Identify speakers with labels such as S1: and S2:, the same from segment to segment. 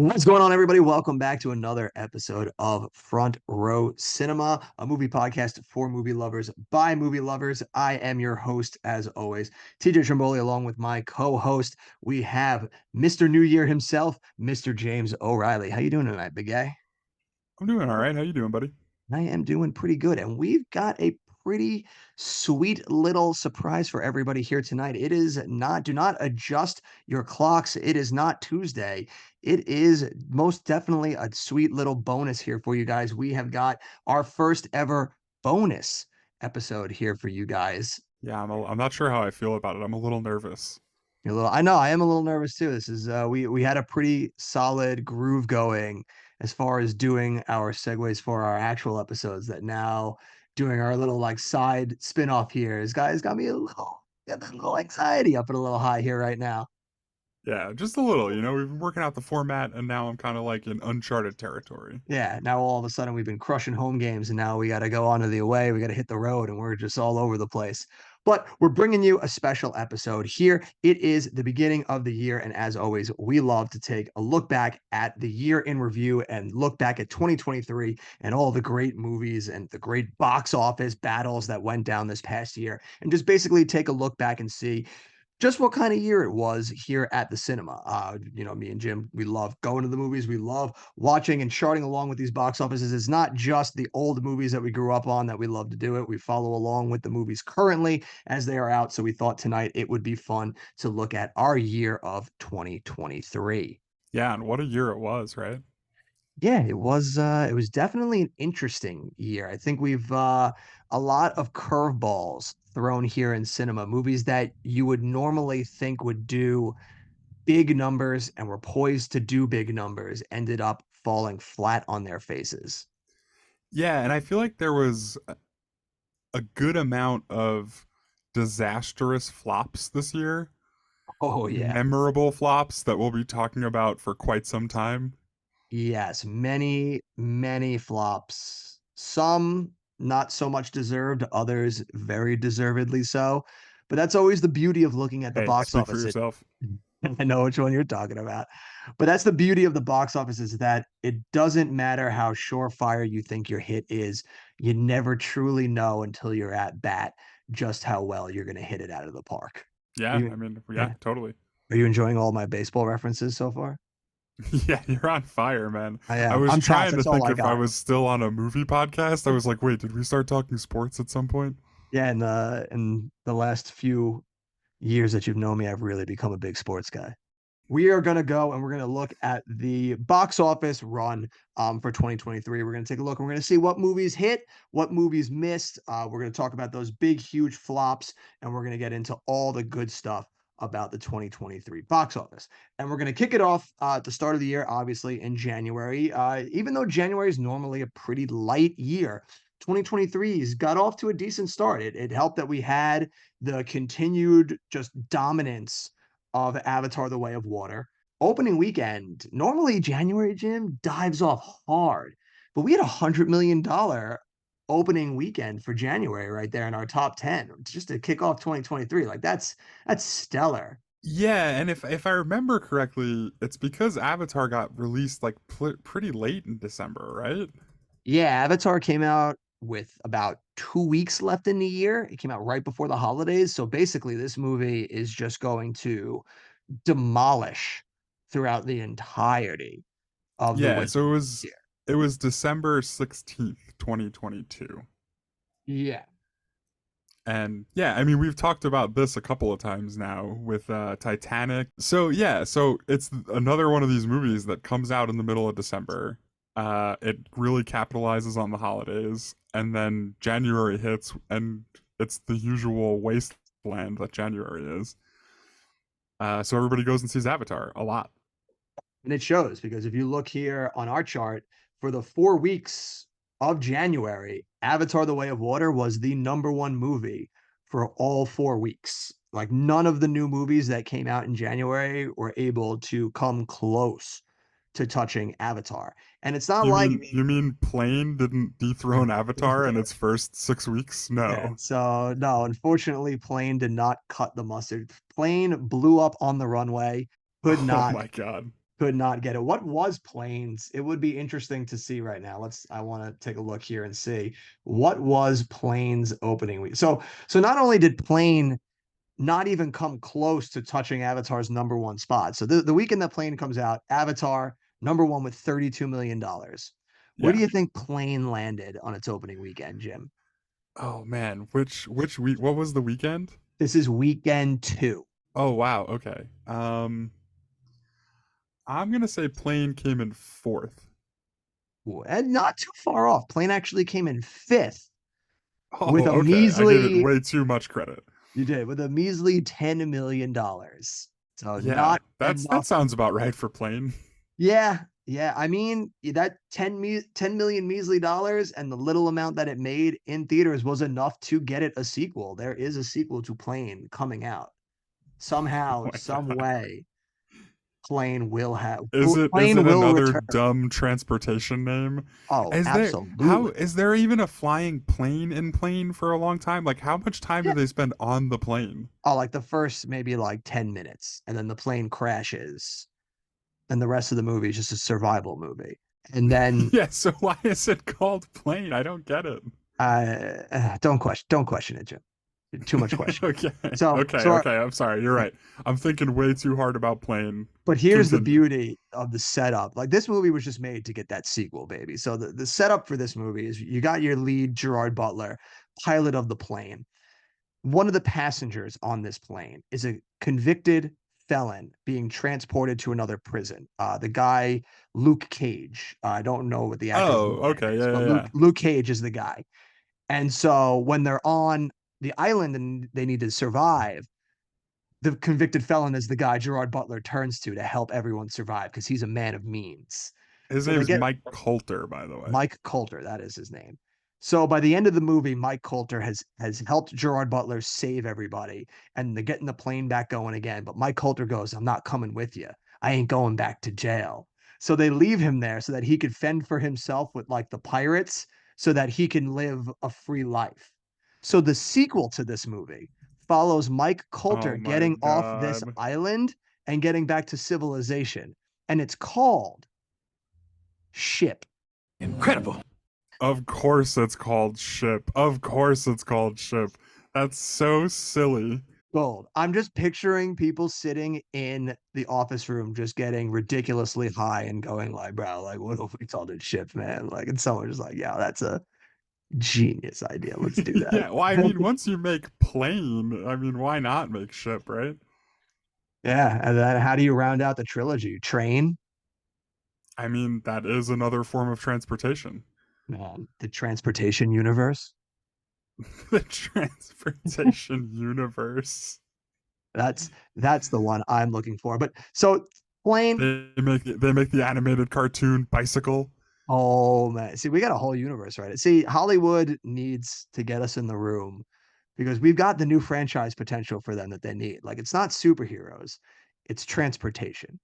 S1: What's going on, everybody? Welcome back to another episode of Front Row Cinema, a movie podcast for movie lovers by movie lovers. I am your host, as always, TJ Trimboli, along with my co-host. We have Mr. New Year himself, Mr. James O'Reilly. How you doing tonight, big guy?
S2: I'm doing all right. How you doing, buddy?
S1: I am doing pretty good, and we've got a pretty sweet little surprise for everybody here tonight. It is not, do not adjust your clocks. It is not Tuesday. It is most definitely a sweet little bonus here for you guys. We have got our first ever bonus episode here for you guys.
S2: Yeah, I'm not sure how I feel about it. I'm a little nervous.
S1: You're a little, I know I am a little nervous too. This is we had a pretty solid groove going as far as doing our segues for our actual episodes, that now doing our little like side spin-off here has got me got a little anxiety up and a little high here right now.
S2: Yeah, just a little. We've been working out the format, and now I'm kind of like in uncharted territory.
S1: Yeah, now all of a sudden we've been crushing home games and now we got to go on to the away. We got to hit the road and we're just all over the place. But we're bringing you a special episode here. It is the beginning of the year. And as always, we love to take a look back at the year in review and look back at 2023 and all the great movies and the great box office battles that went down this past year. And just basically take a look back and see just what kind of year it was here at the cinema. Me and Jim, we love going to the movies. We love watching and charting along with these box offices. It's not just the old movies that we grew up on that we love to do it. We follow along with the movies currently as they are out. So we thought tonight it would be fun to look at our year of 2023.
S2: Yeah, and what a year it was, right?
S1: Yeah, it was definitely an interesting year. I think we've a lot of curveballs thrown here in cinema, movies that you would normally think would do big numbers and were poised to do big numbers ended up falling flat on their faces.
S2: Yeah, and I feel like there was a good amount of disastrous flops this year,
S1: Oh yeah.
S2: memorable flops that we'll be talking about for quite some time.
S1: Yes, many flops. Some not so much deserved, others very deservedly so. But that's always the beauty of looking at the
S2: Hey,
S1: box
S2: speak for
S1: office.
S2: yourself.
S1: I know which one you're talking about. But that's the beauty of the box office, is that it doesn't matter how surefire you think your hit is. You never truly know until you're at bat just how well you're going to hit it out of the park. Are
S2: Yeah,
S1: you,
S2: I mean, yeah,
S1: yeah.
S2: totally.
S1: Are you enjoying all my baseball references so far?
S2: Yeah, you're on fire, man.
S1: I
S2: I
S1: am.
S2: was
S1: I'm tapped.
S2: trying to
S1: That's all
S2: think
S1: I
S2: if I
S1: got.
S2: was still on a movie podcast. I was like, wait, did we start talking sports at some point?
S1: Yeah, in the last few years that you've known me, I've really become a big sports guy. We are going to go and we're going to look at the box office run for 2023. We're going to take a look and we're going to see what movies hit, what movies missed. We're going to talk about those big, huge flops, and we're going to get into all the good stuff about the 2023 box office. And we're going to kick it off at the start of the year, obviously, in January. Even though January is normally a pretty light year, 2023's got off to a decent start. It helped that we had the continued just dominance of Avatar: The Way of Water. Opening weekend, normally January, Jim, dives off hard, but we had $100 million opening weekend for January right there in our top 10 just to kick off 2023. Like that's stellar.
S2: Yeah, and if I remember correctly, it's because Avatar got released like pretty late in December, right?
S1: Yeah, Avatar came out with about 2 weeks left in the year. It came out right before the holidays. So basically, this movie is just going to demolish throughout the entirety of the
S2: Yeah,
S1: winter
S2: so it
S1: months
S2: was
S1: here.
S2: it was December 16th, 2022.
S1: Yeah.
S2: And yeah, I mean we've talked about this a couple of times now with Titanic. So yeah, so it's another one of these movies that comes out in the middle of December. It really capitalizes on the holidays, and then January hits and it's the usual wasteland that January is. So everybody goes and sees Avatar a lot.
S1: And it shows because if you look here on our chart for the 4 weeks of January, Avatar: The Way of Water was the number one movie for all 4 weeks. Like none of the new movies that came out in January were able to come close to touching Avatar. And it's not
S2: You
S1: like
S2: mean you mean Plane didn't dethrone Avatar in its first 6 weeks?
S1: yeah,
S2: No.
S1: so no, unfortunately, Plane did not cut the mustard. Plane blew up on the runway, could
S2: Oh
S1: not
S2: my god.
S1: Could not get it. What was Planes? It would be interesting to see right now. I want to take a look here and see what was Planes opening week. So not only did Plane not even come close to touching Avatar's number one spot. So the weekend that Plane comes out, Avatar number one with $32 million. Where do
S2: Yeah.
S1: you think Plane landed on its opening weekend, Jim?
S2: Oh man, which week? What was the weekend?
S1: This is weekend two.
S2: Oh wow. Okay. I'm gonna say plane came in fourth.
S1: And not too far off. Plane actually came in fifth with
S2: Oh,
S1: a
S2: okay. I gave it
S1: measly,
S2: way too much credit.
S1: you did, with a measly $10 million. So
S2: Yeah,
S1: not
S2: that
S1: enough.
S2: sounds about right for plane.
S1: Yeah, yeah. I mean, that 10 million measly dollars and the little amount that it made in theaters was enough to get it a sequel. There is a sequel to Plane coming out.
S2: Oh
S1: Somehow,
S2: my
S1: some
S2: god.
S1: way,
S2: Is
S1: Plane
S2: it
S1: will
S2: another
S1: return.
S2: dumb transportation name?
S1: Oh, absolutely.
S2: Is there even a flying plane in plane for a long time? Like how much time do
S1: Yeah.
S2: they spend on the plane?
S1: Oh, like the first maybe like 10 minutes, and then the plane crashes, and the rest of the movie is just a survival movie. And then
S2: Yeah, so why is it called plane? I don't get it.
S1: don't question it, Jim. Too much questioning.
S2: Okay.
S1: So
S2: Okay,
S1: so
S2: okay. I'm sorry. You're right. I'm thinking way too hard about plane.
S1: But here's the
S2: Continue.
S1: beauty of the setup. Like this movie was just made to get that sequel, baby. So the setup for this movie is you got your lead, Gerard Butler, pilot of the plane. One of the passengers on this plane is a convicted felon being transported to another prison. The guy, Luke Cage. I don't know what the actor's
S2: Oh,
S1: real name
S2: okay.
S1: is,
S2: Yeah,
S1: but
S2: yeah,
S1: Luke
S2: yeah.
S1: Luke Cage is the guy. And so when they're on the island and they need to survive, the convicted felon is the guy Gerard Butler turns to help everyone survive because he's a man of means.
S2: His
S1: So they
S2: name's
S1: get
S2: Mike Coulter, by the way.
S1: Mike Coulter, that is his name. So by the end of the movie, Mike Coulter has helped Gerard Butler save everybody, and they're getting the plane back going again. But Mike Coulter goes, "I'm not coming with you. I ain't going back to jail." So they leave him there so that he could fend for himself with like the pirates, so that he can live a free life. So the sequel to this movie follows Mike
S2: Oh
S1: Coulter
S2: my
S1: getting off this
S2: god.
S1: island and getting back to civilization, and it's called Ship.
S3: Incredible.
S2: Of course it's called Ship. Of course it's called Ship. That's so silly.
S1: Gold. I'm just picturing people sitting in the office room just getting ridiculously high and going like, bro, like what if we called it Ship, man? Like, and someone just like, yeah, that's a genius idea. Let's do
S2: Yeah, well, I
S1: that.
S2: mean, once you make plane, I mean, why not make ship, right?
S1: Yeah. And then how do you round out the trilogy? Train,
S2: I mean, that is another form of transportation.
S1: the transportation universe.
S2: The transportation universe.
S1: That's the one I'm looking for. But so plane.
S2: They make the animated cartoon bicycle.
S1: Oh man, see, we got a whole universe, right? See, Hollywood needs to get us in the room because we've got the new franchise potential for them that they need. Like, it's not superheroes, it's transportation.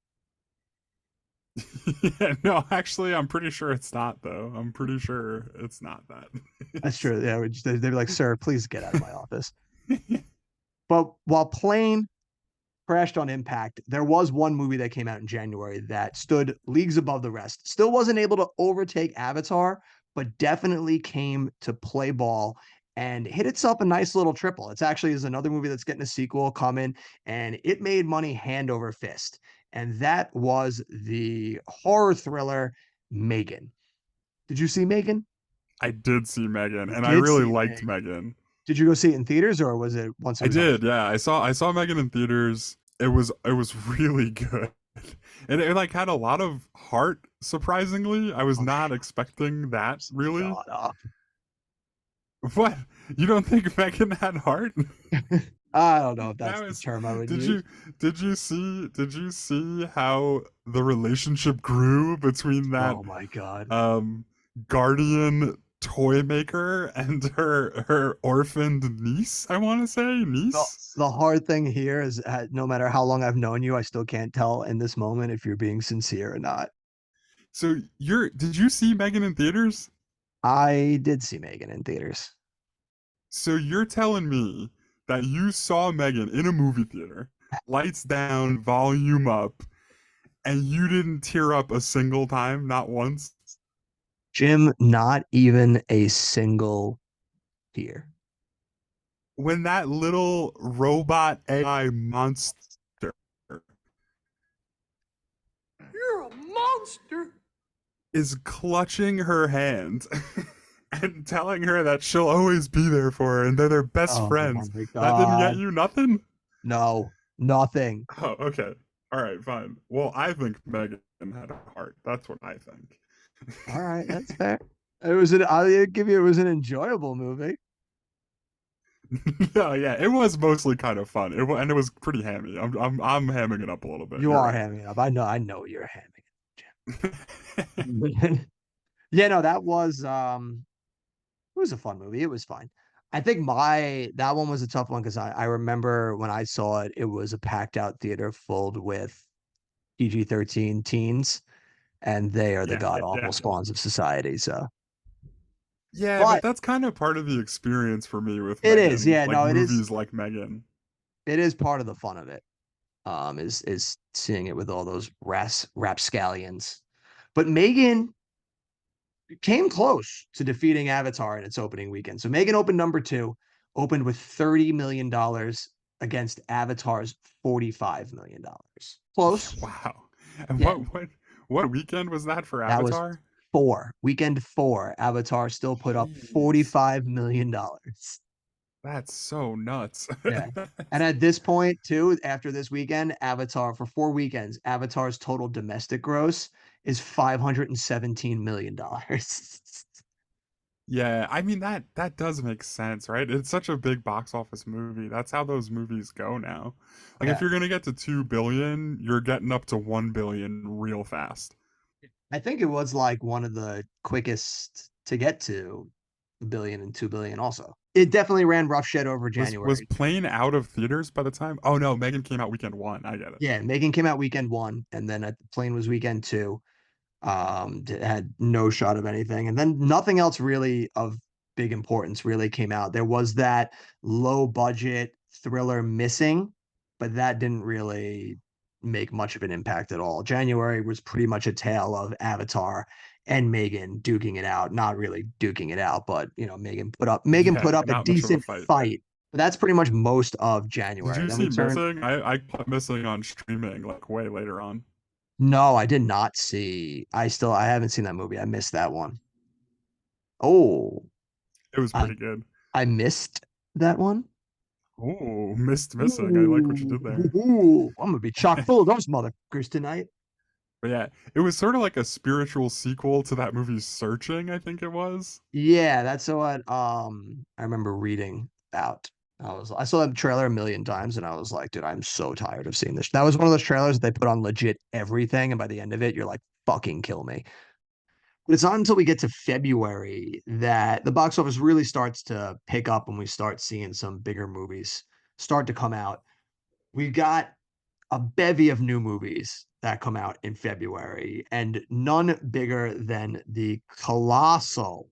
S2: Yeah, no, actually, I'm pretty sure it's not though. I'm pretty sure it's not that.
S1: That's
S2: It's...
S1: true. Yeah, they'd be like, "Sir, please get out of my office." But while Plane crashed on impact, there was one movie that came out in January that stood leagues above the rest. Still wasn't able to overtake Avatar, but definitely came to play ball and hit itself a nice little triple. It's actually is another movie that's getting a sequel coming, and it made money hand over fist. And that was the horror thriller Megan. Did you see Megan?
S2: I did see Megan,
S1: You
S2: and I
S1: did
S2: really
S1: see
S2: liked
S1: Megan.
S2: Megan.
S1: Did you go see it in theaters or was it once it
S2: I
S1: was on?
S2: did, yeah. I saw Megan in theaters. It was really good. And it like had a lot of heart, surprisingly. I was
S1: Oh,
S2: not expecting that, really.
S1: shut up.
S2: What? You don't think Megan had heart?
S1: I don't know if that's
S2: That
S1: the
S2: was
S1: term I would
S2: did
S1: use.
S2: you did you see how the relationship grew between that
S1: Oh my god.
S2: um guardian toy maker and her orphaned niece, I want to say,
S1: The,
S2: niece?
S1: the hard thing here is no matter how long I've known you, I still can't tell in this moment if you're being sincere or not.
S2: So you're did you see Megan in theaters?
S1: I did see Megan in theaters.
S2: So you're telling me that you saw Megan in a movie theater, lights down, volume up, And you didn't tear up a single time, not once?
S1: Jim, not even a single tear.
S2: When that little robot AI monster
S1: You're a monster.
S2: is clutching her hand and telling her that she'll always be there for her and they're their best
S1: Oh
S2: friends.
S1: my
S2: That didn't get
S1: God.
S2: you nothing?
S1: No, nothing.
S2: Oh, okay. All right, fine. Well, I think Megan had a heart. That's what I think.
S1: All right, that's fair. I'll give you, it was an enjoyable movie.
S2: No, yeah, it was mostly kind of fun. And it was pretty hammy. I'm hamming it up a little bit.
S1: You
S2: You're
S1: are
S2: right.
S1: hamming it up. I know you're hamming it. Yeah, no, it was a fun movie. It was fine. I think that one was a tough one because I remember when I saw it, it was a packed out theater filled with PG-13 teens, and they are the
S2: Yeah,
S1: god awful
S2: yeah.
S1: spawns of society. So,
S2: Yeah, but
S1: but
S2: that's kind of part of the experience for me with
S1: it is,
S2: Megan.
S1: yeah,
S2: Like
S1: no,
S2: movies like Megan.
S1: it is part of the fun of it. Is seeing it with all those rapscallions. But Megan came close to defeating Avatar in its opening weekend. So Megan opened number two, opened with $30 million against Avatar's $45 million. Close.
S2: Wow. And
S1: Yeah,
S2: what weekend was that for
S1: that was
S2: Avatar?
S1: weekend four. Avatar still put up
S2: Jeez.
S1: $45 million.
S2: That's so nuts.
S1: Yeah. And at this point, too, after this weekend, Avatar for 4 weekends, Avatar's total domestic gross is $517 million.
S2: Yeah, I mean that does make sense, right? It's such a big box office movie. That's how those movies go now. Like if
S1: Yeah.
S2: you're gonna get to 2 billion, you're getting up to 1 billion real fast.
S1: I think it was like one of the quickest to get to a billion and 2 billion also. It definitely ran roughshed over
S2: Was
S1: January.
S2: Plane out of theaters by the time? Oh no, Megan came out weekend one. I get it.
S1: Yeah, Megan came out weekend one, and then the plane was weekend two. Had no shot of anything, and then nothing else really of big importance really came out. There was that low budget thriller Missing, but that didn't really make much of an impact at all. January was pretty much a tale of Avatar and Megan duking it out. Not really duking it out, but Megan put
S2: Yeah,
S1: up a
S2: not much of a
S1: decent
S2: fight.
S1: fight. But that's pretty much most of
S2: Did
S1: January.
S2: you
S1: Then we
S2: see
S1: turn.
S2: Missing? I caught Missing on streaming like way later on.
S1: No, I did not see. I haven't seen that movie. I missed that one. Oh,
S2: It was
S1: I
S2: pretty good.
S1: I missed that one.
S2: Oh, missed Missing. I like what you
S1: Ooh,
S2: did there.
S1: I'm gonna be chock full of those motherfuckers tonight.
S2: But yeah, it was sort of like a spiritual sequel to that movie Searching, I think it was.
S1: Yeah, that's what I remember reading about. I saw that trailer a million times and I was like, dude, I'm so tired of seeing this. That was one of those trailers that they put on legit everything, and by the end of it, you're like, fucking kill me. But it's not until we get to February that the box office really starts to pick up and we start seeing some bigger movies start to come out. We've got a bevy of new movies that come out in February, and none bigger than the colossal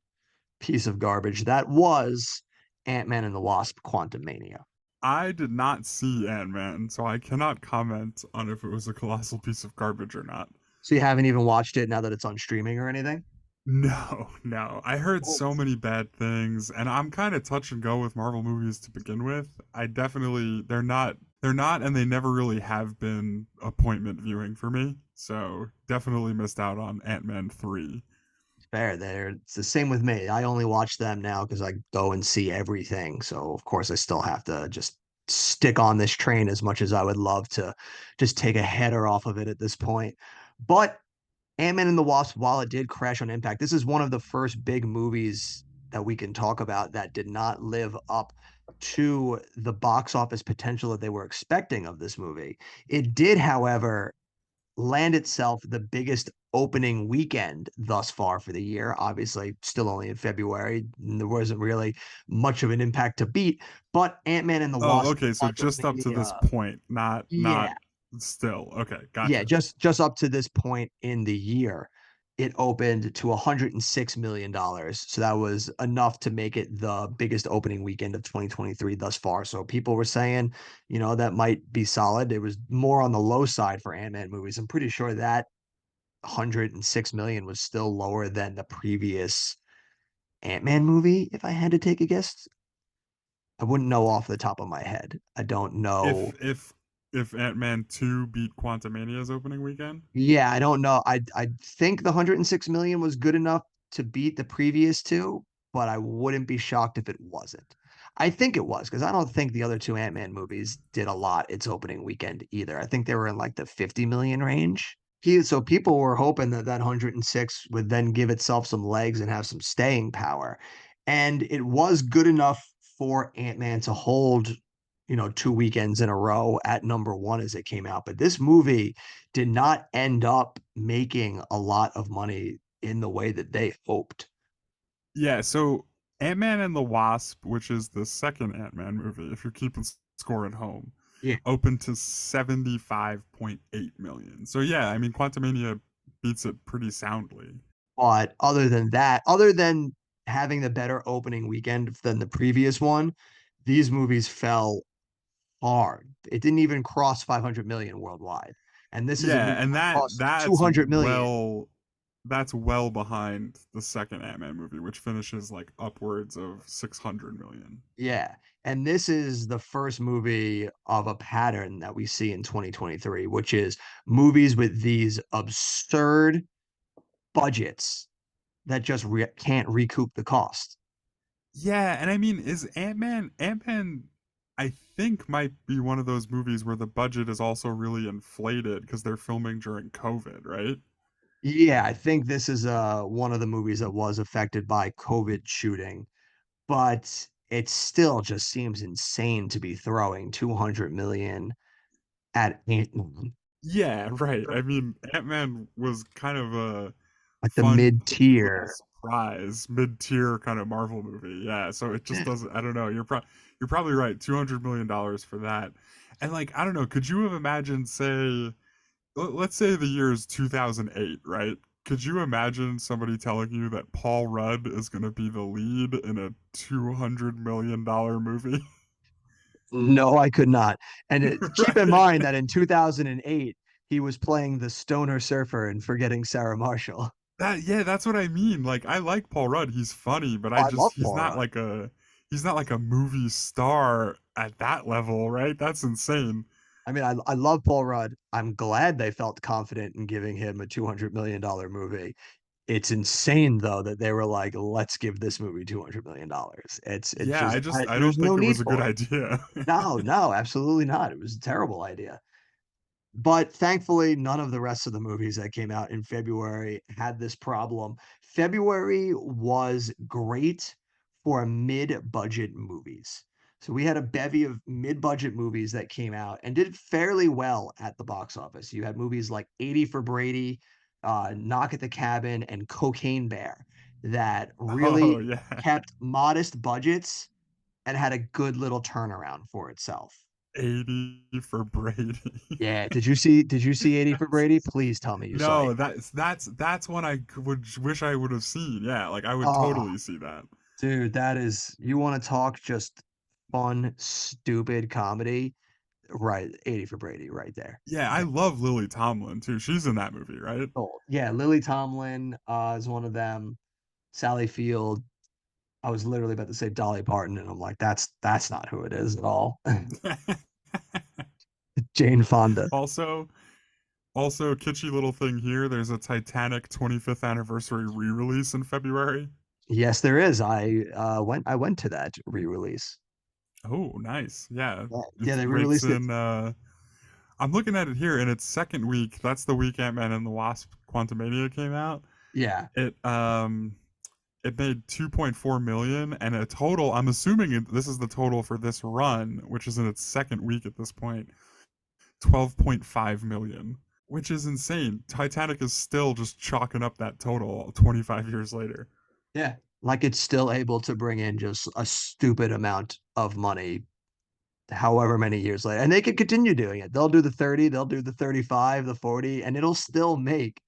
S1: piece of garbage that was Ant-Man and the Wasp: Quantumania.
S2: I did not see Ant-Man, so I cannot comment on if it was a colossal piece of garbage or not.
S1: So you haven't even watched it now that it's on streaming or anything?
S2: No, no. I heard
S1: Oh,
S2: so many bad things, and I'm kind of touch and go with Marvel movies to begin with. I definitely they're not and they never really have been appointment viewing for me. So, definitely missed out on Ant-Man 3.
S1: fair there. It's the same with me. I only watch them now because I go and see everything. So of course I still have to just stick on this train as much as I would love to just take a header off of it at this point. But Ant-Man and the Wasp, while it did crash on impact, this is one of the first big movies that we can talk about that did not live up to the box office potential that they were expecting of this movie. It did, however, land itself the biggest opening weekend thus far for the year. Obviously, still only in February. There wasn't really much of an impact to beat, but Ant-Man and the
S2: Oh,
S1: Wasp
S2: okay. So just up to this
S1: Quantumania,
S2: point, not
S1: yeah,
S2: still. Okay,
S1: yeah,
S2: gotcha.
S1: just up to this point in the year. it opened to $106 million. So that was enough to make it the biggest opening weekend of 2023 thus far. So people were saying, that might be solid. It was more on the low side for Ant-Man movies. I'm pretty sure that 106 million was still lower than the previous Ant-Man movie, if I had to take a guess. I wouldn't know off the top of my head. I don't
S2: If
S1: know.
S2: if if Ant-Man 2 beat Quantumania's opening weekend?
S1: Yeah, I don't know. I think the 106 million was good enough to beat the previous two, but I wouldn't be shocked if it wasn't. I think it was because I don't think the other two Ant-Man movies did a lot its opening weekend either. I think they were in like the 50 million range. So people were hoping that that 106 would then give itself some legs and have some staying power. And it was good enough for Ant-Man to hold, two weekends in a row at number one as it came out. But this movie did not end up making a lot of money in the way that they hoped.
S2: Yeah, so Ant-Man and the Wasp, which is the second Ant-Man movie, if you're keeping score at home,
S1: Yeah.
S2: opened to 75.8 million. So yeah, I mean Quantumania beats it pretty soundly.
S1: But other than that, other than having the better opening weekend than the previous one, these movies fell hard. It didn't even cross 500 million worldwide. And this is a
S2: Yeah,
S1: movie
S2: and
S1: that
S2: that
S1: cost
S2: that's
S1: 200 million.
S2: well behind the second Ant-Man movie, which finishes like upwards of 600 million.
S1: Yeah. And this is the first movie of a pattern that we see in 2023, which is movies with these absurd budgets that just can't recoup the cost.
S2: Yeah, and I mean, is Ant-Man I think might be one of those movies where the budget is also really inflated because they're filming during COVID, right?
S1: Yeah, I think this is one of the movies that was affected by COVID shooting, but it still just seems insane to be throwing 200 million at Ant-Man,
S2: Yeah, right. I mean, Ant-Man was kind of a
S1: like the
S2: fun little
S1: mid-tier.
S2: surprise, mid-tier kind of Marvel movie. Yeah, so it just doesn't. I don't know. You're probably right. $200 million for that, and like I don't know. Could you have imagined, say, let's say the year is 2008, right? Could you imagine somebody telling you that Paul Rudd is going to be the lead in a $200 million movie?
S1: No, I could not. And keep in
S2: Right.
S1: mind that in 2008, he was playing the stoner surfer and forgetting Sarah Marshall.
S2: Yeah, that's what I mean. Like I like Paul Rudd. He's funny, but
S1: Oh, I love
S2: he's
S1: Paul
S2: not
S1: Rudd.
S2: like a movie star at that level, right? That's insane.
S1: I mean, I love Paul Rudd. I'm glad they felt confident in giving him a $200 million movie. It's insane though that they were like, let's give this movie $200 million. It's
S2: Yeah,
S1: just
S2: I
S1: there's
S2: don't
S1: no
S2: think it
S1: need
S2: was a good
S1: for it.
S2: idea.
S1: No, no, absolutely not. It was a terrible idea. But thankfully, none of the rest of the movies that came out in February had this problem. February was great for mid-budget movies. So we had a bevy of mid-budget movies that came out and did fairly well at the box office. You had movies like 80 for Brady, Knock at the Cabin, and Cocaine Bear that
S2: Oh,
S1: really
S2: yeah.
S1: kept modest budgets and had a good little turnaround for itself.
S2: 80 for Brady.
S1: Yeah. Did you see 80 for Brady? Please tell me you saw
S2: No,
S1: 80.
S2: that's one I would wish I would have seen. Yeah, like I would
S1: Oh,
S2: totally see that.
S1: dude, that is you want to talk just fun, stupid comedy. Right, 80 for Brady right there.
S2: Yeah, I love Lily Tomlin too. She's in that movie, right?
S1: Oh, yeah, Lily Tomlin is one of them. Sally Field. I was literally about to say Dolly Parton, and I'm like, that's not who it is at all. Jane Fonda.
S2: Also, kitschy little thing here. There's a Titanic 25th anniversary re-release in February.
S1: Yes, there is. I went to that re-release.
S2: Oh, nice. Yeah,
S1: Yeah,
S2: it
S1: yeah, they
S2: rates
S1: re-released it.
S2: in. I'm looking at it here, in its second week. That's the week Ant-Man and the Wasp: Quantumania came out.
S1: Yeah,
S2: It made 2.4 million, and a total. I'm assuming this is the total for this run, which is in its second week at this point. 12.5 million, which is insane. Titanic is still just chalking up that total 25 years later.
S1: yeah. Like it's still able to bring in just a stupid amount of money however many years later. And they could continue doing it. They'll do the 30, they'll do the 35, the 40, and it'll still make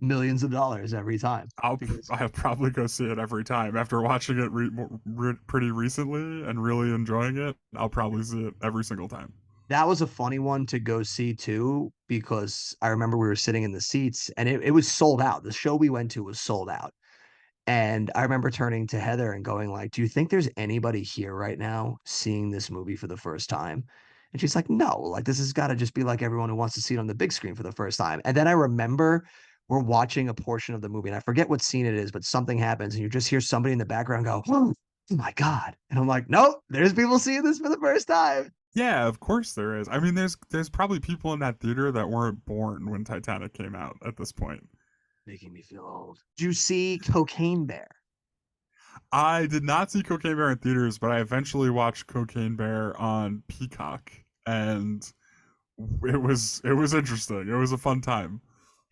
S1: millions of dollars every time because
S2: I'll probably go see it every time after watching it pretty recently and really enjoying it. I'll probably see it every single time.
S1: that was a funny one to go see too, because I remember we were sitting in the seats and it was sold out. The show we went to was sold out. And I remember turning to Heather and going like, "Do you think there's anybody here right now seeing this movie for the first time?" And she's like, "No, like this has got to just be like everyone who wants to see it on the big screen for the first time." And then I remember we're watching a portion of the movie and I forget what scene it is, but something happens and you just hear somebody in the background go, "Oh my God." And I'm like, "Nope, there's people seeing this for the first time."
S2: Yeah, of course there is. I mean, there's probably people in that theater that weren't born when Titanic came out at this point.
S1: Making me feel old. Did you see Cocaine Bear?
S2: I did not see Cocaine Bear in theaters, but I eventually watched Cocaine Bear on Peacock, and it was interesting. It was a fun time.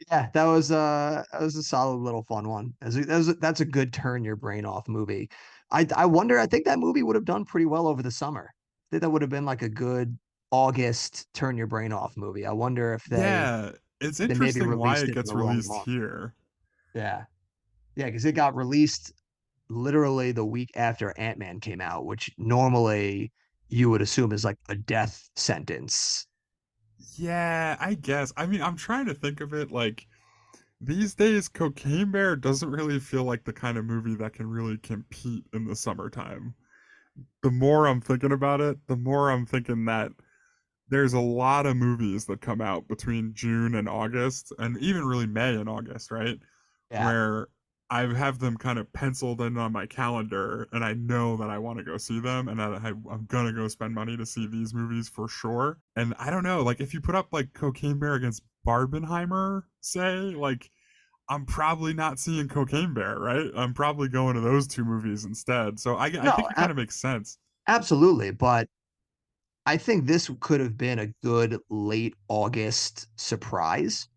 S1: Yeah, that was a solid little fun one. That's a good turn your brain off movie. I wonder. I think that movie would have done pretty well over the summer. I think that would have been like a good August turn your brain off movie. I wonder if
S2: Yeah, it's
S1: they maybe
S2: interesting why
S1: released
S2: it
S1: it in
S2: gets
S1: the wrong
S2: released
S1: month.
S2: here.
S1: Yeah, yeah, because it got released literally the week after Ant-Man came out, which normally you would assume is like a death sentence.
S2: Yeah, I guess. I mean, I'm trying to think of it like these days, Cocaine Bear doesn't really feel like the kind of movie that can really compete in the summertime. The more I'm thinking about it, the more I'm thinking that there's a lot of movies that come out between June and August, and even really May and August, right?
S1: Yeah.
S2: Where I have them kind of penciled in on my calendar, and I know that I want to go see them, and that I'm gonna go spend money to see these movies for sure. And I don't know, like if you put up like Cocaine Bear against Barbenheimer, say, like I'm probably not seeing Cocaine Bear, right? I'm probably going to those two movies instead. So I
S1: No,
S2: think it kind of makes sense.
S1: absolutely, but I think this could have been a good late August surprise.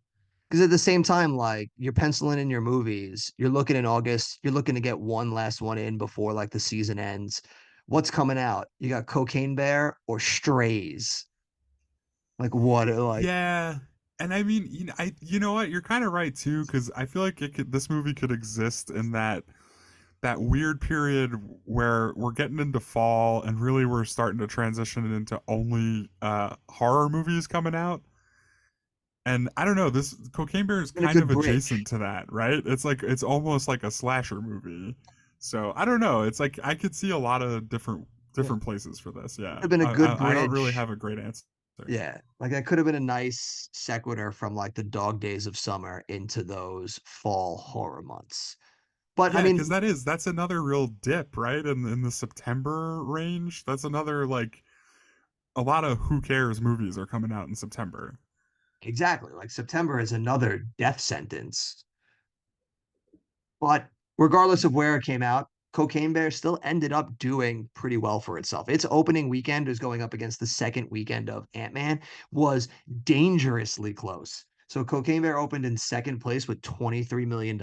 S1: Because at the same time, like you're penciling in your movies, you're looking in August, you're looking to get one last one in before like the season ends. What's coming out? You got Cocaine Bear or Strays? Like what? Like
S2: Yeah. And I mean, you know what? You're kind of right too, because I feel like this movie could exist in that weird period where we're getting into fall and really we're starting to transition into only horror movies coming out. And I don't know, this Cocaine Bear is
S1: in a
S2: kind
S1: good
S2: of
S1: bridge.
S2: adjacent to that, right? It's like it's almost like a slasher movie. So I don't know. It's like I could see a lot of
S1: Yeah.
S2: different places for this.
S1: Could
S2: Yeah,
S1: have been a good
S2: I don't really
S1: bridge.
S2: have a great answer.
S1: Yeah. Like that could have been a nice sequitur from like the dog days of summer into those fall horror months. But I
S2: Yeah, because
S1: mean,
S2: that's another real dip, right? In the September range. That's another like a lot of who cares movies are coming out in September.
S1: exactly. Like September is another death sentence. But regardless of where it came out, Cocaine Bear still ended up doing pretty well for itself. Its opening weekend is going up against the second weekend of Ant-Man was dangerously close. So Cocaine Bear opened in second place with $23 million.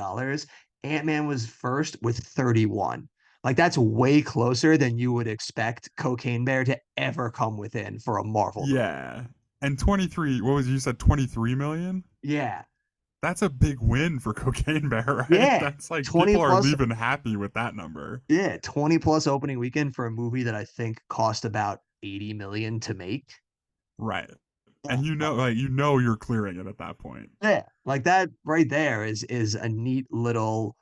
S1: Ant-Man was first with 31. Like that's way closer than you would expect Cocaine Bear to ever come within for a Marvel movie.
S2: Yeah. And 23, what was you said 23 million?
S1: Yeah.
S2: That's a big win for Cocaine Bear, right?
S1: Yeah.
S2: That's like
S1: 20
S2: people are
S1: plus
S2: leaving happy with that number.
S1: Yeah, 20 plus opening weekend for a movie that I think cost about 80 million to make.
S2: Right.
S1: Yeah.
S2: And you know like you know you're clearing it at that point.
S1: Yeah, like that right there is a neat little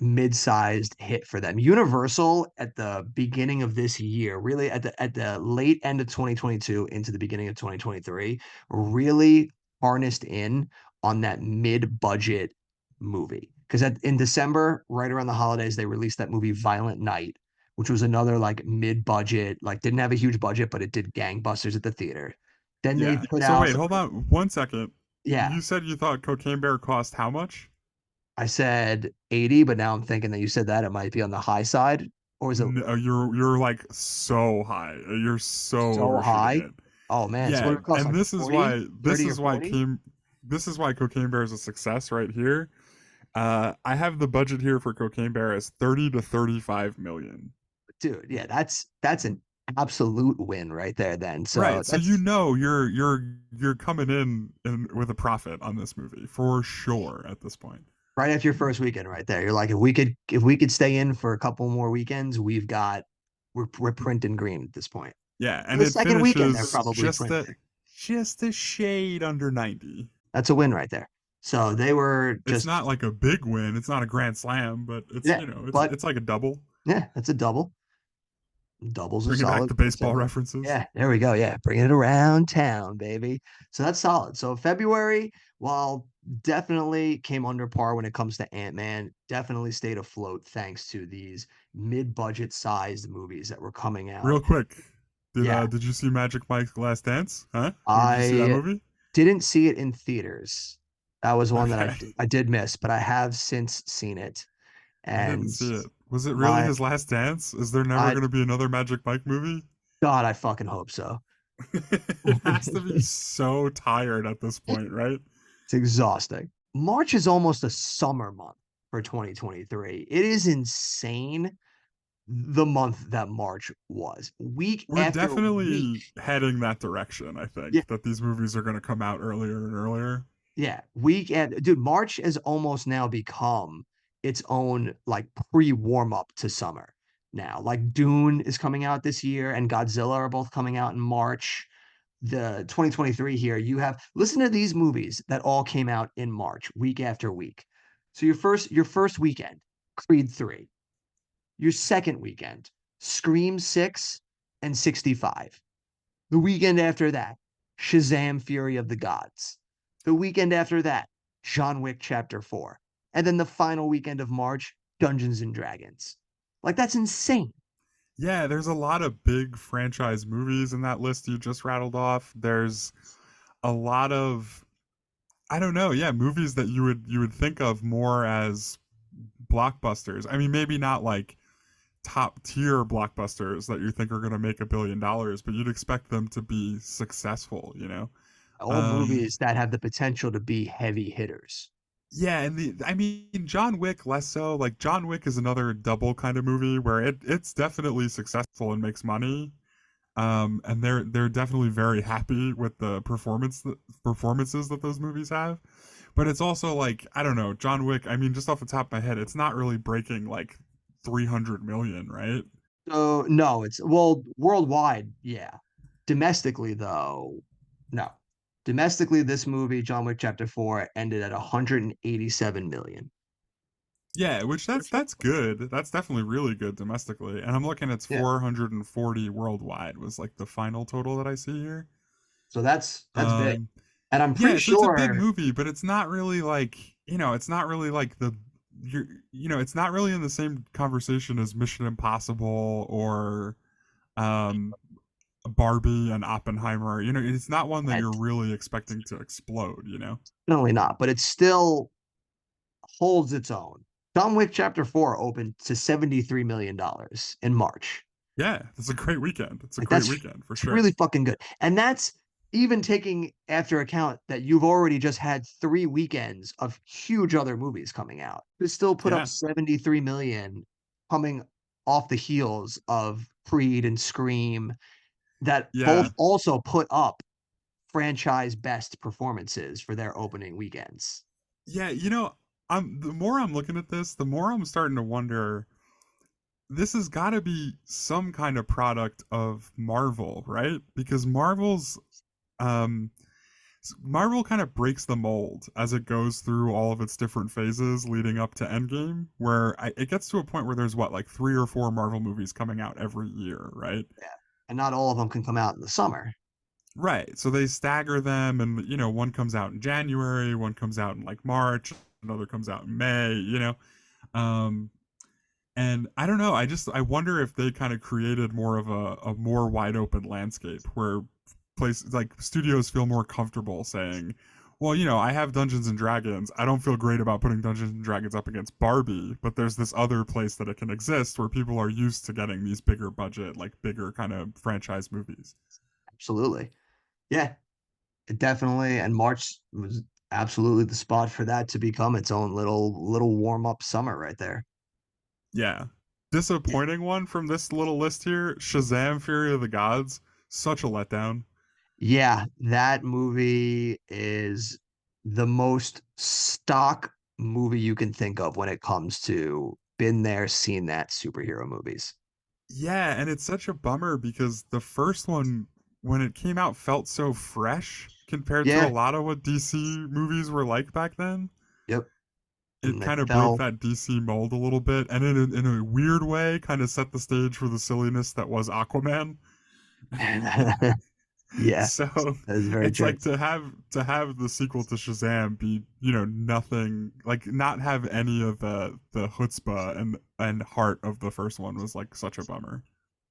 S1: mid-sized hit for them. Universal at the beginning of this year, really at the late end of 2022 into the beginning of 2023, really harnessed in on that mid-budget movie. Because in December, right around the holidays, they released that movie Violent Night, which was another like mid-budget, like didn't have a huge budget, but it did gangbusters at the theater. Then they
S2: Yeah.
S1: put
S2: So
S1: out,
S2: wait, hold on 1 second.
S1: yeah,
S2: You said you thought Cocaine Bear cost how much?
S1: I said 80, but now I'm thinking that you said that it might be on the high side. Or is it
S2: No, you're like so high. You're so
S1: so
S2: overshooting
S1: high?
S2: it.
S1: Oh man, so what
S2: Yeah,
S1: did it cost?
S2: and
S1: Like
S2: this is
S1: 40,
S2: why
S1: 30 or 40?
S2: this is why Cocaine Bear is a success right here. I have the budget here for Cocaine Bear as 30 to 35 million.
S1: Dude, yeah, that's an absolute win right there then. So
S2: Right. So you
S1: that's
S2: know you're coming in with a profit on this movie for sure at this point.
S1: right after your first weekend right there. You're like, if we could stay in for a couple more weekends, we're printing green at this point.
S2: Yeah,
S1: For
S2: and
S1: the
S2: it
S1: second weekend, they're
S2: finishes
S1: probably printing.
S2: just a shade under 90.
S1: That's a win right there. So they were
S2: It's
S1: just
S2: not like a big win. It's not a grand slam, but it's,
S1: yeah,
S2: you know,
S1: but
S2: it's like a double.
S1: yeah, that's a double. Doubles are
S2: Bringing back
S1: solid.
S2: the
S1: What's
S2: baseball
S1: that?
S2: references.
S1: Yeah, there we go. Yeah, bringing it around town, baby. So that's solid. So February, while definitely came under par when it comes to Ant-Man, definitely stayed afloat thanks to these mid-budget sized movies that were coming out.
S2: Real quick,
S1: Yeah,
S2: did you see Magic Mike's Last Dance? Huh? Did you see that
S1: I
S2: movie?
S1: didn't see it in theaters. That was one that I
S2: Okay.
S1: I did miss, but I have since seen it.
S2: I didn't
S1: And
S2: see it. Was it really
S1: my
S2: his last dance? Is there never
S1: I
S2: going to be another Magic Mike movie?
S1: God, I fucking hope so.
S2: It has to be so tired at this point, right?
S1: It's exhausting. March is almost a summer month for 2023. It is insane the month that March was. Week
S2: We're
S1: after week.
S2: definitely heading that direction, I
S1: Yeah,
S2: think, that these movies are going to come out earlier and earlier.
S1: yeah. Week and dude, March has almost now become its own like pre-warm up to summer now. Like Dune is coming out this year and Godzilla are both coming out in March. The 2023 here, you have listen to these movies that all came out in March, week after week. So your first weekend, Creed 3. Your second weekend, Scream 6 and 65. The weekend after that, Shazam Fury of the Gods. The weekend after that, John Wick Chapter 4. And then the final weekend of March, Dungeons and Dragons. Like that's insane.
S2: Yeah, there's a lot of big franchise movies in that list you just rattled off. There's a lot of I don't know, yeah, movies that you would think of more as blockbusters. I mean, maybe not like top tier blockbusters that you think are going to make $1 billion, but you'd expect them to be successful, you know?
S1: All
S2: Um,
S1: movies that have the potential to be heavy hitters.
S2: yeah, and I mean, John Wick less so. Like John Wick is another double kind of movie where it's definitely successful and makes money. And they're definitely very happy with the performances that those movies have. But it's also like I don't know, John Wick. I mean, just off the top of my head, it's not really breaking like 300 million, right?
S1: So no, it's well worldwide, yeah. Domestically though, no. Domestically, this movie, John Wick Chapter 4, ended at 187 million.
S2: Yeah, which that's good. That's definitely really good domestically. And I'm looking it's
S1: Yeah.
S2: 440 worldwide was like the final total that I see here.
S1: So that's big.
S2: Um
S1: And I'm pretty
S2: yeah, so it's a big
S1: sure
S2: movie, but it's not really like, it's not really like you're it's not really in the same conversation as Mission Impossible or um Barbie and Oppenheimer. It's not one that
S1: eh,
S2: you're really expecting to explode.
S1: definitely not, but it still holds its own. John Wick Chapter 4 opened to $73 million in March.
S2: Yeah, it's a great weekend. It's a
S1: Like
S2: great
S1: that's
S2: weekend for
S1: it's
S2: sure.
S1: really fucking good. And that's even taking after account that you've already just had 3 weekends of huge other movies coming out. To still put up
S2: Yeah.
S1: 73 million coming off the heels of Creed and Scream that both
S2: Yeah.
S1: also put up franchise best performances for their opening weekends.
S2: Yeah, I'm the more I'm looking at this, the more I'm starting to wonder this has got to be some kind of product of Marvel, right? Because um Marvel kind of breaks the mold as it goes through all of its different phases leading up to Endgame, where it gets to a point where there's what, like 3 or 4 Marvel movies coming out every year, right?
S1: Yeah. And not all of them can come out in the summer.
S2: Right. So they stagger them, and one comes out in January, one comes out in like March, another comes out in May. Um, and I don't know. I wonder if they kind of created more of a more wide open landscape where places like studios feel more comfortable saying, well, I have Dungeons and Dragons. I don't feel great about putting Dungeons and Dragons up against Barbie, but there's this other place that it can exist where people are used to getting these bigger budget, like bigger kind of franchise movies.
S1: Absolutely. Yeah, it definitely. And March was absolutely the spot for that to become its own little warm up summer right there.
S2: Yeah. disappointing one from this little list here, Shazam Fury of the Gods. Such a letdown.
S1: Yeah, that movie is the most stock movie you can think of when it comes to been there, seen that superhero movies.
S2: Yeah, and it's such a bummer because the first one, when it came out, felt so fresh compared to a
S1: Yeah,
S2: lot of what DC movies were like back then.
S1: yep.
S2: It
S1: And it
S2: kind of broke
S1: fell.
S2: that DC mold a little bit, and in a weird way, kind of set the stage for the silliness that was Aquaman.
S1: Yeah,
S2: So
S1: that is very
S2: it's
S1: true.
S2: like to have the sequel to Shazam be, you know, nothing, like not have any of the chutzpah and heart of the first one was like such a bummer.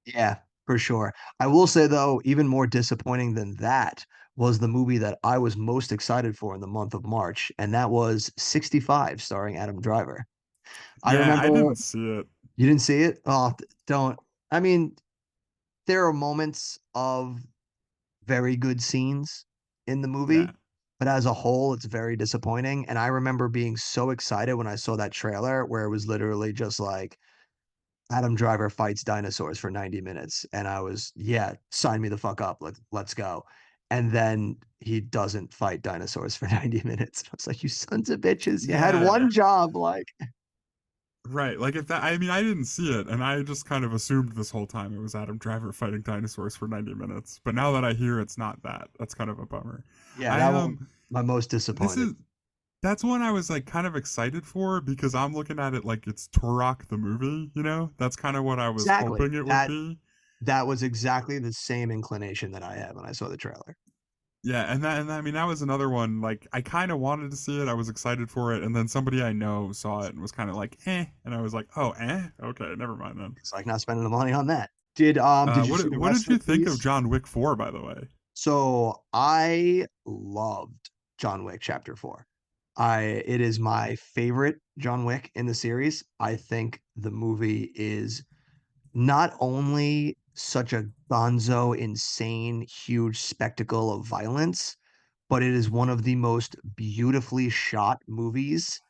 S1: Yeah, for sure. I will say though, even more disappointing than that was the movie that I was most excited for in the month of March, and that was 65, starring Adam Driver. I
S2: Yeah, I
S1: remember
S2: didn't see it.
S1: you didn't see it? Oh, don't. I mean, there are moments of very good scenes in the
S2: Yeah.
S1: movie, but as a whole, it's very disappointing. And I remember being so excited when I saw that trailer where it was literally just like Adam Driver fights dinosaurs for 90 minutes. And I was, yeah, sign me the fuck up. Let's go. And then he doesn't fight dinosaurs for 90 minutes. I was like, you sons of bitches, you had
S2: Yeah.
S1: one job. Like,
S2: Right. Like if that, I mean, I didn't see it, and I just kind of assumed this whole time it was Adam Driver fighting dinosaurs for 90 minutes. But now that I hear it's not that, that's kind of a bummer.
S1: yeah,
S2: I
S1: that one, my most
S2: this
S1: disappointed.
S2: is that's one I was like kind of excited for because I'm looking at it like it's Turok the movie, you know? That's kind of what I was
S1: Exactly.
S2: hoping it would
S1: That
S2: be.
S1: that was exactly the same inclination that I had when I saw the trailer.
S2: Yeah, and I mean that was another one like I kind of wanted to see it. I was excited for it, and then somebody I know saw it and was kind of like, "Eh." And I was like, "Oh, eh? Okay, never mind then."
S1: It's like not spending the money on that. Did you see the
S2: What
S1: rest
S2: did
S1: of
S2: you
S1: the
S2: think of
S1: piece?
S2: John Wick 4 by the way?
S1: So I loved John Wick Chapter 4. It is my favorite John Wick in the series. I think the movie is not only such a gonzo, insane, huge spectacle of violence, but it is one of the most beautifully shot movies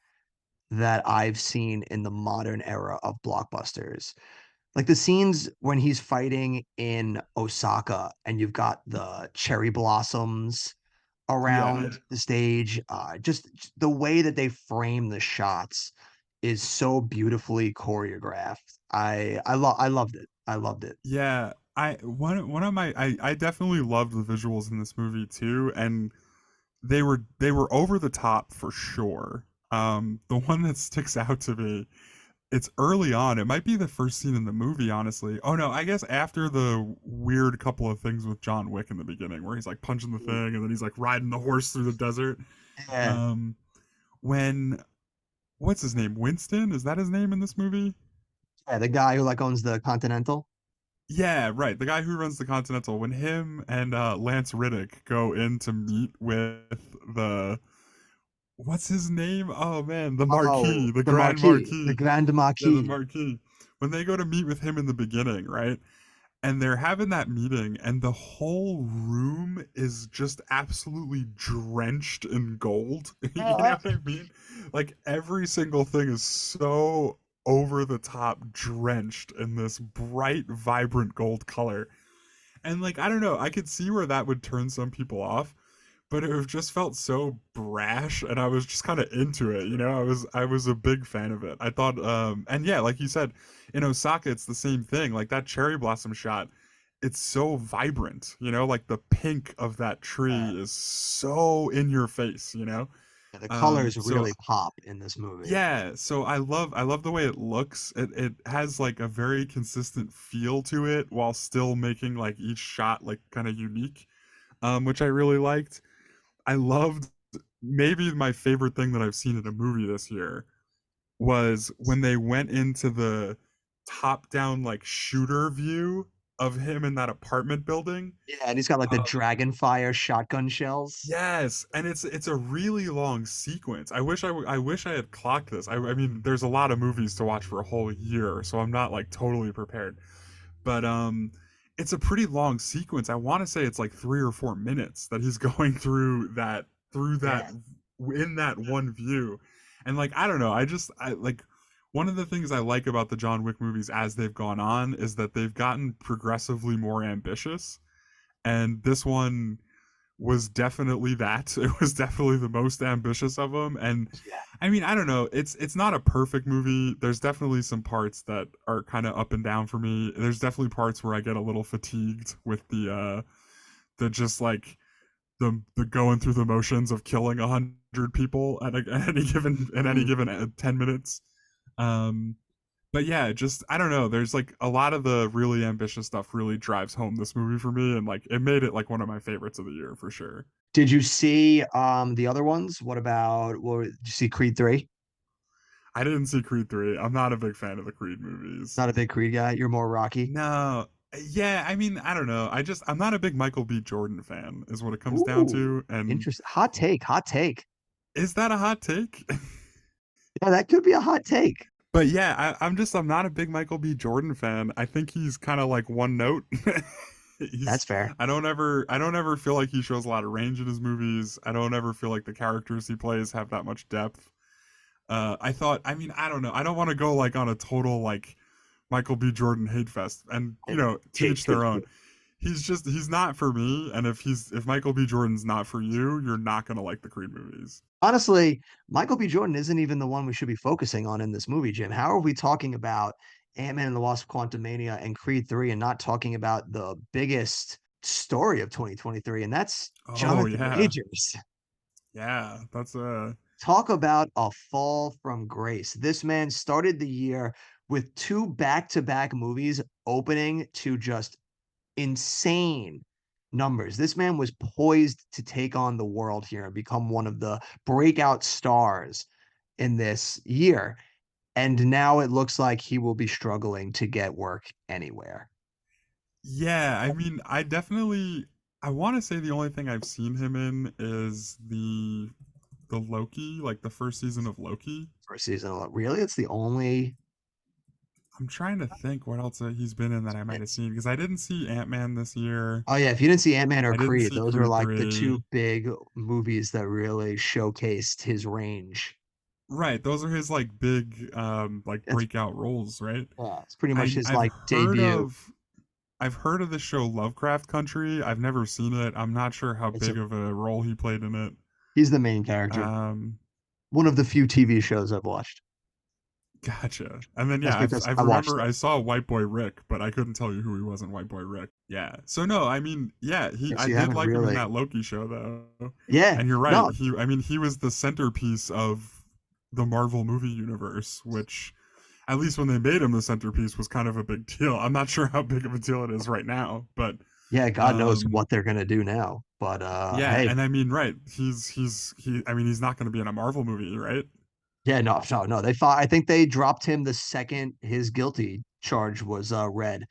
S1: that I've seen in the modern era of blockbusters. Like the scenes when he's fighting in Osaka and you've got the cherry blossoms
S2: Yeah.
S1: around the stage, just the way that they frame the shots is so beautifully choreographed. I loved it. I loved it.
S2: Yeah, I one of my I definitely loved the visuals in this movie too, and they were over the top for sure. The one that sticks out to me, it's early on. It might be the first scene in the movie, honestly. Oh no, I guess after the weird couple of things with John Wick in the beginning, where he's like punching the thing and then he's like riding the horse through the desert.
S1: Yeah,
S2: Um, when what's his name? Winston? Is that his name in this movie?
S1: yeah, the guy who like owns the Continental.
S2: Yeah, right. The guy who runs the Continental, when him and Lance Riddick go in to meet with the what's his name? Oh man, the
S1: Oh,
S2: Marquis, the
S1: the
S2: Grand
S1: Marquis, the
S2: Marquis.
S1: Grand
S2: Yeah, the
S1: Marquis.
S2: Marquis. When they go to meet with him in the beginning, right? And they're having that meeting, and the whole room is just absolutely drenched in gold. You know what I mean? Like every single thing is so over the top drenched in this bright, vibrant gold color. And like, I don't know, I could see where that would turn some people off, but it just felt so brash and I was just kind of into it, you know? I was a big fan of it. I thought and yeah, like you said, in Osaka it's the same thing. Like that cherry blossom shot, it's so vibrant, you know? Like the pink of that
S1: Uh,
S2: tree is so in your face, you know?
S1: the colors
S2: So
S1: really pop in this movie.
S2: yeah, so I love the way it looks. It has like a very consistent feel to it while still making like each shot like kind of unique, which I really liked. I loved maybe my favorite thing that I've seen in a movie this year was when they went into the top down like shooter view of him in that apartment building.
S1: Yeah, and he's got like the
S2: Uh,
S1: dragon fire shotgun shells.
S2: yes, and it's a really long sequence. I wish I had clocked this. I mean, there's a lot of movies to watch for a whole year, so I'm not like totally prepared. But it's a pretty long sequence. I want to say it's like 3 or 4 minutes that he's going through that
S1: Yeah.
S2: in that one view, and like I don't know. I like one of the things I like about the John Wick movies as they've gone on is that they've gotten progressively more ambitious. And this one was definitely that. It was definitely the most ambitious of them. And
S1: Yeah.
S2: I mean, I don't know. It's not a perfect movie. There's definitely some parts that are kind of up and down for me. There's definitely parts where I get a little fatigued with the just like the going through the motions of killing 100 people at any given in any
S1: Mm.
S2: given 10 minutes. Um, but yeah, just I don't know. There's like a lot of the really ambitious stuff really drives home this movie for me, and like it made it like one of my favorites of the year for sure.
S1: Did you see the other ones? Did you see Creed 3?
S2: I didn't see Creed 3. I'm not a big fan of the Creed movies.
S1: Not a big Creed guy. You're more Rocky.
S2: No. Yeah, I mean, I don't know. I'm not a big Michael B. Jordan fan, is what it comes down
S1: Ooh,
S2: to. And
S1: interesting. Hot take, hot take.
S2: is that a hot take?
S1: Yeah, that could be a hot take.
S2: But yeah, I'm not a big Michael B. Jordan fan. I think he's kind of like one note.
S1: That's
S2: he's
S1: fair.
S2: I don't ever feel like he shows a lot of range in his movies. I don't ever feel like the characters he plays have that much depth. I mean, I don't know. I don't want to go like on a total like Michael B. Jordan hate fest. And to each their own. He's not for me. And if Michael B. Jordan's not for you, you're not gonna like the Creed movies.
S1: Honestly, Michael B. Jordan isn't even the one we should be focusing on in this movie, Jim. How are we talking about Ant-Man and the Wasp: Quantumania and Creed 3 and not talking about the biggest story of 2023? And that's
S2: Oh
S1: Jonathan
S2: yeah,
S1: Majors.
S2: yeah. That's
S1: Talk about a fall from grace. This man started the year with two back-to-back movies opening to just insane numbers. This man was poised to take on the world here and become one of the breakout stars in this year. And now it looks like he will be struggling to get work anywhere.
S2: Yeah, I mean, I want to say the only thing I've seen him in is the Loki, like the first season of Loki.
S1: First season, really, it's the only.
S2: I'm trying to think what else he's been in that I might have seen because I didn't see Ant-Man this year.
S1: Oh yeah, if you didn't see Ant-Man or
S2: I didn't
S1: Creed,
S2: see
S1: those are
S2: Creed
S1: like the two
S2: 3.
S1: big movies that really showcased his range.
S2: Right, those are his like big like
S1: It's
S2: breakout roles, right?
S1: yeah, it's pretty much
S2: I
S1: his
S2: I've
S1: like
S2: heard
S1: debut.
S2: of I've heard of the show Lovecraft Country. I've never seen it. I'm not sure how
S1: It's a
S2: big of a role he played in it.
S1: He's the main character.
S2: Um
S1: One of the few TV shows I've watched.
S2: Gotcha. And then
S1: That's
S2: yeah,
S1: because
S2: I
S1: I watched
S2: remember
S1: it.
S2: I saw White Boy Rick, but I couldn't tell you who he was in White Boy Rick. Yeah. So no, I mean, yeah, he
S1: Yes,
S2: I
S1: you
S2: did
S1: haven't
S2: like him in
S1: really.
S2: that Loki show though.
S1: Yeah,
S2: And you're right.
S1: no,
S2: He was the centerpiece of the Marvel movie universe, which at least when they made him the centerpiece was kind of a big deal. I'm not sure how big of a deal it is right now, but
S1: yeah, God knows
S2: um
S1: what they're gonna do now. But
S2: yeah,
S1: hey,
S2: and I mean, right. He I mean, he's not going to be in a Marvel movie, right?
S1: yeah, no, no, no. They thought I think they dropped him the second his guilty charge was read.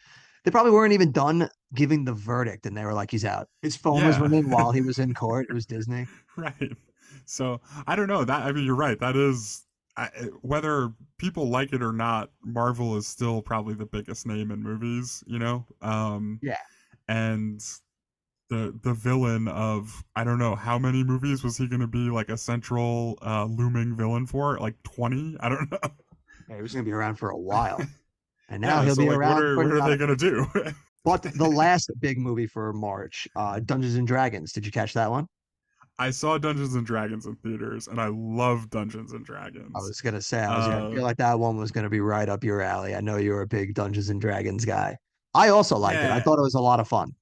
S1: They probably weren't even done giving the verdict, and they were like, "He's out." His phone was
S2: Yeah.
S1: ringing while he was in court. It was Disney.
S2: Right. So I don't know that. I mean, you're right. That is whether people like it or not. Marvel is still probably the biggest name in movies.
S1: Yeah,
S2: And the villain of I don't know how many movies was he going to be like a central looming villain for? Like 20? I don't know.
S1: yeah, he was gonna be around for a while, and now
S2: Yeah.
S1: he'll
S2: So
S1: be
S2: like,
S1: around for
S2: what are
S1: not.
S2: they going to do?
S1: But the last big movie for March, Dungeons and Dragons. Did you catch that one?
S2: I saw Dungeons and Dragons in theaters, and I love Dungeons and
S1: I
S2: Dragons.
S1: was gonna say, I
S2: Uh,
S1: feel like that one was gonna be right up your alley. I know you're a big Dungeons and Dragons guy. I also liked it. I
S2: yeah,
S1: thought it was a lot of fun.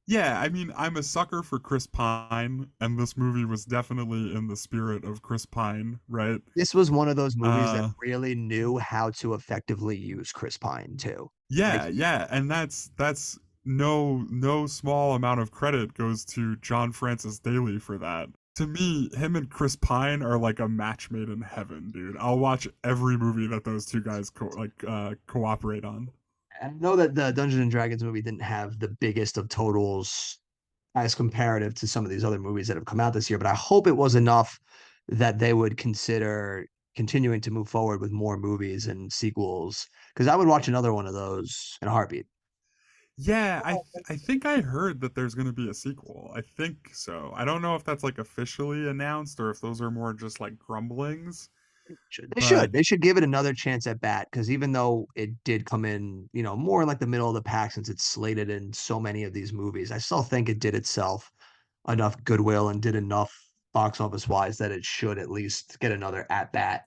S2: Yeah, I mean, I'm a sucker for Chris Pine, and this movie was definitely in the spirit of Chris Pine, right?
S1: This was one of those movies that
S2: Uh,
S1: really knew how to effectively use Chris Pine too. Like,
S2: yeah, and that's no small amount of credit goes to John Francis Daly for that. To me, him and Chris Pine are like a match made in heaven, dude. I'll watch every movie that those two guys cooperate on.
S1: I know that the Dungeons and Dragons movie didn't have the biggest of totals as comparative to some of these other movies that have come out this year, but I hope it was enough that they would consider continuing to move forward with more movies and sequels. Because I would watch another one of those in a heartbeat.
S2: Yeah, I think I heard that there's going to be a sequel. I think so. I don't know if that's like officially announced or if those are more just like grumblings.
S1: They
S2: But
S1: should. They should give it another chance at bat because even though it did come in, more in like the middle of the pack since it's slated in so many of these movies, I still think it did itself enough goodwill and did enough box office wise that it should at least get another at bat.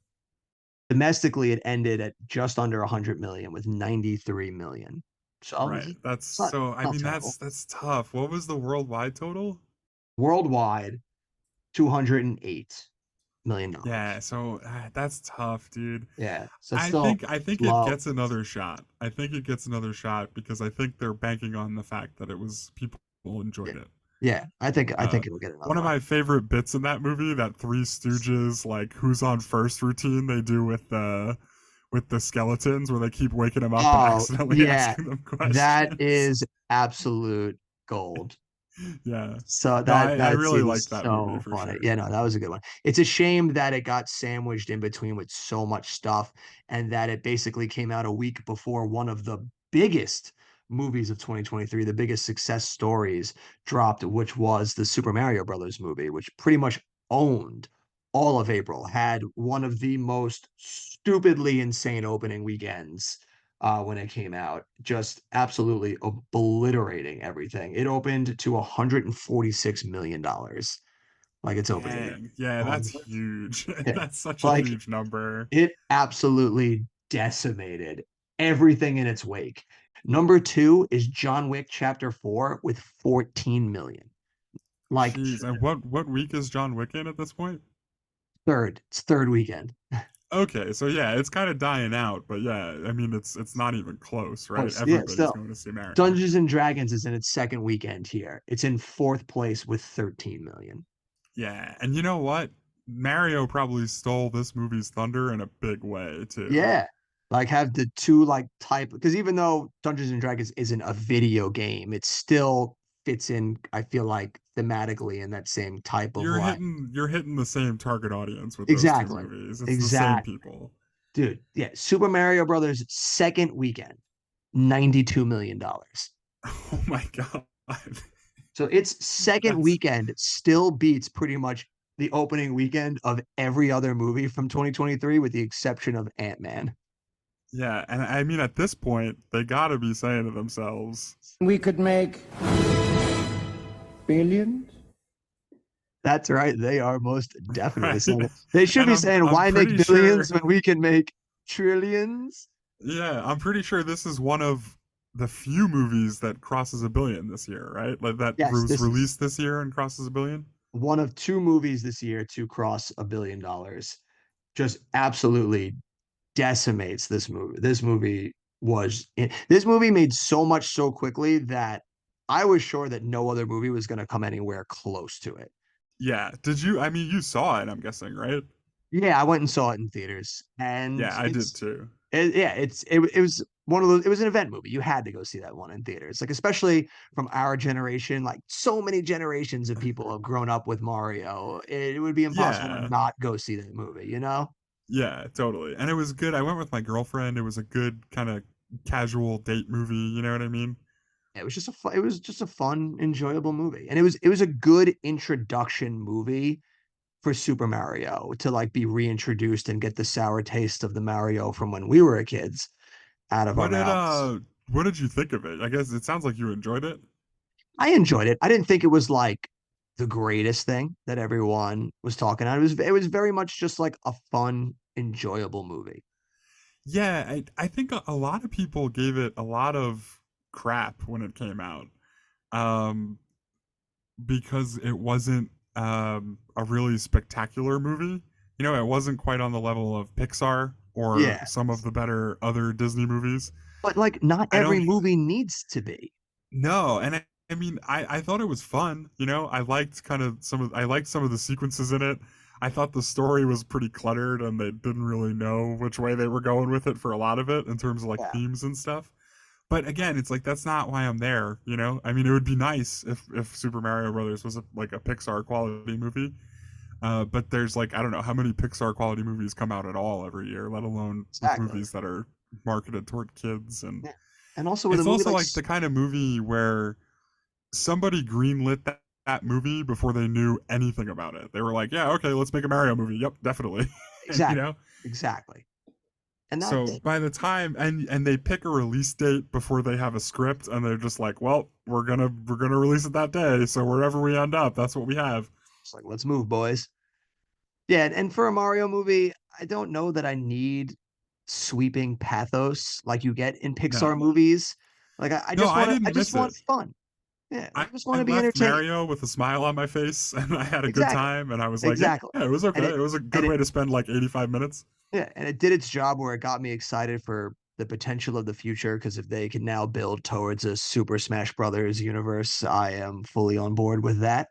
S1: Domestically, it ended at just under 100 million with 93 million. So
S2: right, that's
S1: it's not,
S2: so. I
S1: not
S2: mean,
S1: terrible.
S2: that's tough. What was the worldwide total?
S1: Worldwide, $208 million.
S2: Yeah, so that's tough, dude.
S1: Yeah. So it's
S2: I
S1: still
S2: think I think it
S1: low.
S2: gets another shot. I think it gets another shot because I think they're banking on the fact that it was people
S1: Yeah.
S2: enjoyed it.
S1: Yeah. I think it'll get
S2: One
S1: another
S2: of
S1: one.
S2: my favorite bits in that movie, that Three Stooges like who's on first routine they do with the skeletons where they keep waking them up and
S1: Oh,
S2: accidentally
S1: yeah.
S2: asking them
S1: That
S2: questions.
S1: is absolute gold.
S2: Yeah.
S1: So
S2: No,
S1: that
S2: I
S1: that
S2: really
S1: scene
S2: liked
S1: is
S2: that movie
S1: so
S2: for
S1: funny.
S2: sure.
S1: Yeah, no, that was a good one. It's a shame that it got sandwiched in between with so much stuff and that it basically came out a week before one of the biggest movies of 2023, the biggest success stories dropped, which was the Super Mario Brothers movie, which pretty much owned all of April, had one of the most stupidly insane opening weekends when it came out, just absolutely obliterating everything. It opened to $146 million, like its opening week.
S2: Dang. Yeah, that's huge.
S1: Yeah,
S2: That's such a
S1: like
S2: huge number.
S1: it absolutely decimated everything in its wake. Number two is John Wick Chapter 4 with 14 million. Like
S2: Jeez. And what week is John Wick in at this point?
S1: it's third weekend.
S2: Okay, so yeah, it's kind of dying out, but yeah, I mean it's not even close,
S1: Oh,
S2: right?
S1: yeah,
S2: Everybody's
S1: still.
S2: going to see Mario.
S1: Dungeons and Dragons is in its second weekend here. It's in fourth place with 13 million.
S2: Yeah, and you know what? Mario probably stole this movie's thunder in a big way too.
S1: Yeah. Like have the two like type because even though Dungeons and Dragons isn't a video game, it still fits in, I feel like, thematically in that same type of like
S2: You're hitting the same target audience with those two
S1: exactly.
S2: movies. It's the same
S1: Exact
S2: people.
S1: dude. Yeah. Super Mario Brothers second weekend, $92 million.
S2: Oh my god.
S1: So its second
S2: That's
S1: weekend still beats pretty much the opening weekend of every other movie from 2023, with the exception of Ant-Man.
S2: yeah, and I mean at this point they got to be saying to themselves,
S3: We could make billions.
S1: That's right. They are most definitely
S2: right?
S1: saying it. They should
S2: And
S1: be saying,
S2: I'm
S1: why make
S2: pretty sure
S1: billions when we can make trillions?
S2: yeah, I'm pretty sure this is one of the few movies that crosses a billion this year, right? Like that
S1: Yes,
S2: was
S1: this is
S2: released this year and crosses a billion.
S1: one of two movies this year to cross $1 billion. Just absolutely decimates this movie. This movie made so much so quickly that I was sure that no other movie was going to come anywhere close to it.
S2: Yeah. Did you? I mean, you saw it. I'm guessing, right?
S1: Yeah, I went and saw it in theaters, and
S2: Yeah, I did too.
S1: it was one of those. It was an event movie. You had to go see that one in theaters, like especially from our generation. Like so many generations of people have grown up with Mario. It would be impossible to
S2: Yeah.
S1: not go see that movie. You know?
S2: Yeah, totally. And it was good. I went with my girlfriend. It was a good kind of casual date movie. You know what I mean?
S1: It was just a fun, enjoyable movie, and it was a good introduction movie for Super Mario to like be reintroduced and get the sour taste of the Mario from when we were kids out of our
S2: What did
S1: mouths.
S2: what did you think of it? I guess it sounds like you enjoyed it.
S1: I enjoyed it. I didn't think it was like the greatest thing that everyone was talking about. It was very much just like a fun, enjoyable movie.
S2: Yeah, I think a lot of people gave it a lot of crap when it came out. Um because it wasn't a really spectacular movie. You know, it wasn't quite on the level of Pixar or
S1: Yeah.
S2: some of the better other Disney movies.
S1: But like not
S2: I
S1: every
S2: don't
S1: movie needs to be.
S2: know, and I mean, I thought it was fun. You know, I liked some of the sequences in it. I thought the story was pretty cluttered, and they didn't really know which way they were going with it for a lot of it in terms of like
S1: Yeah,
S2: themes and stuff. But again, it's like that's not why I'm there. You know, I mean, it would be nice if Super Mario Brothers was like a Pixar quality movie. But there's like I don't know how many Pixar quality movies come out at all every year, let alone with
S1: exactly.
S2: movies that are marketed toward kids. And
S1: Yeah. And also with a
S2: it's
S1: movie
S2: also
S1: like
S2: like the kind of movie where somebody greenlit that movie before they knew anything about it. They were like, yeah, okay, let's make a Mario movie. Yep, definitely. And you
S1: exactly.
S2: know,
S1: exactly. And that
S2: So by the time and they pick a release date before they have a script, and they're just like, well, we're gonna release it that day. So wherever we end up, that's what we have.
S1: it's like, let's move, boys. Yeah, and for a Mario movie, I don't know that I need sweeping pathos like you get in Pixar
S2: No,
S1: movies. Like I
S2: no,
S1: just
S2: I
S1: want to, I
S2: didn't
S1: just
S2: miss
S1: want
S2: it.
S1: fun. Yeah, I
S2: I,
S1: just
S2: I
S1: want to be
S2: left
S1: entertained.
S2: Mario with a smile on my face, and I had a good
S1: Exactly,
S2: time. And I was like, yeah,
S1: exactly.
S2: yeah, it was
S1: And
S2: okay.
S1: it
S2: It was a
S1: and
S2: good
S1: it
S2: way to spend like 85 minutes.
S1: yeah, and it did its job where it got me excited for the potential of the future. Because if they can now build towards a Super Smash Brothers universe, I am fully on board with that.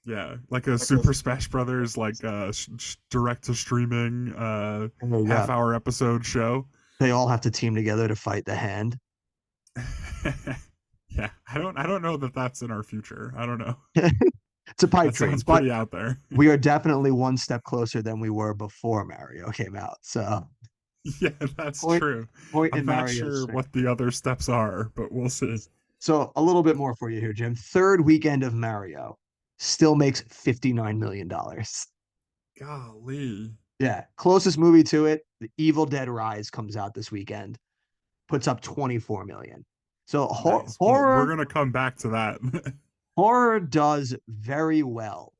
S2: Yeah, like a
S1: Like a,
S2: Super Smash Brothers, like direct to streaming,
S1: and there you go.
S2: half-hour episode show.
S1: They all have to team together to fight the hand.
S2: Yeah, I don't know that that's in our future. I don't know.
S1: It's a pipe
S2: That
S1: dream,
S2: sounds
S1: but
S2: pretty out there.
S1: we are definitely one step closer than we were before Mario came out. So
S2: Yeah, that's
S1: point
S2: true.
S1: point
S2: I'm
S1: in
S2: not
S1: Mario's
S2: sure
S1: favor.
S2: what the other steps are, but we'll see.
S1: So a little bit more for you here, Jim. Third weekend of Mario still makes $59 million.
S2: Golly.
S1: Yeah, closest movie to it, The Evil Dead Rise comes out this weekend, puts up 24 million. So
S2: Nice. Well, we're
S1: horror
S2: gonna come back to that.
S1: horror does very well.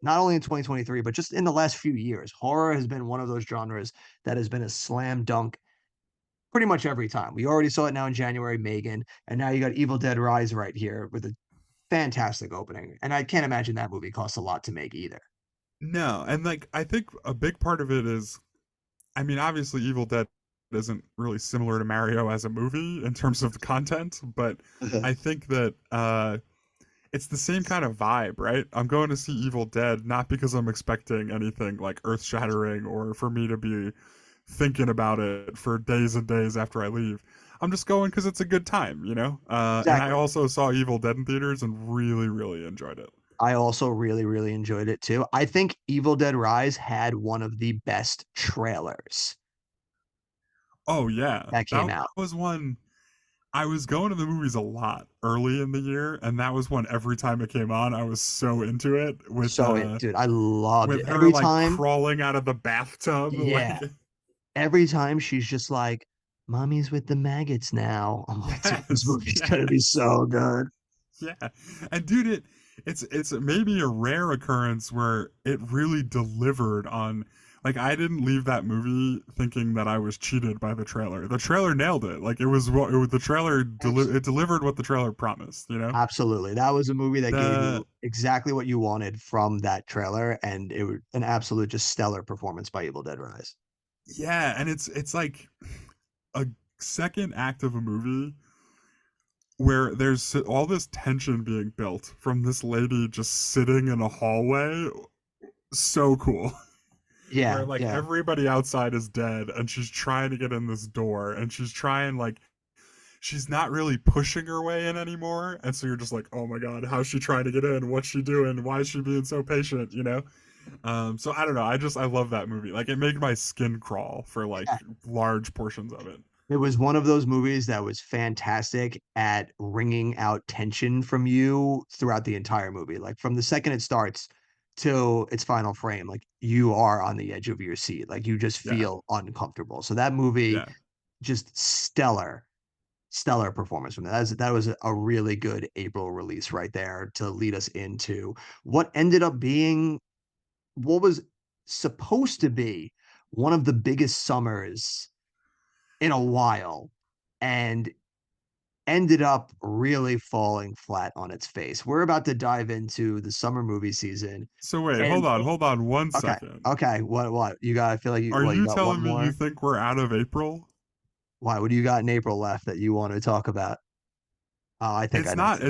S1: Not only in 2023, but just in the last few years. Horror has been one of those genres that has been a slam dunk pretty much every time. We already saw it now in January, Megan, and now you got Evil Dead Rise right here with a fantastic opening. And I can't imagine that movie costs a lot to make either.
S2: No, and like I think a big part of it is, I mean, obviously Evil Dead isn't really similar to Mario as a movie in terms of the content, but I think that it's the same kind of vibe, right? I'm going to see Evil Dead not because I'm expecting anything like earth-shattering or for me to be thinking about it for days and days after I leave. I'm just going because it's a good time, you know? And I
S1: Exactly.
S2: also saw Evil Dead in theaters and really, really enjoyed it.
S1: I also really, really enjoyed it too. I think Evil Dead Rise had one of the best trailers
S2: Oh, yeah.
S1: that came
S2: That
S1: out.
S2: was one. I was going to the movies a lot early in the year, and that was one every time it came on, I was so into it
S1: So, dude, I loved it.
S2: with her
S1: Every
S2: like
S1: time,
S2: crawling out of the bathtub.
S1: yeah,
S2: Like,
S1: every time she's just like, "Mommy's with the maggots now." I'm like, dude, this
S2: yes,
S1: movie's gonna be
S2: yes.
S1: so good.
S2: Yeah. And dude, it's maybe a rare occurrence where it really delivered on, like, I didn't leave that movie thinking that I was cheated by the trailer. The trailer nailed it. Like, the trailer it delivered what the trailer promised, you know?
S1: Absolutely. That was a movie that gave
S2: The
S1: you exactly what you wanted from that trailer, and it was an absolute just stellar performance by Evil Dead Rise.
S2: Yeah, and it's like a second act of a movie where there's all this tension being built from this lady just sitting in a hallway. So cool. Where
S1: Yeah,
S2: like
S1: yeah.
S2: everybody outside is dead and she's trying to get in this door, and she's trying, like, she's not really pushing her way in anymore, and so you're just like, oh my god, how's she trying to get in, what's she doing, why is she being so patient, you know? So I don't know, I love that movie. Like, it made my skin crawl for like
S1: Yeah.
S2: large portions of it.
S1: It was one of those movies that was fantastic at wringing out tension from you throughout the entire movie. Like from the second it starts till its final frame, like you are on the edge of your seat. Like you just
S2: Yeah,
S1: feel uncomfortable. So that movie,
S2: yeah.
S1: just stellar performance from that. That was a really good April release right there to lead us into what ended up being what was supposed to be one of the biggest summers in a while and ended up really falling flat on its face. We're about to dive into the summer movie season.
S2: So wait,
S1: And
S2: hold on one
S1: okay,
S2: second.
S1: okay, what you got? I feel like
S2: Are
S1: you
S2: you
S1: got one
S2: telling me you
S1: more.
S2: think we're out of April?
S1: Why? What do you got in April left that you want to talk about? Oh, I think I
S2: It's
S1: know.
S2: not.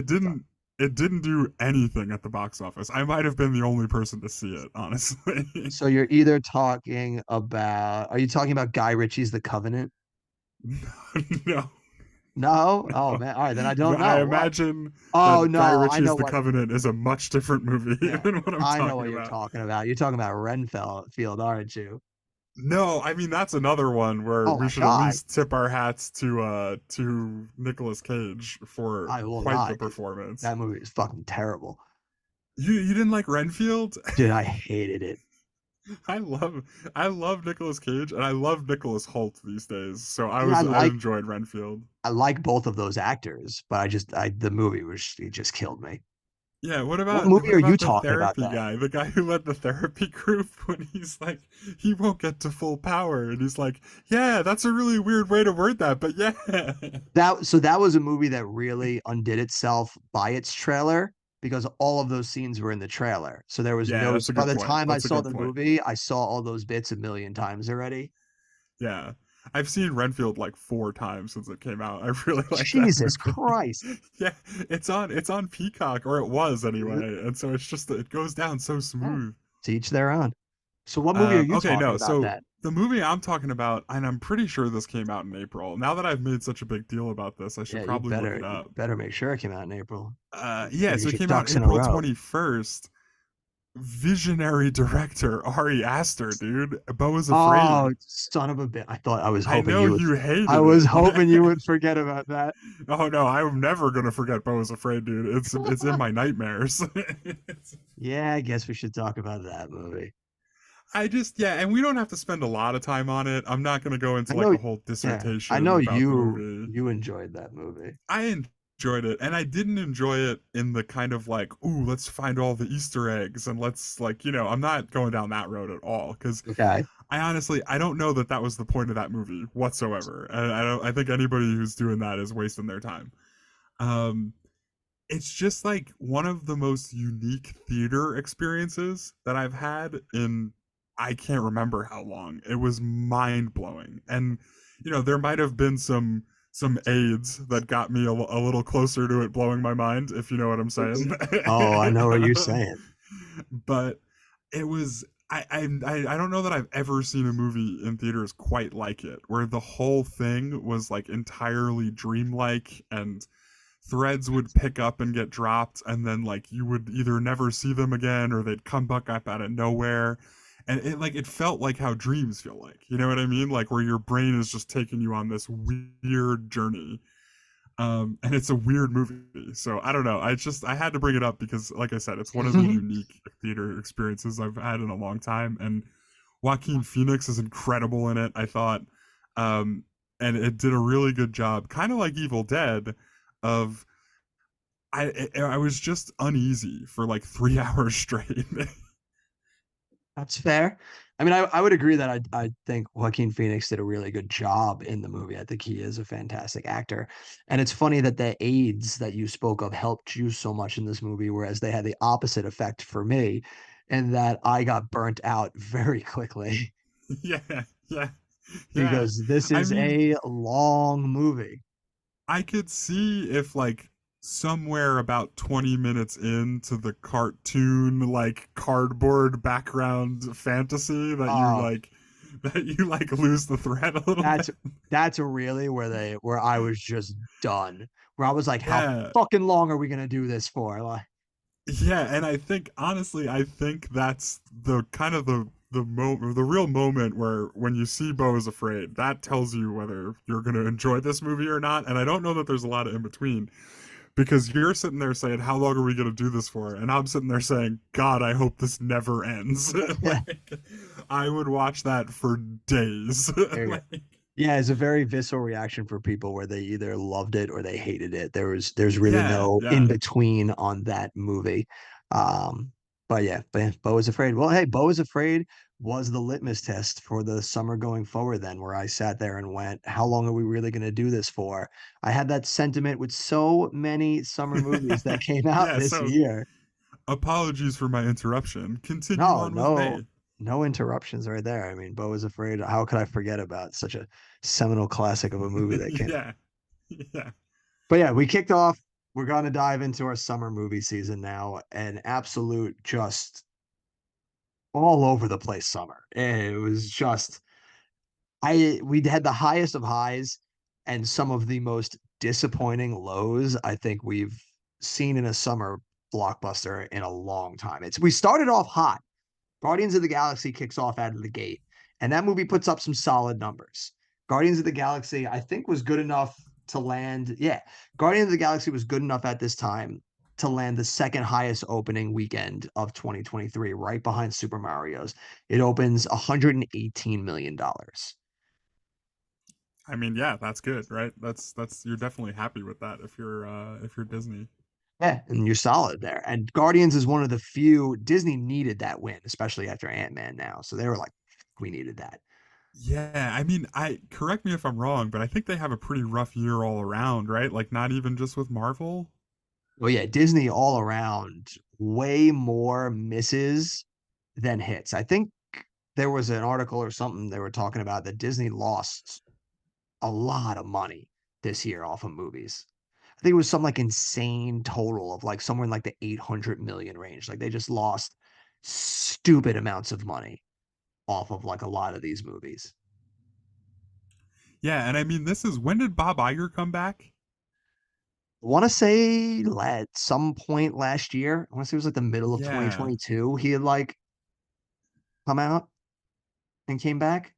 S2: It didn't do anything at the box office. I might have been the only person to see it, honestly.
S1: So you're either talking about, are you talking about Guy Ritchie's The Covenant?
S2: No,
S1: No? Oh
S2: no.
S1: man. All right, then I don't
S2: I
S1: know. What?
S2: imagine
S1: Oh
S2: that Guy
S1: no, I know
S2: Ritchie's The
S1: what.
S2: Covenant is a much different movie
S1: Yeah,
S2: than what I'm
S1: I know
S2: talking
S1: what you're
S2: about.
S1: talking about. You're talking about Renfell Field, aren't you?
S2: No, I mean that's another one where
S1: Oh
S2: we
S1: my
S2: should at
S1: God.
S2: least tip our hats to Nicolas Cage for
S1: I will
S2: quite the
S1: not, dude.
S2: performance.
S1: That movie is fucking terrible.
S2: You didn't like Renfield?
S1: Dude, I hated it.
S2: I love I love Nicolas Cage and I love Nicholas Hoult these days. So
S1: Yeah,
S2: I enjoyed Renfield.
S1: I like both of those actors, but I the movie was it just killed me.
S2: Yeah,
S1: What
S2: what
S1: are you
S2: about the
S1: talking about
S2: therapy
S1: then?
S2: guy? The guy who led the therapy group when he's like he won't get to full power and he's like, "Yeah, that's a really weird way to word that, but yeah."
S1: That was a movie that really undid itself by its trailer because all of those scenes were in the trailer. So there was
S2: Yeah,
S1: no
S2: that's
S1: so
S2: a
S1: by
S2: good
S1: the
S2: point.
S1: time I
S2: That's a
S1: saw
S2: good
S1: the
S2: point.
S1: movie, I saw all those bits a million times already.
S2: Yeah. I've seen Renfield like 4 times since it came out. I really like that
S1: Jesus
S2: movie.
S1: Christ.
S2: Yeah, it's on Peacock or it was
S1: Uh,
S2: anyway. And so it's just it goes down so
S1: yeah,
S2: smooth.
S1: to each their own. So what movie are you
S2: Okay,
S1: talking
S2: no.
S1: about
S2: So
S1: then?
S2: the movie I'm talking about, and I'm pretty sure this came out in April. Now that I've made such a big deal about this, I
S1: Yeah,
S2: should probably look it
S1: you
S2: up.
S1: better make sure it came out in April.
S2: Yeah,
S1: Get
S2: so it
S1: your
S2: came out
S1: ducks in a
S2: April
S1: row.
S2: 21st. Visionary director Ari Aster, dude. Bo is
S1: Oh,
S2: Afraid.
S1: son of a bit.
S2: I know you
S1: I
S2: hated
S1: was
S2: it.
S1: hoping you would forget about that.
S2: Oh no, I'm never gonna forget Bo is Afraid, dude. It's in my nightmares.
S1: Yeah, I guess we should talk about that movie.
S2: I just yeah, and we don't have to spend a lot of time on it. I'm not gonna go
S1: I
S2: into like
S1: know,
S2: a whole
S1: yeah, I know
S2: dissertation about the movie.
S1: you enjoyed that movie.
S2: I enjoyed it, and I didn't enjoy it in the kind of like, ooh, let's find all the Easter eggs and let's like, I'm not going down that road at all because
S1: Okay.
S2: I honestly I don't know that that was the point of that movie whatsoever, and I think anybody who's doing that is wasting their time. Um, it's just like one of the most unique theater experiences that I've had in I can't remember how long. It was mind blowing, and there might have been some aids that got me a little closer to it blowing my mind, if you know what I'm saying.
S1: Oh, I know what you're saying.
S2: But it was I don't know that I've ever seen a movie in theaters quite like it, where the whole thing was like entirely dreamlike and threads would pick up and get dropped and then like you would either never see them again or they'd come back up out of nowhere, and it felt like how dreams feel like, you know what I mean, like where your brain is just taking you on this weird journey. And it's a weird movie, so I don't know, I had to bring it up because like I said, it's one of the unique theater experiences I've had in a long time, and Joaquin Phoenix is incredible in it, I thought. um and it did a really good job, kind of like Evil Dead, of I was just uneasy for like 3 hours straight.
S1: That's fair. I mean, I would agree that I think Joaquin Phoenix did a really good job in the movie. I think he is a fantastic actor. And it's funny that the aids that you spoke of helped you so much in this movie, whereas they had the opposite effect for me, and that I got burnt out very quickly
S2: Yeah, yeah, yeah.
S1: because this
S2: I
S1: is
S2: mean,
S1: a long movie.
S2: I could see if like somewhere about 20 minutes into the cartoon like cardboard background fantasy
S1: Oh,
S2: that you like lose the thread a little bit.
S1: that's that's really where I was just done. Where I was like, how
S2: Yeah,
S1: fucking long are we gonna do this for? Like,
S2: yeah, and I think honestly, I think that's the kind of the real moment where when you see Bo is Afraid, that tells you whether you're going to enjoy this movie or not. And I don't know that there's a lot of in between, because you're sitting there saying, "How long are we going to do this for?" And I'm sitting there saying, "God, I hope this never ends."
S1: yeah,
S2: Like, I would watch that for days.
S1: there you go.
S2: Like,
S1: Yeah, it's a very visceral reaction for people where they either loved it or they hated it. There's really
S2: yeah,
S1: no in
S2: yeah.
S1: between on that movie. Um, but yeah, Bo is Afraid. Well, hey, Bo is Afraid was the litmus test for the summer going forward then, where I sat there and went, how long are we really going to do this for? I had that sentiment with so many summer movies that came out
S2: Yeah,
S1: this
S2: so
S1: year.
S2: apologies for my interruption. Continue
S1: No,
S2: on with May.
S1: no interruptions right there. I mean, Bo is Afraid. How could I forget about such a seminal classic of a movie that came?
S2: Yeah. Yeah.
S1: But yeah, we kicked off. We're going to dive into our summer movie season now. An absolute just all over the place summer. It was just we had the highest of highs and some of the most disappointing lows I think we've seen in a summer blockbuster in a long time. It's we started off hot. Guardians of the Galaxy kicks off out of the gate, and that movie puts up some solid numbers. Guardians of the Galaxy, I think, was good enough to land. Yeah, Guardians of the Galaxy was good enough at this time to land the second highest opening weekend of 2023, right behind Super Mario's. It opens $118 million.
S2: I mean, yeah, that's good, right? That's you're definitely happy with that if you're Disney.
S1: Yeah, and you're solid there. And Guardians is one of the few Disney needed that win, especially after Ant-Man now. So they were like, we needed that.
S2: Yeah, I mean, I correct me if I'm wrong, but I think they have a pretty rough year all around, right? Like not even just with Marvel.
S1: Well, yeah, Disney all around way more misses than hits. I think there was an article or something they were talking about that Disney lost a lot of money this year off of movies. I think it was some like insane total of like somewhere in like the 800 million range. Like they just lost stupid amounts of money off of like a lot of these movies.
S2: Yeah, and I mean, this is when did Bob Iger come back?
S1: I want to say at some point last year, I want to say it was like the middle of
S2: Yeah.
S1: 2022, he had like come out and came back.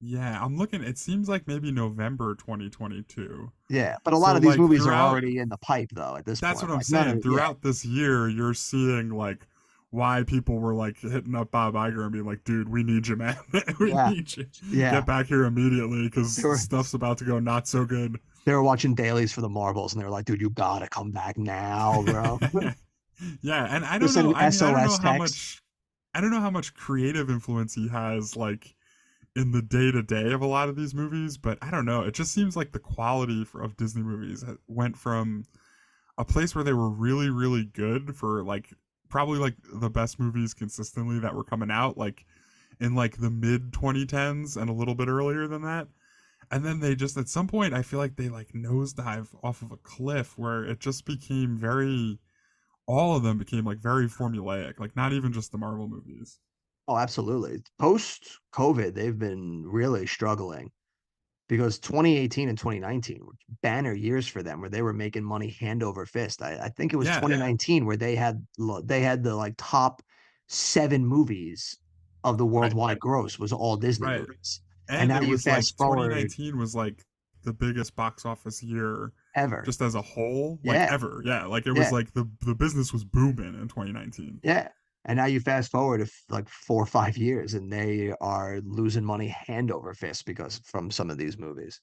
S2: Yeah, I'm looking. It seems like maybe November 2022.
S1: Yeah, but a lot
S2: So
S1: of these
S2: like
S1: movies are
S2: throughout
S1: already in the pipe though at this
S2: that's
S1: point.
S2: what I'm
S1: Like none
S2: saying.
S1: of yeah,
S2: Throughout this year, you're seeing like why people were like hitting up Bob Iger and being like, "Dude, we need you, man. We
S1: yeah,
S2: need you.
S1: yeah.
S2: Get back here immediately
S1: They
S2: because
S1: were
S2: stuff's about to go not so good."
S1: they were watching dailies for the Marvels and they were like, dude, you gotta come back now, bro.
S2: Yeah, and I
S1: They're
S2: don't know.
S1: sending
S2: I mean,
S1: SOS texts.
S2: I don't know how much creative influence he has like in the day to day of a lot of these movies, but I don't know. It just seems like the quality of Disney movies went from a place where they were really, really good for like probably like the best movies consistently that were coming out, like in like the mid 2010s and a little bit earlier than that. And then they just at some point I feel like they like nosedive off of a cliff where it just became very all of them became like very formulaic, like not even just the Marvel movies.
S1: Oh, absolutely. Post COVID, they've been really struggling because 2018 and 2019 were banner years for them where they were making money hand over fist. I think it was
S2: Yeah,
S1: 2019 where they had the like top seven movies of the
S2: right,
S1: worldwide gross was all Disney
S2: right.
S1: movies. And
S2: And
S1: now
S2: it
S1: you
S2: was like
S1: fast forward
S2: 2019 was like the biggest box office year
S1: ever.
S2: just as a whole, like
S1: Yeah,
S2: ever. Yeah, like it was
S1: yeah,
S2: like the business was booming in 2019.
S1: yeah. And now you fast forward like 4 or 5 years and they are losing money hand over fist because from some of these movies.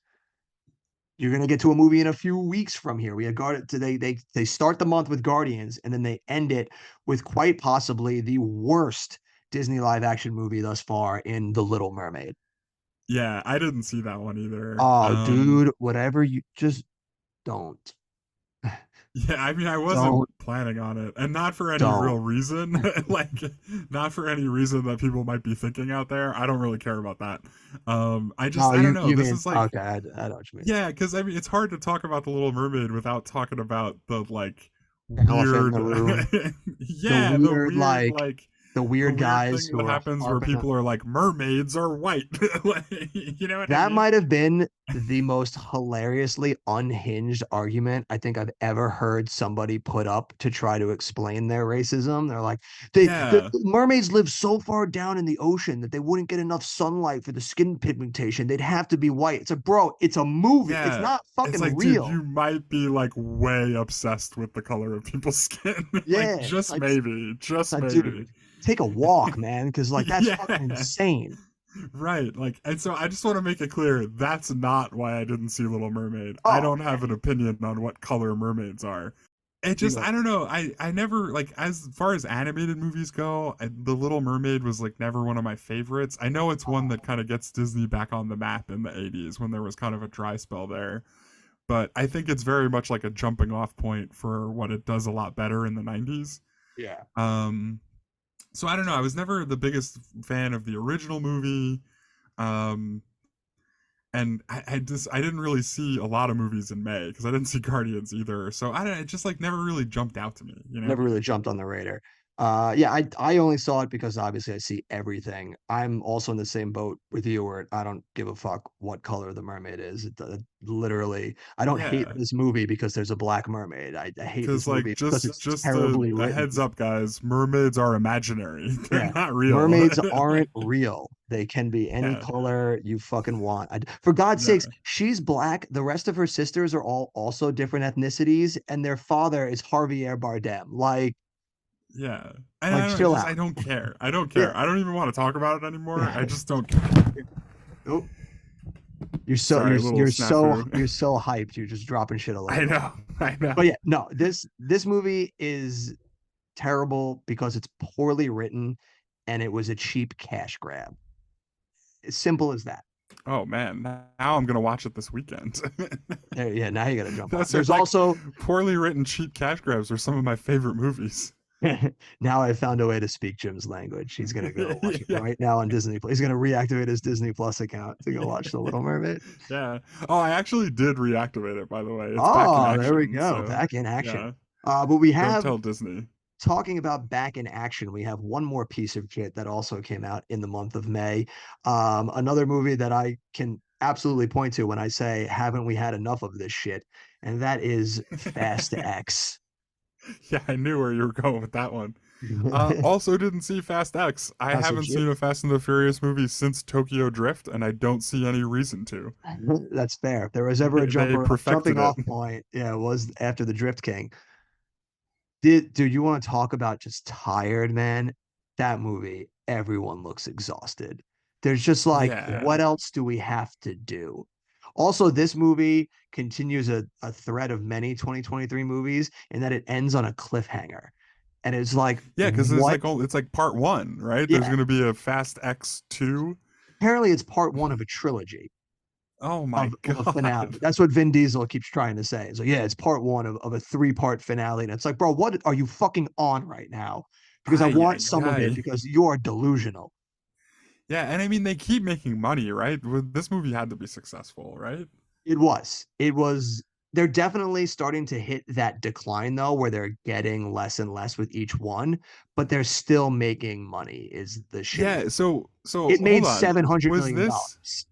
S1: You're gonna get to a movie in a few weeks from here. We had Guard today. They start the month with Guardians, and then they end it with quite possibly the worst Disney live action movie thus far in The Little Mermaid.
S2: Yeah, I didn't see that one either.
S1: Oh, dude, whatever you just don't,
S2: Yeah, I mean, I wasn't
S1: don't,
S2: planning on it, and not for any
S1: don't.
S2: real reason. Like, not for any reason that people might be thinking out there. I don't really care about that.
S1: No,
S2: I don't know.
S1: you
S2: This
S1: mean
S2: is like,
S1: okay? I know what you mean.
S2: yeah, because I mean, it's hard to talk about the Little Mermaid without talking about the like
S1: The elephant in the
S2: weird,
S1: room, the
S2: yeah,
S1: weird like the
S2: the
S1: weird
S2: weird
S1: guys
S2: thing
S1: who
S2: that
S1: are
S2: happens where
S1: harping.
S2: people are like mermaids are white. Like, you know what I
S1: That
S2: mean?
S1: might have been the most hilariously unhinged argument I think I've ever heard somebody put up to try to explain their racism. They're like, the
S2: Yeah,
S1: mermaids live so far down in the ocean that they wouldn't get enough sunlight for the skin pigmentation. They'd have to be white. It's like, bro, it's a movie. It's
S2: yeah.
S1: not
S2: It's
S1: fucking
S2: like, dude,
S1: real.
S2: you might be like way obsessed with the color of people's skin. Like,
S1: Yeah.
S2: just maybe, just maybe.
S1: Dude, take a walk, man, because like that's fucking
S2: Yeah.
S1: insane.
S2: Right. Like, and so I just want to make it clear that's not why I didn't see Little Mermaid. I
S1: Oh
S2: don't have an opinion on what color mermaids are. It just,
S1: man.
S2: I don't know. I never, like, as far as animated movies go, The Little Mermaid was, like, never one of my favorites. I know it's one that kind of gets Disney back on the map in the 80s when there was kind of a dry spell there. But I think it's very much like a jumping off point for what it does a lot better in the 90s.
S1: Yeah.
S2: Um, so I don't know. I was never the biggest fan of the original movie. Um, and I didn't really see a lot of movies in May because I didn't see Guardians either. So I don't, it just like never really jumped out to me, you know?
S1: Never really jumped on the radar. Yeah, I only saw it because obviously I see everything. I'm also in the same boat with you where I don't give a fuck what color the mermaid is. Literally, I don't hate
S2: Yeah.
S1: this movie because there's a black mermaid. I hate
S2: Because
S1: this
S2: like
S1: movie because it's
S2: just
S1: terribly
S2: a
S1: written.
S2: heads up, guys, mermaids are imaginary. They're
S1: Yeah.
S2: not real.
S1: Mermaids aren't real. They can be any
S2: Yeah.
S1: color you fucking want. For God's sakes,
S2: Yeah.
S1: she's black. The rest of her sisters are all also different ethnicities, and their father is Javier Bardem.
S2: Yeah. And
S1: Like
S2: I don't
S1: chill
S2: just I
S1: out.
S2: don't care. I don't
S1: Yeah.
S2: care. I don't even want to talk about it anymore. I just don't care.
S1: Oh, you're so
S2: Sorry,
S1: you're
S2: a little
S1: you're so
S2: snafu.
S1: you're so hyped. You're just dropping shit all
S2: I
S1: over.
S2: know. I know.
S1: But yeah, no, this movie is terrible because it's poorly written and it was a cheap cash grab. As simple as that.
S2: Oh man, now I'm gonna watch it this weekend.
S1: Yeah, now you got to jump on.
S2: Those are
S1: There's
S2: like
S1: also
S2: poorly written cheap cash grabs are some of my favorite movies.
S1: now I found a way to speak Jim's language. He's gonna go watch it
S2: Yeah.
S1: right now on Disney Plus. He's gonna reactivate his Disney Plus account to go watch The Little Mermaid.
S2: Yeah. Oh, I actually did reactivate it, by the way. It's back in
S1: Oh, there we
S2: action.
S1: go.
S2: So,
S1: Back in action.
S2: yeah.
S1: But we
S2: Don't
S1: have
S2: tell Disney.
S1: talking about back in action, we have one more piece of kit that also came out in the month of May. Another movie that I can absolutely point to when I say, haven't we had enough of this shit? And that is Fast X.
S2: Yeah, I knew where you were going with that one. Also didn't see Fast X. I
S1: That's
S2: haven't
S1: legit.
S2: seen a Fast and the Furious movie since Tokyo Drift, and I don't see any reason to.
S1: That's fair. If there was ever a
S2: They
S1: jumping
S2: perfected it.
S1: off point, yeah, it was after the Drift King. Dude, you want to talk about just tired, man? That movie, everyone looks exhausted. There's just like,
S2: Yeah.
S1: what else do we have to do? Also, this movie continues a thread of many 2023 movies in that it ends on a cliffhanger. And it's like,
S2: Yeah, because there's
S1: what?
S2: like it's like part one, right? There's
S1: Yeah.
S2: gonna be a Fast X 2.
S1: Apparently, it's part one of a trilogy
S2: Oh my
S1: of a finale.
S2: god.
S1: That's what Vin Diesel keeps trying to say. So yeah, it's part one of a three-part finale. And it's like, bro, what are you fucking on right now? Because I
S2: Ay,
S1: want
S2: ay,
S1: some of it
S2: ay.
S1: because you are delusional.
S2: Yeah, and I mean they keep making money, right? This movie had to be successful, right?
S1: It was. It was. They're definitely starting to hit that decline though, where they're getting less and less with each one, but they're still making money. Is the shitty
S2: Yeah,
S1: thing.
S2: so
S1: It
S2: hold
S1: made
S2: on.
S1: $700
S2: Was
S1: million
S2: this
S1: dollars.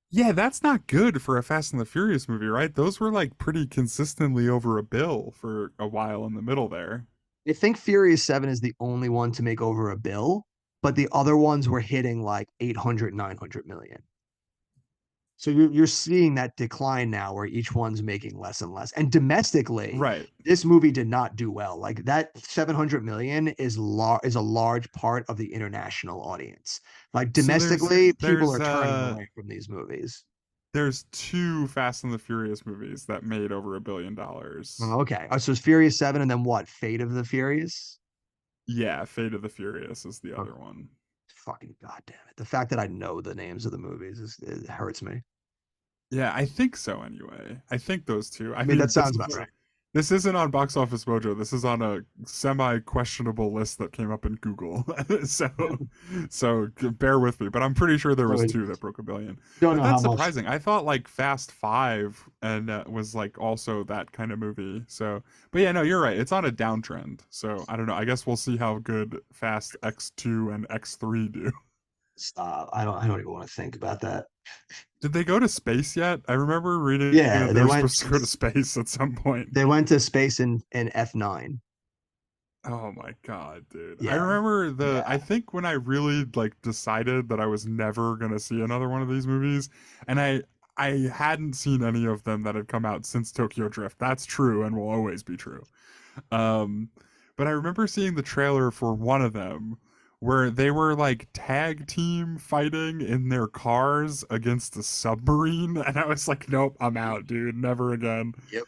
S2: Yeah, that's not good for a Fast and the Furious movie, right? Those were like pretty consistently over a bill for a while in the middle there.
S1: I think Furious 7 is the only one to make over a bill, but the other ones were hitting like 800, 900 million. So you're seeing that decline now where each one's making less and less. And domestically,
S2: Right.
S1: this movie did not do well. Like that 700 million is a large part of the international audience. Like
S2: So
S1: domestically, people
S2: there's
S1: are turning away from these movies.
S2: there's two Fast and the Furious movies that made over $1 billion.
S1: Oh, okay. Oh, so it's Furious 7 and then what? Fate of the Furious?
S2: Yeah, Fate of the Furious is the
S1: Oh,
S2: other one.
S1: fucking goddamn it. The fact that I know the names of the movies it hurts me.
S2: Yeah, I think so anyway. I think those two.
S1: I
S2: I
S1: mean, that
S2: mean,
S1: sounds about right.
S2: this isn't on Box Office Mojo. This is on a semi-questionable list that came up in Google. so bear with me, but I'm pretty sure there
S1: So
S2: was
S1: I
S2: two that broke a billion.
S1: don't
S2: But
S1: know how
S2: that's
S1: much.
S2: surprising. I thought like Fast 5 and was like also that kind of movie. So, but yeah, no, you're right. It's on a downtrend. So, I don't know. I guess we'll see how good Fast X2 and X3 do.
S1: Stop. I don't even want to think about that.
S2: Did they go to space yet? I remember reading
S1: Yeah,
S2: that they were supposed to go to space at some point.
S1: they went to space in F9.
S2: Oh my god, dude. I
S1: Yeah.
S2: remember I
S1: Yeah.
S2: think when I really like decided that I was never going to see another one of these movies and I hadn't seen any of them that had come out since Tokyo Drift. That's true and will always be true. Um but I remember seeing the trailer for one of them where they were like tag team fighting in their cars against a submarine and I was like, "Nope, I'm out, dude. Never again."
S1: Yep.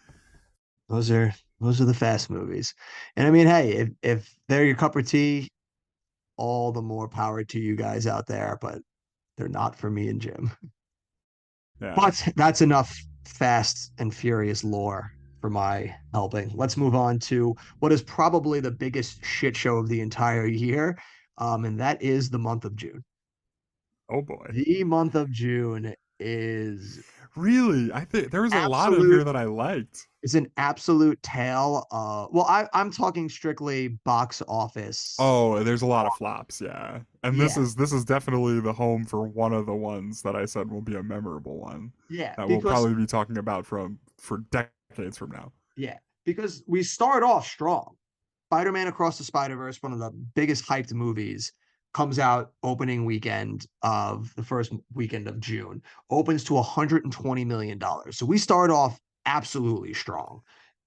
S1: Those are those are the fast movies. And I mean, hey, if they're your cup of tea, all the more power to you guys out there, but they're not for me and Jim.
S2: Yeah.
S1: But that's enough fast and furious lore for my helping. Let's move on to what is probably the biggest shit show of the entire year. And that is the month of June.
S2: Oh boy.
S1: The month of June is
S2: Really? I think there was a lot in here
S1: absolute
S2: that I liked.
S1: is an absolute tale. Well, I'm talking strictly box office.
S2: Oh, there's a lot of flops, yeah. And this
S1: Yeah,
S2: is this is definitely the home for one of the ones that I said will be a memorable one
S1: yeah,
S2: that we'll
S1: because
S2: probably be talking about for decades from now.
S1: yeah, because we start off strong. Spider-Man Across the Spider-Verse, one of the biggest hyped movies, comes out opening weekend of the first weekend of June, opens to $120 million. So we start off absolutely strong.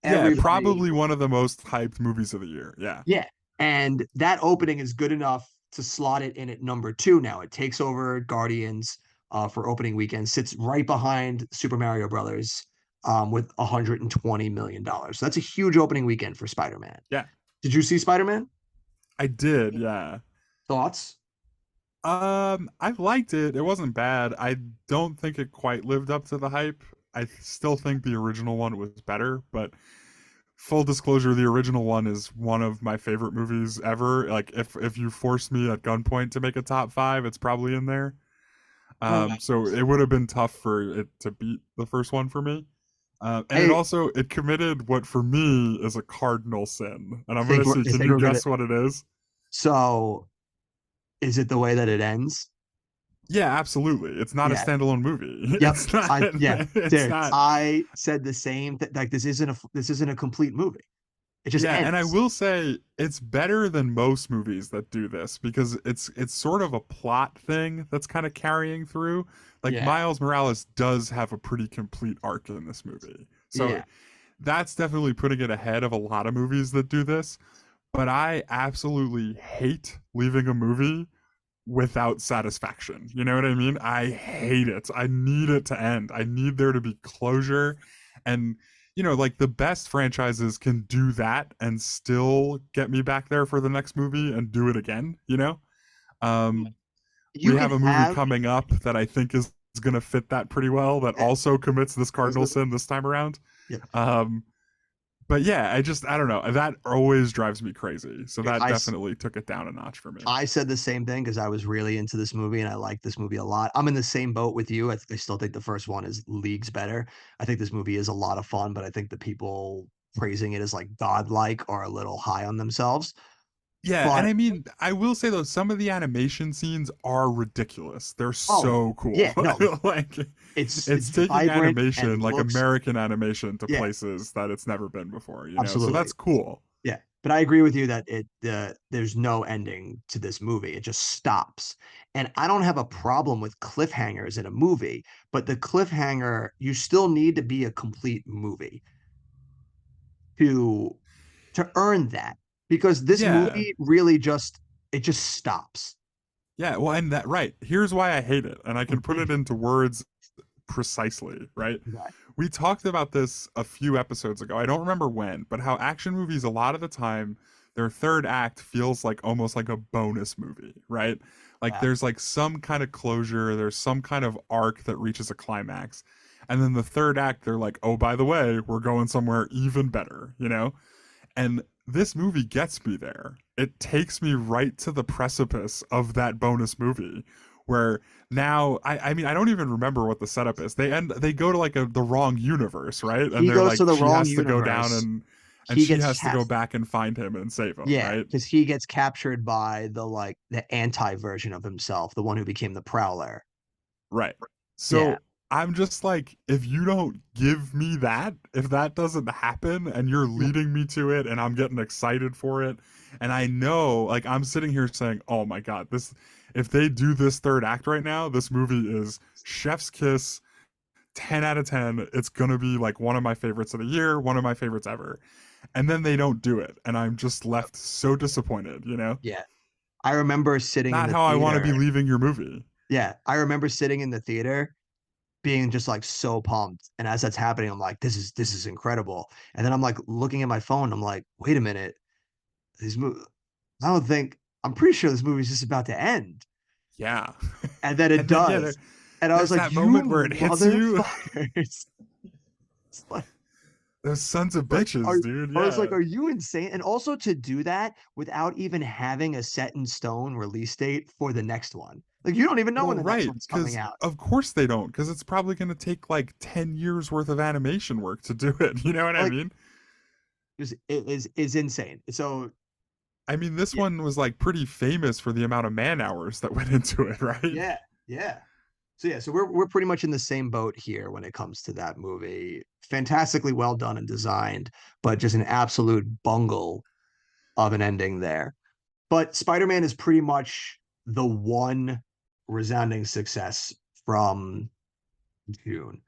S2: Yeah,
S1: Everybody,
S2: probably one of the most hyped movies of the year. Yeah.
S1: yeah. And that opening is good enough to slot it in at number two now. It takes over Guardians for opening weekend, sits right behind Super Mario Brothers with $120 million. So that's a huge opening weekend for Spider-Man.
S2: Yeah.
S1: Did you see Spider-Man?
S2: I did, yeah.
S1: Thoughts?
S2: I liked it. It wasn't bad. I don't think it quite lived up to the hype. I still think the original one was better, but full disclosure, the original one is one of my favorite movies ever. Like if you force me at gunpoint to make a top 5, it's probably in there.
S1: Uh,
S2: So it would have been tough for it to beat the first one for me. And it
S1: I
S2: also it committed what for me is a cardinal sin. And I'm gonna
S1: think
S2: see,
S1: I
S2: can
S1: think
S2: you
S1: we're gonna.
S2: guess what it is?
S1: So, is it the way that it ends?
S2: Yeah, absolutely. It's not a
S1: Yeah.
S2: standalone movie.
S1: Yep.
S2: It's not.
S1: Yeah.
S2: It's
S1: Dude,
S2: not.
S1: I said the same. Like this isn't a complete movie. It just
S2: Yeah, and I
S1: ends.
S2: will say it's better than most movies that do this because it's sort of a plot thing that's kind of carrying through. Like
S1: Yeah.
S2: Miles Morales does have a pretty complete arc in this movie. So
S1: Yeah.
S2: that's definitely putting it ahead of a lot of movies that do this. But I absolutely hate leaving a movie without satisfaction. You know what I mean? I hate it. I need it to end. I need there to be closure. And, like the best franchises can do that and still get me back there for the next movie and do it again. Um,
S1: You
S2: we
S1: can
S2: have a movie
S1: have.
S2: coming up that I think is going to fit that pretty well that
S1: Yeah.
S2: also commits this
S1: I was
S2: cardinal
S1: gonna,
S2: sin this time around.
S1: yeah.
S2: Um, but yeah, I don't know. That always drives me crazy. So that
S1: I
S2: definitely took it down a notch for me.
S1: I said the same thing because I was really into this movie and I like this movie a lot. I'm in the same boat with you. I still think the first one is leagues better. I think this movie is a lot of fun, but I think the people praising it as like godlike are a little high on themselves.
S2: Yeah, and
S1: But
S2: I mean, I will say though, some of the animation scenes are ridiculous. They're
S1: oh
S2: so cool.
S1: yeah, no,
S2: Like
S1: it's
S2: it's taking
S1: vibrant
S2: animation,
S1: and
S2: like
S1: looks
S2: American animation to
S1: yeah,
S2: places that it's never been before. So
S1: absolutely.
S2: that's cool.
S1: Yeah. But I agree with you that there's no ending to this movie. It just stops. And I don't have a problem with cliffhangers in a movie, but the cliffhanger, you still need to be a complete movie to earn that because this
S2: Yeah.
S1: movie really just it just stops.
S2: Yeah, well, and that right. Here's why I hate it, and I can put it into words precisely, right?
S1: Okay.
S2: We talked about this a few episodes ago. I don't remember when, but how action movies a lot of the time their third act feels like almost like a bonus movie, right? Like
S1: Yeah.
S2: there's like some kind of closure, there's some kind of arc that reaches a climax. And then the third act they're like, "Oh, by the way, we're going somewhere even better?" And this movie gets me there. It takes me right to the precipice of that bonus movie where now I mean I don't even remember what the setup is. They go to like the wrong universe, right? And
S1: He
S2: they're
S1: goes to
S2: like
S1: the
S2: she
S1: wrong
S2: has to go down
S1: universe.
S2: and
S1: He
S2: she
S1: gets
S2: has to go
S1: cast.
S2: back and find him and save him,
S1: Yeah,
S2: right?
S1: because he gets captured by the anti version of himself, the one who became the Prowler.
S2: Right.
S1: Yeah.
S2: So I'm just like, if you don't give me that, if that doesn't happen and you're leading me to it and I'm getting excited for it, and I know, like, I'm sitting here saying, oh my God, if they do this third act right now, this movie is chef's kiss, 10 out of 10. It's going to be like one of my favorites of the year, one of my favorites ever. And then they don't do it. And I'm just left so disappointed?
S1: Yeah. I remember sitting in
S2: Not
S1: the
S2: how I want to be
S1: theater.
S2: leaving your movie.
S1: Yeah, I remember sitting in the theater being just like so pumped. And as that's happening, I'm like, this is incredible. And then I'm like looking at my phone. I'm like, wait a minute, these mo- I don't think I'm pretty sure this movie's just about to end.
S2: Yeah.
S1: And then it
S2: And then, yeah,
S1: does. And I was
S2: there's
S1: like,
S2: that
S1: you
S2: moment where it hits you.
S1: motherfuckers. It's like,
S2: Those sons of
S1: like
S2: bitches, dude.
S1: I was like,
S2: Yeah.
S1: are you insane? And also to do that without even having a set in stone release date for the next one. Like you don't even know when
S2: Well,
S1: the next
S2: right,
S1: one's coming
S2: because
S1: out.
S2: of course they don't, because it's probably going to take like 10 years worth of animation work to do it. You know what I
S1: Like
S2: mean?
S1: it is insane. So
S2: I mean, this
S1: yeah,
S2: one was like pretty famous for the amount of man hours that went into it, right?
S1: yeah, yeah. So yeah, so we're pretty much in the same boat here when it comes to that movie. Fantastically well done and designed, but just an absolute bungle of an ending there. But Spider-Man is pretty much the one resounding success from June.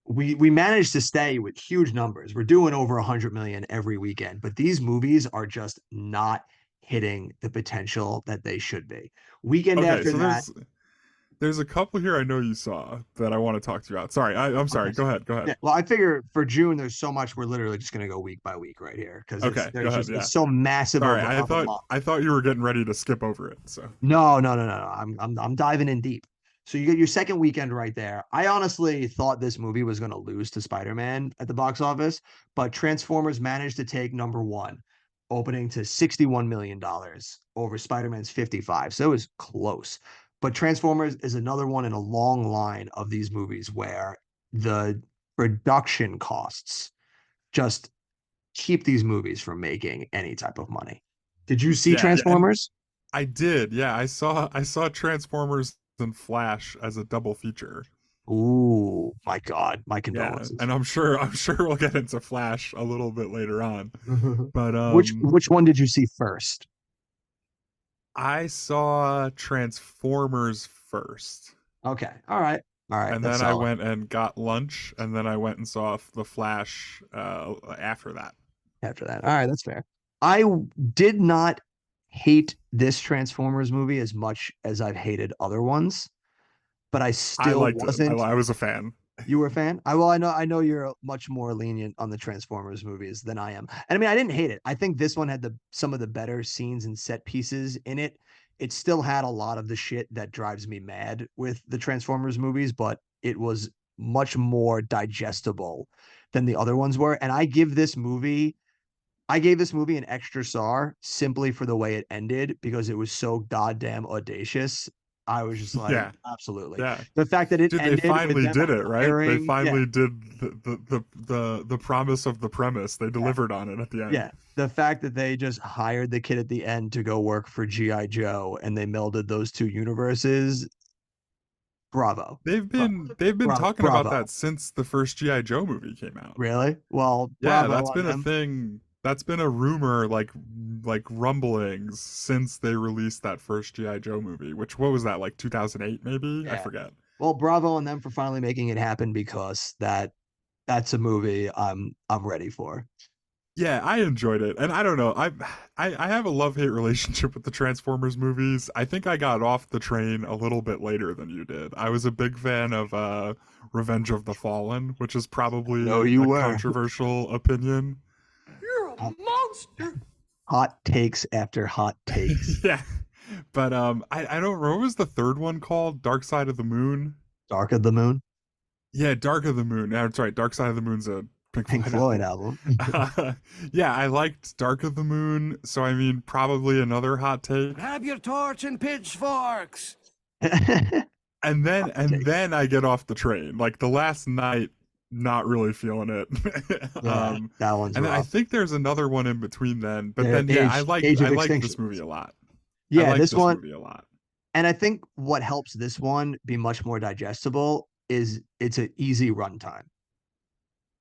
S1: We managed to stay with huge numbers. We're doing over 100 million every weekend, but these movies are just not hitting the potential that they should be. Weekend
S2: Okay,
S1: after
S2: so
S1: that,
S2: there's a couple here I know you saw that I want to talk to you about. Sorry, I'm
S1: okay.
S2: sorry. Go ahead. Go ahead.
S1: Yeah, well, I figure for June there's so much we're literally just gonna go week by week right here because it's
S2: Okay, go
S1: there's
S2: ahead.
S1: just
S2: Yeah.
S1: it's so massive
S2: Sorry,
S1: of a month.
S2: I thought you were getting ready to skip over it. So
S1: No, no, no, no, no. I'm diving in deep. So you get your second weekend right there. I honestly thought this movie was going to lose to Spider-Man at the box office, but Transformers managed to take number one, opening to $61 million over Spider-Man's 55. So it was close. But Transformers is another one in a long line of these movies where the production costs just keep these movies from making any type of money. Did you see
S2: yeah, and
S1: Transformers?
S2: I did. Yeah, I saw Transformers and Flash as a double feature.
S1: Ooh, my God, my
S2: Yeah,
S1: condolences.
S2: and I'm sure we'll get into Flash a little bit later on. But
S1: Which one did you see first?
S2: I saw Transformers first.
S1: Okay, all right, all right,
S2: And
S1: that's
S2: then I
S1: solid.
S2: went and got lunch, and then I went and saw the Flash after that.
S1: After that, all right, that's fair. Did not hate this Transformers movie as much as I've hated other ones, but I
S2: I
S1: still
S2: liked it.
S1: wasn't.
S2: I was a fan.
S1: You were a fan? I know you're much more lenient on the Transformers movies than I am. And I mean, I didn't hate it. I think this one had some of the better scenes and set pieces in it. It still had a lot of the shit that drives me mad with the Transformers movies, but it was much more digestible than the other ones were. And I gave this movie an extra star simply for the way it ended because it was so goddamn audacious. I was just like,
S2: Yeah,
S1: absolutely.
S2: yeah.
S1: The fact that it
S2: Dude, they
S1: ended with
S2: finally
S1: them
S2: did it, right? They
S1: hiring, yeah,
S2: finally did the promise of the premise. They
S1: yeah,
S2: delivered on it at the end.
S1: yeah. The fact that they just hired the kid at the end to go work for G.I. Joe and they melded those two universes, bravo. Bravo.
S2: They've been
S1: Bravo.
S2: talking about
S1: Bravo.
S2: that since the first GI Joe movie came out.
S1: Really? Well,
S2: Yeah,
S1: bravo
S2: that's
S1: on
S2: been a
S1: them.
S2: thing. That's been a rumor, like rumblings since they released that first GI Joe movie. Which what was that, like 2008 maybe? I
S1: Yeah.
S2: forget.
S1: Well, bravo on them for finally making it happen because that's a movie I'm ready for.
S2: Yeah, I enjoyed it, and I don't know. I have a love hate relationship with the Transformers movies. I think I got off the train a little bit later than you did. I was a big fan of Revenge of the Fallen, which is
S1: No,
S2: probably
S1: you
S2: a
S1: were.
S2: controversial opinion.
S3: You're a monster.
S1: Hot takes after hot takes.
S2: Yeah, but I don't remember what was the third one called? Dark Side of the Moon.
S1: Dark of the Moon,
S2: Yeah, Dark of the Moon. That's right. Dark Side of the Moon's a Pink
S1: Pink
S2: Floyd
S1: Floyd
S2: album.
S1: album.
S2: Yeah, I liked Dark of the Moon, so I mean, probably another hot take.
S3: Grab your torch and pitchforks.
S1: Hot
S2: And
S1: takes.
S2: then I get off the train. Like the last night, not really feeling it.
S1: Yeah,
S2: um,
S1: that one's
S2: and then I
S1: rough.
S2: think there's another one in between then. But
S1: The
S2: then yeah,
S1: age
S2: I
S1: of
S2: liked
S1: extinction.
S2: this movie a lot. I
S1: Yeah,
S2: liked
S1: this
S2: this
S1: one,
S2: movie a lot.
S1: and I think what helps this one be much more digestible is it's an easy runtime.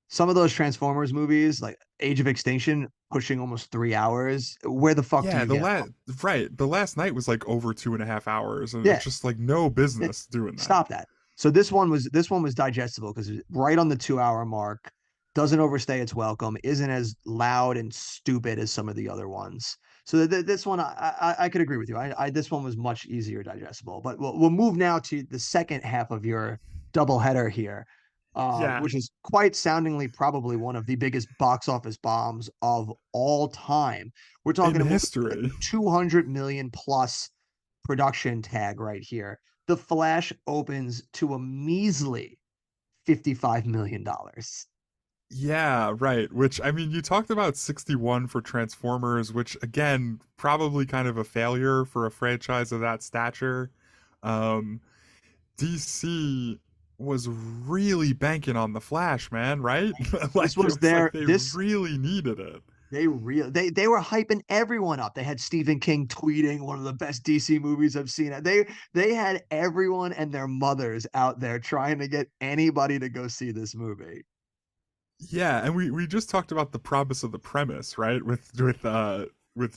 S1: Some of those Transformers movies, like Age of Extinction, pushing almost 3 hours. Where the fuck do
S2: Yeah,
S1: you get them?
S2: the last night was like over 2.5 hours, and
S1: Yeah,
S2: it's just like no business doing that.
S1: stop that. So this one was digestible because right on the 2 hour mark, doesn't overstay its welcome, isn't as loud and stupid as some of the other ones. So this one I could agree with you. I this one was much easier digestible. But we'll move now to the second half of your double header here,
S2: Yeah,
S1: which is quite soundingly probably one of the biggest box office bombs of all time. We're
S2: in
S1: talking a movie with a
S2: history.
S1: 200 million plus production tag right here. The Flash opens to a measly $55 million.
S2: Yeah, right. Which I mean, you talked about 61 for Transformers, which again, probably kind of a failure for a franchise of that stature. um, DC was really banking on the Flash, man, right?
S1: This
S2: Like
S1: was
S2: it was like
S1: their
S2: they
S1: this
S2: really needed it.
S1: they were hyping everyone up. They had Stephen King tweeting one of the best DC movies I've seen. They had everyone and their mothers out there trying to get anybody to go see this movie.
S2: Yeah, and we just talked about the promise of the premise, right? With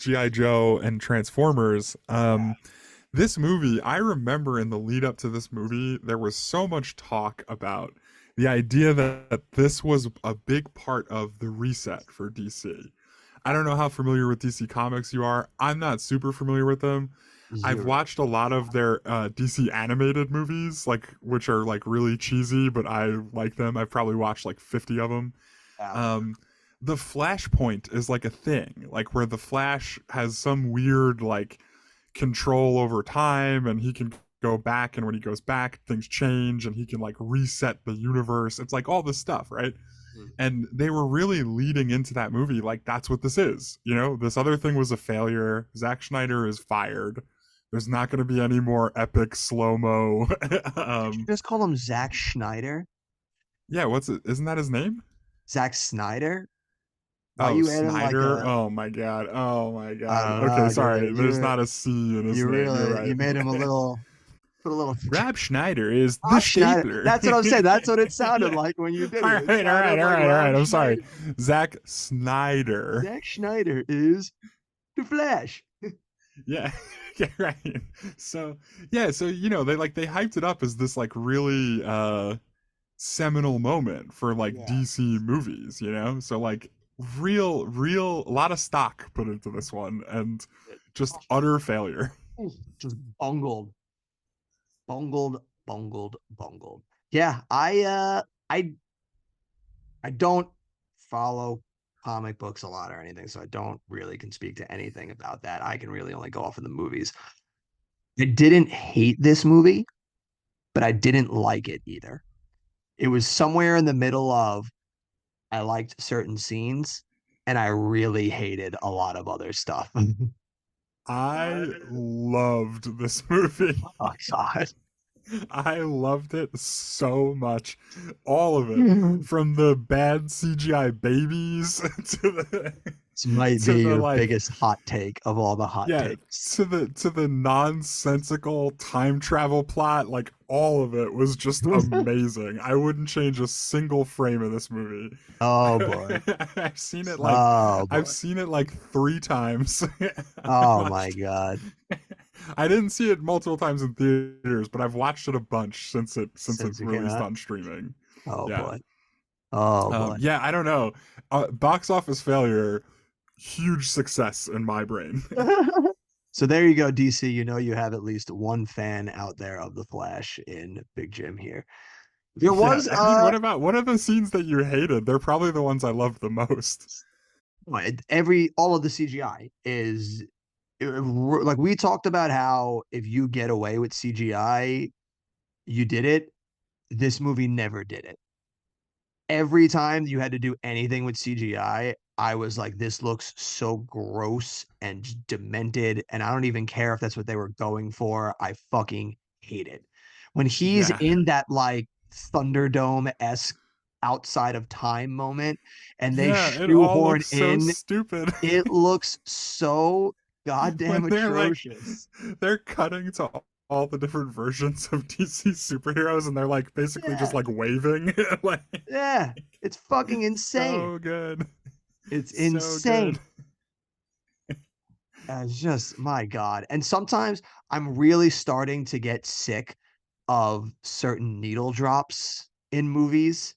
S2: GI Joe and Transformers.
S1: Yeah.
S2: This movie, I remember in the lead up to this movie, there was so much talk about the idea that this was a big part of the reset for DC. I don't know how familiar with DC Comics you are. I'm not super familiar with them. I've
S1: Zero.
S2: watched a lot of their DC animated movies, like which are like really cheesy, but I like them. I've probably watched like 50 of them.
S1: Yeah.
S2: Um, the Flashpoint is like a thing, like where the Flash has some weird like control over time, and he can go back, and when he goes back, things change, and he can like reset the universe. It's like all this stuff, right?
S1: Mhm.
S2: And they were really leading into that movie like that's what this is. You know, this other thing was a failure. Zack Snyder is fired. There's not going to be any more epic slow mo.
S1: Did you just call him Zack Schneider?
S2: Yeah, what's it? Isn't that his name?
S1: Zack Snyder? Why
S2: Oh,
S1: you adding like
S2: Snyder.
S1: a
S2: Oh my god. Oh my
S1: I
S2: god.
S1: don't
S2: Okay,
S1: know,
S2: sorry.
S1: dude.
S2: There's not a C in his
S1: You
S2: name. You're
S1: really
S2: right.
S1: you made him a little put a little
S2: Rob Schneider is the
S1: Zack Schneider.
S2: stapler.
S1: That's what I'm saying. That's what it sounded
S2: Yeah.
S1: like when you did
S2: All
S1: it. It
S2: right, all right,
S1: sounded
S2: all
S1: like
S2: right, all
S1: Rob
S2: right. I'm
S1: Schneider.
S2: sorry. Zack Snyder.
S1: Zack Schneider is the Flash.
S2: Yeah. Yeah, right. So yeah, so you know, they hyped it up as this like really seminal moment for like
S1: Yeah.
S2: DC movies, you know? So like real a lot of stock put into this one and just utter failure.
S1: Just bungled. Yeah, I don't follow comic books a lot or anything, so I don't really can speak to anything about that. I can really only go off of the movies. I didn't hate this movie, but I didn't like it either. It was somewhere in the middle of I liked certain scenes and I really hated a lot of other stuff.
S2: I loved this movie.
S1: Oh God.
S2: I loved it so much. All of it. From the bad CGI babies to the
S1: This might
S2: to
S1: be
S2: the
S1: your
S2: like
S1: biggest hot take of all the hot
S2: yeah,
S1: takes.
S2: to the nonsensical time travel plot, like all of it was just amazing. I wouldn't change a single frame of this movie.
S1: Oh boy.
S2: I've seen it like
S1: Oh
S2: I've
S1: boy.
S2: seen it like 3 times. I
S1: Oh my
S2: watched
S1: God.
S2: I didn't see it multiple times in theaters, but I've watched it a bunch since it
S1: Since it came
S2: released
S1: out.
S2: on streaming.
S1: Oh
S2: Yeah.
S1: boy. Oh boy.
S2: Yeah, I don't know. Box office failure, huge success in my brain.
S1: So there you go, DC. You know you have at least one fan out there of the Flash in Big Jim here. There
S2: Yeah,
S1: was
S2: I mean, what are the scenes that you hated? They're probably the ones I loved the most.
S1: every all of the CGI is like we talked about how if you get away with CGI, you did it. This movie never did it. Every time you had to do anything with CGI, I was like, this looks so gross and demented. And I don't even care if that's what they were going for. I fucking hate it. When he's
S2: Yeah.
S1: in that like Thunderdome esque outside of time moment and they
S2: Yeah, it all
S1: shoehorn
S2: looks so
S1: in,
S2: stupid.
S1: it looks so
S2: When
S1: goddamn atrocious.
S2: they're cutting to all the different versions of DC superheroes and they're like basically just
S1: Yeah.
S2: like waving like
S1: Yeah. It's fucking insane.
S2: so good.
S1: It's
S2: So
S1: insane.
S2: good.
S1: It's just my God. And sometimes I'm really starting to get sick of certain needle drops in movies.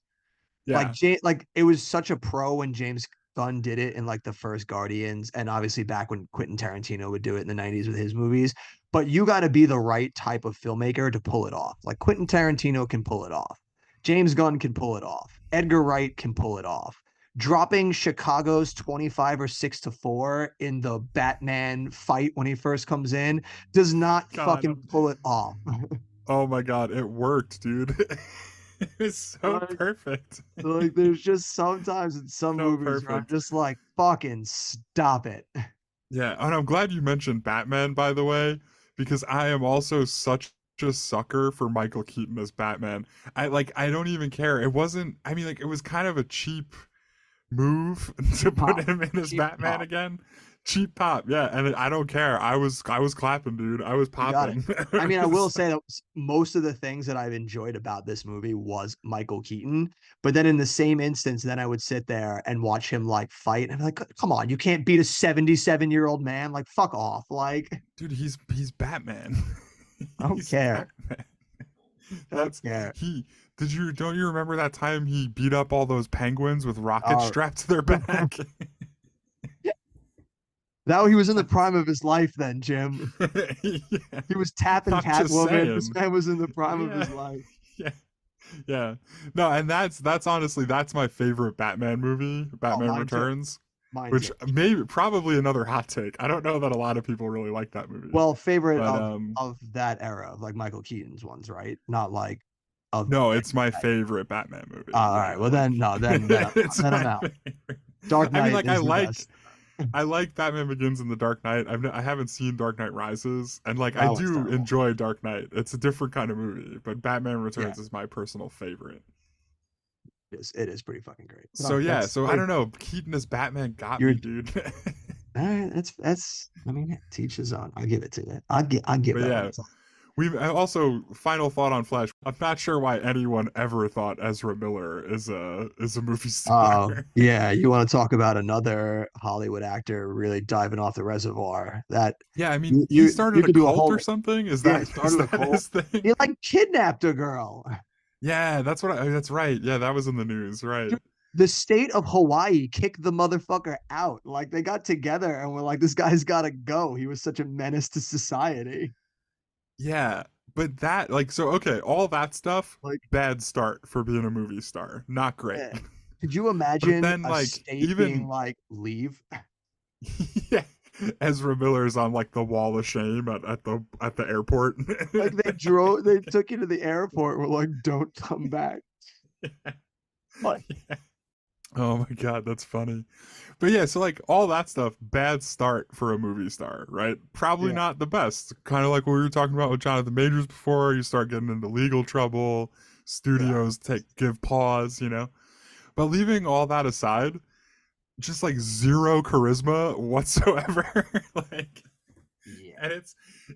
S2: Yeah.
S1: Like it was such a pro when James Gunn did it in like the first Guardians, and obviously back when Quentin Tarantino would do it in the 90s with his movies. But you got to be the right type of filmmaker to pull it off. Like Quentin Tarantino can pull it off. James Gunn can pull it off. Edgar Wright can pull it off. Dropping Chicago's 25 or 6-4 in the Batman fight when he first comes in does not
S2: God.
S1: fucking pull it off.
S2: Oh my god, it worked, dude. It's so
S1: Like,
S2: perfect.
S1: like there's just sometimes in some
S2: So
S1: movies where I'm
S2: perfect.
S1: just like, fucking stop it.
S2: Yeah, and I'm glad you mentioned Batman, by the way, because I am also such a sucker for Michael Keaton as Batman. I don't even care. It wasn't. I mean, like, it was kind of a cheap move to
S1: Cheap
S2: put
S1: pop.
S2: him in as
S1: Cheap
S2: Batman
S1: pop.
S2: again. Cheap pop, yeah, and I don't care. I was clapping, dude. I was
S1: You got it.
S2: popping.
S1: I mean, I will say that most of the things that I've enjoyed about this movie was Michael Keaton, but then in the same instance, then I would sit there and watch him like fight, and I'm like, come on, you can't beat a 77-year-old man. Like, fuck off. Like,
S2: Dude, he's Batman.
S1: I don't
S2: He's
S1: care.
S2: Batman.
S1: I don't
S2: That's
S1: care.
S2: he. Did you don't you remember that time he beat up all those penguins with rockets
S1: Uh,
S2: strapped to their back?
S1: now he was in the prime of his life then, Jim.
S2: Yeah,
S1: He was tapping
S2: I'm just
S1: Catwoman. This
S2: saying.
S1: man was in the prime of
S2: Yeah,
S1: his life.
S2: yeah, yeah. No, and that's honestly that's my favorite Batman movie,
S1: Oh,
S2: Batman
S1: mine too.
S2: Returns,
S1: Mine
S2: which
S1: too.
S2: maybe probably another hot take. I don't know that a lot of people really like that movie,
S1: Well, favorite
S2: but
S1: of that era, of like Michael Keaton's ones, right? Not like of
S2: no,
S1: any
S2: it's my
S1: Batman.
S2: favorite Batman movie.
S1: All right.
S2: Yeah,
S1: Well,
S2: like
S1: then no,
S2: it's
S1: then I'm
S2: my
S1: out.
S2: favorite.
S1: Dark
S2: I mean,
S1: Knight
S2: like
S1: is the best.
S2: I like Batman Begins and The Dark Knight. I haven't seen Dark Knight Rises, and like I
S1: That one's
S2: do
S1: terrible.
S2: enjoy Dark Knight. It's a different kind of movie, but Batman
S1: Yeah,
S2: Returns is my personal favorite.
S1: it is pretty fucking great.
S2: So
S1: No,
S2: yeah,
S1: that's
S2: so I
S1: like
S2: don't know. Keaton as Batman got
S1: you're
S2: me, dude.
S1: all right. That's. I mean, teach his own. I'll give it to you. I'll give
S2: But
S1: that one
S2: yeah,
S1: to
S2: we've also final thought on Flash. I'm not sure why anyone ever thought Ezra Miller is a movie star.
S1: Oh, yeah. You want to talk about another Hollywood actor really diving off the reservoir? That
S2: Yeah, I mean,
S1: you
S2: he
S1: you
S2: started a
S1: could do a
S2: cult or
S1: whole
S2: something. Is
S1: yeah. He
S2: that is
S1: started a
S2: that
S1: cult.
S2: his thing?
S1: He like kidnapped a girl.
S2: Yeah, that's right. Yeah, that was in the news, right?
S1: Dude, the state of Hawaii kicked the motherfucker out. Like they got together and were like, this guy's got to go. He was such a menace to society.
S2: Yeah, but that like so okay, all that stuff,
S1: Like,
S2: bad start for being a movie star. Not great.
S1: yeah. Could you
S2: But
S1: imagine
S2: then
S1: a
S2: like
S1: state being
S2: even
S1: like, leave?
S2: yeah, Ezra Miller's on like the wall of shame at the airport.
S1: Like they took you to the airport. We're like, don't come back. Like,
S2: Oh my god, that's funny. But yeah, so like all that stuff, bad start for a movie star, right? Probably
S1: yeah,
S2: not the best. Kind of like what we were talking about with Jonathan Majors before. You start getting into legal trouble,
S1: yeah,
S2: studios give pause, But leaving all that aside, just like zero charisma whatsoever. like
S1: yeah.
S2: and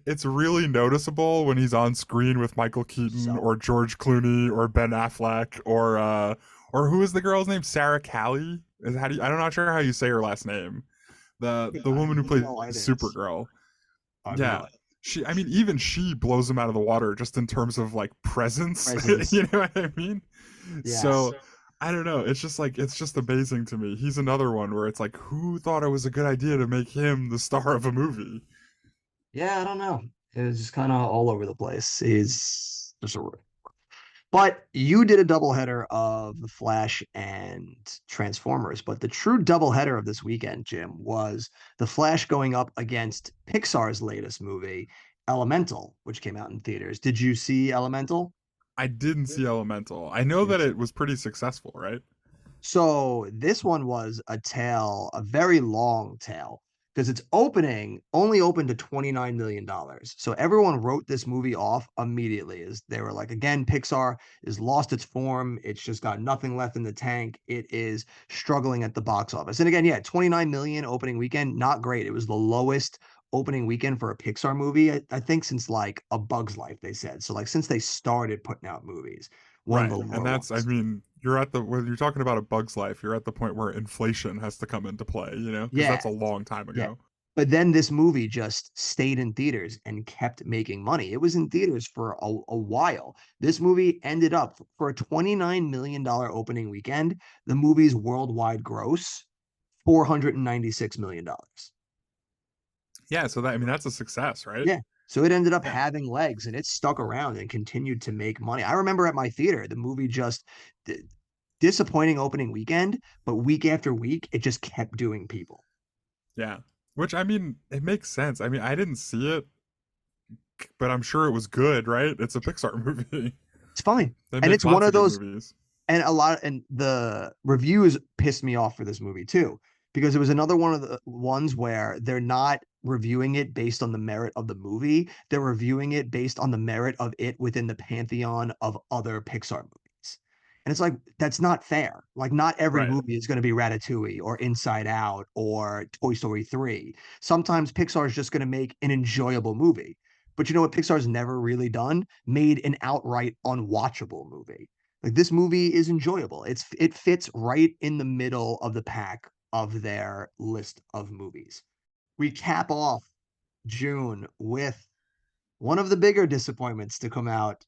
S2: it's really noticeable when he's on screen with Michael Keaton
S1: So
S2: or George Clooney or Ben Affleck or who is the girl's name? Sarah Callie? I'm not sure how you say her last name. The
S1: I
S2: woman who
S1: have
S2: played
S1: no idea.
S2: Supergirl.
S1: I have no
S2: Yeah.
S1: idea.
S2: I mean, even she blows him out of the water just in terms of like presence.
S1: Presence.
S2: You know what I mean?
S1: Yes.
S2: So I don't know. It's just like it's just amazing to me. He's another one where it's like, who thought it was a good idea to make him the star of a movie?
S1: Yeah, I don't know. It was just kind of all over the place. He's just a but you did a doubleheader of The Flash and Transformers. But the true doubleheader of this weekend, Jim, was The Flash going up against Pixar's latest movie, Elemental, which came out in theaters. Did you see Elemental?
S2: I didn't see Elemental. I know that it was pretty successful, right?
S1: So this one was a tale, a very long tale, because it's only open to $29 million. So everyone wrote this movie off immediately as they were like, again, Pixar is lost its form. It's just got nothing left in the tank. It is struggling at the box office. And again, yeah, 29 million opening weekend, not great. It was the lowest opening weekend for a Pixar movie, I think, since like A Bug's Life, they said. So like since they started putting out movies, one of the
S2: Right. And
S1: lower
S2: that's I
S1: ones.
S2: mean, when you're talking about A Bug's Life, you're at the point where inflation has to come into play, because
S1: Yeah,
S2: that's a long time
S1: yeah.
S2: ago.
S1: But then this movie just stayed in theaters and kept making money. It was in theaters for a while. This movie ended up for a $29 million opening weekend. The movie's worldwide gross, $496 million.
S2: Yeah, so that I mean that's a success, right?
S1: Yeah. So it ended up
S2: Yeah.
S1: having legs and it stuck around and continued to make money. I remember at my theater, the movie just disappointing opening weekend, but week after week, it just kept doing people.
S2: Yeah. Which I mean, it makes sense. I mean, I didn't see it, but I'm sure it was good, right? It's a Pixar movie.
S1: It's fine.
S2: They
S1: And
S2: make
S1: it's one
S2: lots
S1: of
S2: of good
S1: those
S2: movies.
S1: and the reviews pissed me off for this movie too because it was another one of the ones where they're not reviewing it based on the merit of the movie. They're reviewing it based on the merit of it within the pantheon of other Pixar movies. And it's like, that's not fair. Like, not every
S2: Right.
S1: movie is going to be Ratatouille or Inside Out or Toy Story 3. Sometimes Pixar is just going to make an enjoyable movie. But you know what Pixar's never really done? Made an outright unwatchable movie. Like, this movie is enjoyable. It fits right in the middle of the pack of their list of movies. We cap off June with one of the bigger disappointments to come out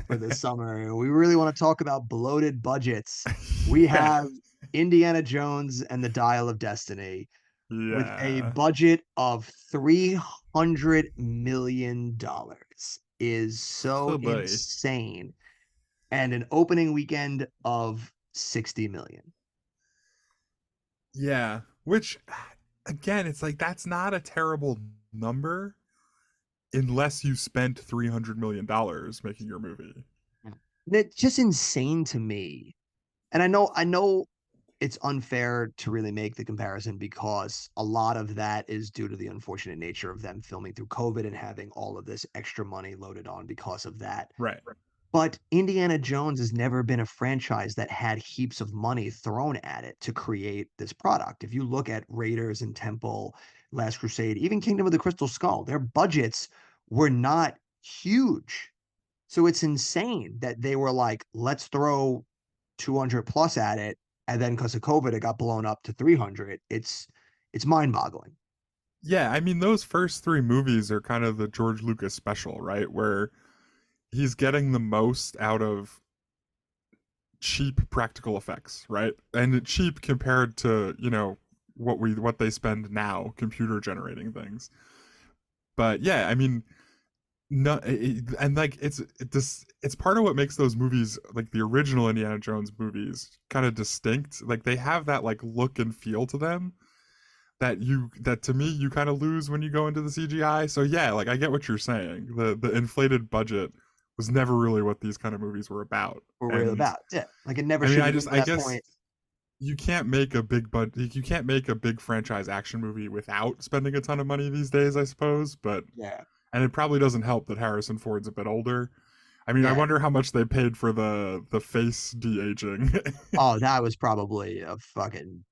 S1: for this summer. We really want to talk about bloated budgets. We
S2: Yeah.
S1: have Indiana Jones and the Dial of Destiny with a
S2: Yeah.
S1: budget of $300 million is so
S2: Oh boy.
S1: insane, and an opening weekend of 60 million.
S2: Yeah. Which, again, it's like that's not a terrible number unless you spent $300 million making your movie.
S1: And it's just insane to me. And I know it's unfair to really make the comparison because a lot of that is due to the unfortunate nature of them filming through COVID and having all of this extra money loaded on because of that.
S2: Right.
S1: But Indiana Jones has never been a franchise that had heaps of money thrown at it to create this product. If you look at Raiders and Temple, Last Crusade, even Kingdom of the Crystal Skull, their budgets were not huge. So it's insane that they were like, let's throw 200 plus at it. And then because of COVID, it got blown up to 300. It's mind boggling.
S2: Yeah, I mean those first three movies are kind of the George Lucas special, right? Where he's getting the most out of cheap practical effects, right? And cheap compared to, what they spend now computer generating things. But yeah, I mean, no, and like it's part of what makes those movies, like the original Indiana Jones movies, kind of distinct. Like they have that like look and feel to them that to me you kind of lose when you go into the CGI. So yeah, like I get what you're saying. The inflated budget was never really what these kind of movies were about.
S1: We're really
S2: And
S1: about. Yeah. Like it never
S2: I mean,
S1: should have been to
S2: I
S1: that
S2: guess
S1: point.
S2: you can't make a big franchise action movie without spending a ton of money these days, I suppose. But
S1: Yeah.
S2: and it probably doesn't help that Harrison Ford's a bit older. I mean, I
S1: Yeah.
S2: wonder how much they paid for the face de-aging.
S1: Oh, that was probably a fucking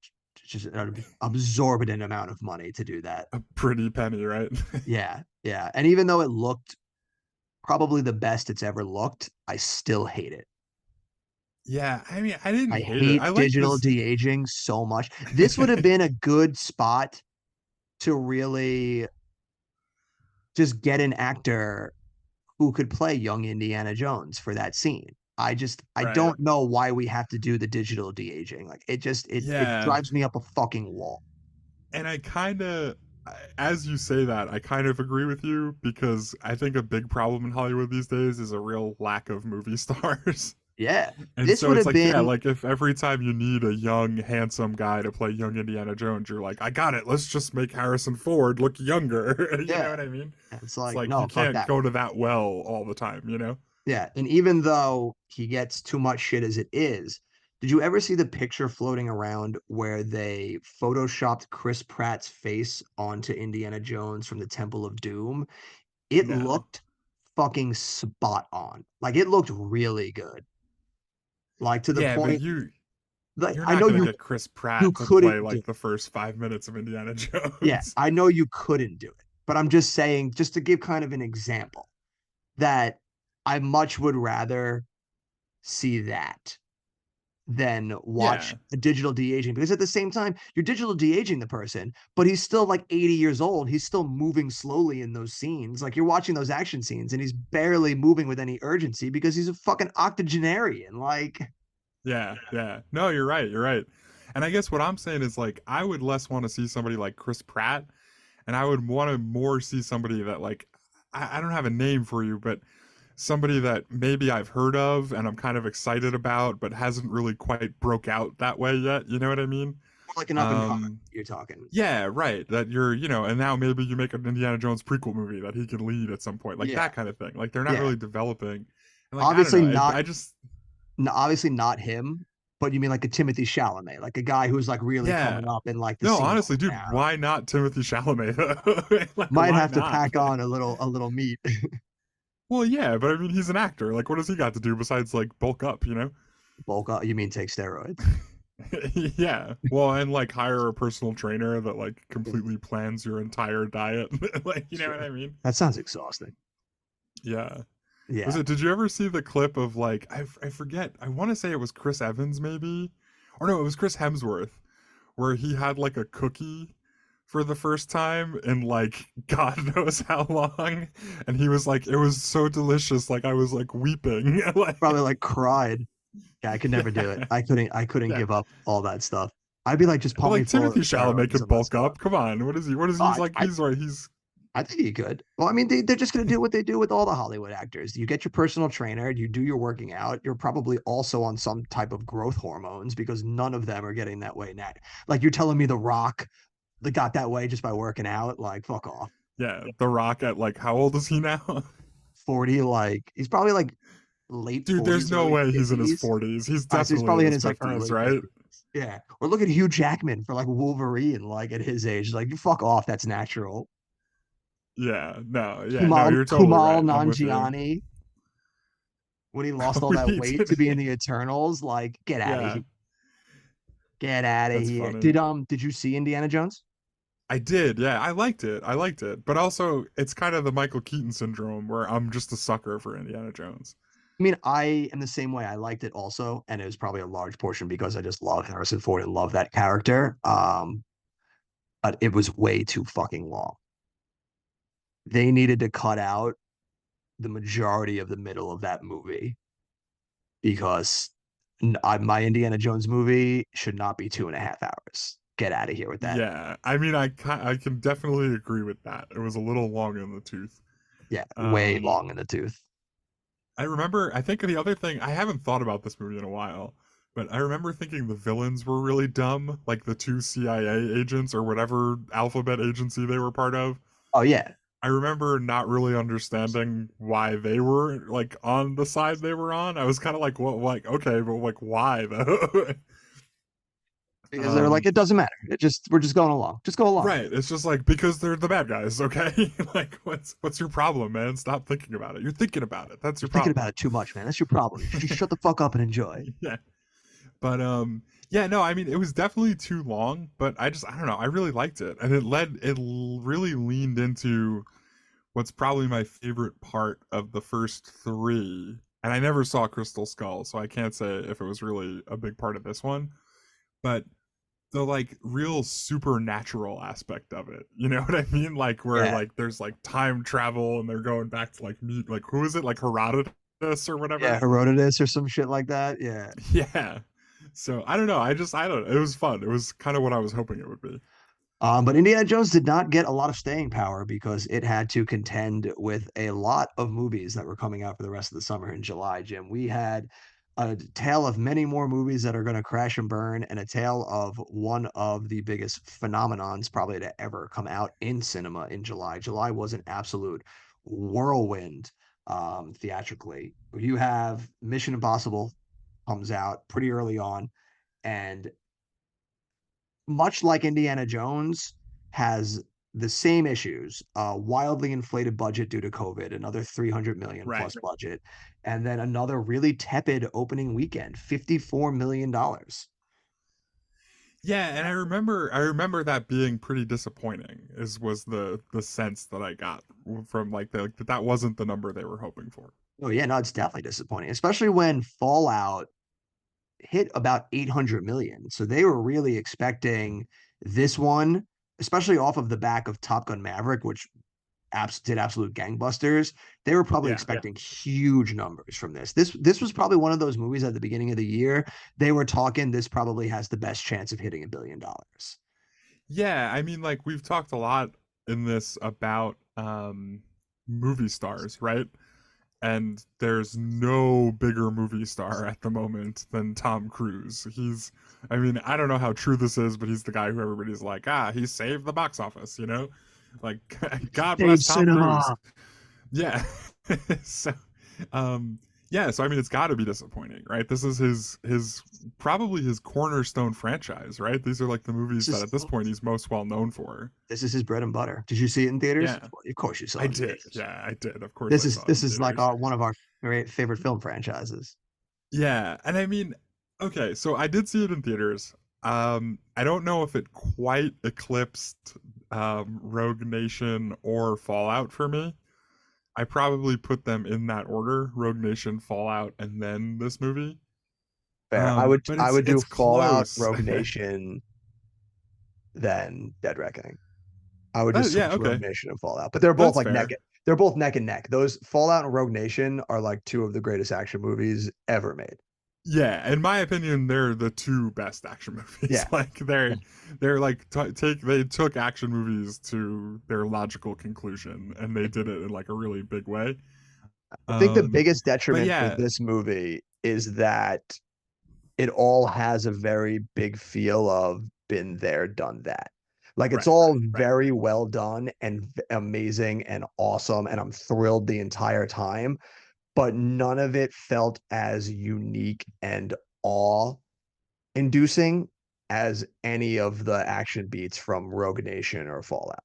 S1: just an absorbent amount of money to do that.
S2: A pretty penny, right?
S1: Yeah. Yeah. And even though it looked probably the best it's ever looked, I still hate it.
S2: Yeah, I mean, I didn't
S1: I
S2: hate it. I
S1: hate
S2: like
S1: digital
S2: this.
S1: de-aging so much. This would have been a good spot to really just get an actor who could play young Indiana Jones for that scene. I
S2: Right.
S1: don't know why we have to do the digital de-aging. Like it
S2: Yeah,
S1: drives me up a fucking wall.
S2: and I kind of, as you say that, I kind of agree with you because I think a big problem in Hollywood these days is a real lack of movie stars.
S1: Yeah.
S2: And
S1: This
S2: so
S1: would
S2: it's
S1: have
S2: like, yeah,
S1: been
S2: like if every time you need a young, handsome guy to play young Indiana Jones, you're like, I got it. Let's just make Harrison Ford look younger. You know
S1: yeah.
S2: what I mean?
S1: It's
S2: It's
S1: like,
S2: like you
S1: no, fuck
S2: can't
S1: that.
S2: go to that well all the time,
S1: Yeah. And even though he gets too much shit as it is, did you ever see the picture floating around where they photoshopped Chris Pratt's face onto Indiana Jones from the Temple of Doom? It
S2: No.
S1: looked fucking spot on. Like it looked really good. Like to the
S2: Yeah, but
S1: point, like
S2: you're
S1: I
S2: not
S1: know
S2: gonna get Chris
S1: you
S2: Pratt to play
S1: couldn't do
S2: like
S1: it.
S2: the first 5 minutes of Indiana
S1: Yeah,
S2: Jones.
S1: I know you couldn't do it, but I'm just saying, just to give kind of an example, that I much would rather see that than watch
S2: Yeah.
S1: a digital de-aging because at the same time, you're digital de-aging the person, but he's still like 80 years old. He's still moving slowly in those scenes. Like you're watching those action scenes and he's barely moving with any urgency because he's a fucking octogenarian. Like,
S2: Yeah, yeah. No, you're right. You're right. And I guess what I'm saying is like I would less want to see somebody like Chris Pratt, and I would want to more see somebody that like I don't have a name for you, but somebody that maybe I've heard of and I'm kind of excited about, but hasn't really quite broke out that way yet. You know what I mean?
S1: like an up and comer,
S2: Um,
S1: you're talking.
S2: yeah, right. That you're, and now maybe you make an Indiana Jones prequel movie that he can lead at some point, like
S1: Yeah.
S2: that kind of thing. Like they're not
S1: Yeah.
S2: really developing, and like I don't
S1: Obviously
S2: know.
S1: not
S2: I just
S1: obviously not him, But you mean like a Timothy Chalamet, like a guy who's like really
S2: Yeah.
S1: coming up in like the
S2: No,
S1: scene
S2: honestly,
S1: right
S2: dude,
S1: now?
S2: why not Timothy Chalamet though? Like,
S1: Might
S2: why
S1: have to
S2: not?
S1: pack on a little meat.
S2: Well, yeah, but I mean, he's an actor. Like, what does he got to do besides like bulk up? You know?
S1: Bulk up. You mean take steroids?
S2: Yeah. Well, and like hire a personal trainer that like completely plans your entire diet. Like, you know what
S1: Sure.
S2: I mean?
S1: That sounds exhausting.
S2: Yeah. Was
S1: Yeah.
S2: it? Did you ever see the clip of like I forget? I want to say it was Chris Evans maybe, or no, it was Chris Hemsworth, where he had like a cookie for the first time in like God knows how long, and he was like, it was so delicious, like I was like weeping, like
S1: Probably like cried. Yeah, I could never do it.
S2: yeah,
S1: I couldn't
S2: yeah.
S1: give up all that stuff. I'd be like, just
S2: But
S1: pump me
S2: like
S1: full of
S2: Timothy Chalamet
S1: steroids
S2: could
S1: and let's
S2: bulk
S1: go.
S2: up. Come on, what is he? What is
S1: Uh,
S2: he's like?
S1: I
S2: He's right. He's
S1: I think he could. Well, I mean, they're just going to do what they do with all the Hollywood actors. You get your personal trainer, you do your working out. You're probably also on some type of growth hormones because none of them are getting that way now. Like you're telling me The Rock that got that way just by working out. Like fuck off.
S2: yeah. The Rock at like how old is he now?
S1: 40, like he's probably like late
S2: Dude, there's
S1: 40s,
S2: no
S1: early
S2: way he's in his
S1: 50s.
S2: 40s. He's
S1: All right, so he's
S2: definitely in
S1: probably in
S2: his
S1: his like
S2: 50s,
S1: early
S2: right?
S1: 50s. Yeah. Or look at Hugh Jackman for like Wolverine, like at his age. Like, you fuck off. That's natural.
S2: Yeah, no, yeah, no,
S1: Kumal
S2: you're totally
S1: Kumal
S2: right. I'm with you.
S1: Nanjiani, when he lost all
S2: When
S1: that
S2: he
S1: weight
S2: did
S1: to be in
S2: it.
S1: the Eternals, like, get out of
S2: Yeah,
S1: here. Get out of
S2: that's
S1: here.
S2: funny.
S1: Did you see Indiana Jones?
S2: I did, yeah, I liked it. I liked it. But also, it's kind of the Michael Keaton syndrome where I'm just a sucker for Indiana Jones.
S1: I mean, I am the same way. I liked it also, and it was probably a large portion because I just love Harrison Ford and love that character. But it was way too fucking long. They needed to cut out the majority of the middle of that movie because my Indiana Jones movie should not be 2.5 hours. Get out of here with that.
S2: Yeah, I mean, I can definitely agree with that. It was a little long in the tooth.
S1: Yeah, way
S2: Um,
S1: long in the tooth.
S2: I remember. I think the other thing I haven't thought about this movie in a while, but I remember thinking the villains were really dumb, like the two CIA agents or whatever alphabet agency they were part of.
S1: Oh yeah,
S2: I remember not really understanding why they were like on the side they were on. I was kind of like, well, like okay, but like why though?
S1: because they're like,
S2: um,
S1: it doesn't matter. It just we're just going along. Just go along.
S2: right. It's just like because they're the bad guys, okay? Like what's your problem, man? Stop thinking about it. You're thinking about it. That's
S1: You're
S2: your
S1: thinking
S2: problem.
S1: about it too much, man. That's your problem. Just shut the fuck up and enjoy.
S2: Yeah. But yeah, no, I mean it was definitely too long, but I don't know, I really liked it. And really leaned into what's probably my favorite part of the first three. And I never saw Crystal Skull, so I can't say if it was really a big part of this one, but the like real supernatural aspect of it. You know what I mean? Like where
S1: Yeah,
S2: like there's like time travel and they're going back to like meet like who is it? Like Herodotus or
S1: yeah,
S2: whatever?
S1: Herodotus or some shit like that. Yeah.
S2: Yeah. So I don't know. I don't. It was fun. It was kind of what I was hoping it would be.
S1: But Indiana Jones did not get a lot of staying power because it had to contend with a lot of movies that were coming out for the rest of the summer in July, Jim. We had a tale of many more movies that are going to crash and burn, and a tale of one of the biggest phenomenons probably to ever come out in cinema in July. July was an absolute whirlwind theatrically. You have Mission Impossible comes out pretty early on, and much like Indiana Jones, has the same issues. Wildly inflated budget due to COVID, another 300 million
S2: Right.
S1: plus budget, and then another really tepid opening weekend, $54 million.
S2: Yeah, and I remember that being pretty disappointing. Is was the sense that I got from like that wasn't the number they were hoping for.
S1: Oh yeah, no, it's definitely disappointing, especially when Fallout hit about 800 million. So they were really expecting this one, especially off of the back of Top Gun Maverick, which did absolute gangbusters. They were probably
S2: Yeah.
S1: expecting huge numbers from this. This was probably one of those movies at the beginning of the year. They were talking this probably has the best chance of hitting $1 billion.
S2: Yeah, I mean like we've talked a lot in this about movie stars, right? And there's no bigger movie star at the moment than Tom Cruise. I mean, I don't know how true this is, but he's the guy who everybody's like, he saved the box office, you know? Like, God
S1: Save
S2: bless Tom Cruise.
S1: cinema.
S2: Yeah. So, um, Yeah, so I mean, it's got to be disappointing, right? This is his probably his cornerstone franchise, right? These are like the
S1: This
S2: movies that
S1: is
S2: at this point he's most well known for.
S1: this is his bread and butter. Did you see it in theaters?
S2: Yeah,
S1: Of course you saw
S2: I
S1: it in
S2: did.
S1: theaters.
S2: Yeah, I did. Of course,
S1: This
S2: I
S1: is
S2: saw it
S1: this
S2: in
S1: is like
S2: theaters.
S1: one of our favorite film franchises.
S2: Yeah, and I mean, okay, so I did see it in theaters. I don't know if it quite eclipsed Rogue Nation or Fallout for me. I probably put them in that order: Rogue Nation, Fallout, and then this movie.
S1: Fair.
S2: But
S1: I would do
S2: it's
S1: Fallout,
S2: close.
S1: Rogue Nation, then Dead Reckoning. I would just
S2: Yeah,
S1: switch Rogue
S2: okay,
S1: Nation and Fallout, but they're both
S2: that's
S1: like
S2: fair.
S1: they're both neck and neck. Those Fallout and Rogue Nation are like two of the greatest action movies ever made.
S2: Yeah, in my opinion, they're the two best action movies.
S1: Yeah.
S2: Like they're like they took action movies to their logical conclusion, and they did it in like a really big way.
S1: I think the
S2: Um,
S1: biggest
S2: but
S1: detriment for
S2: yeah,
S1: this movie is that it all has a very big feel of been there, done that. Like it's
S2: right,
S1: all
S2: right,
S1: very well done and amazing and awesome, and I'm thrilled the entire time, but none of it felt as unique and awe-inducing as any of the action beats from Rogue Nation or Fallout.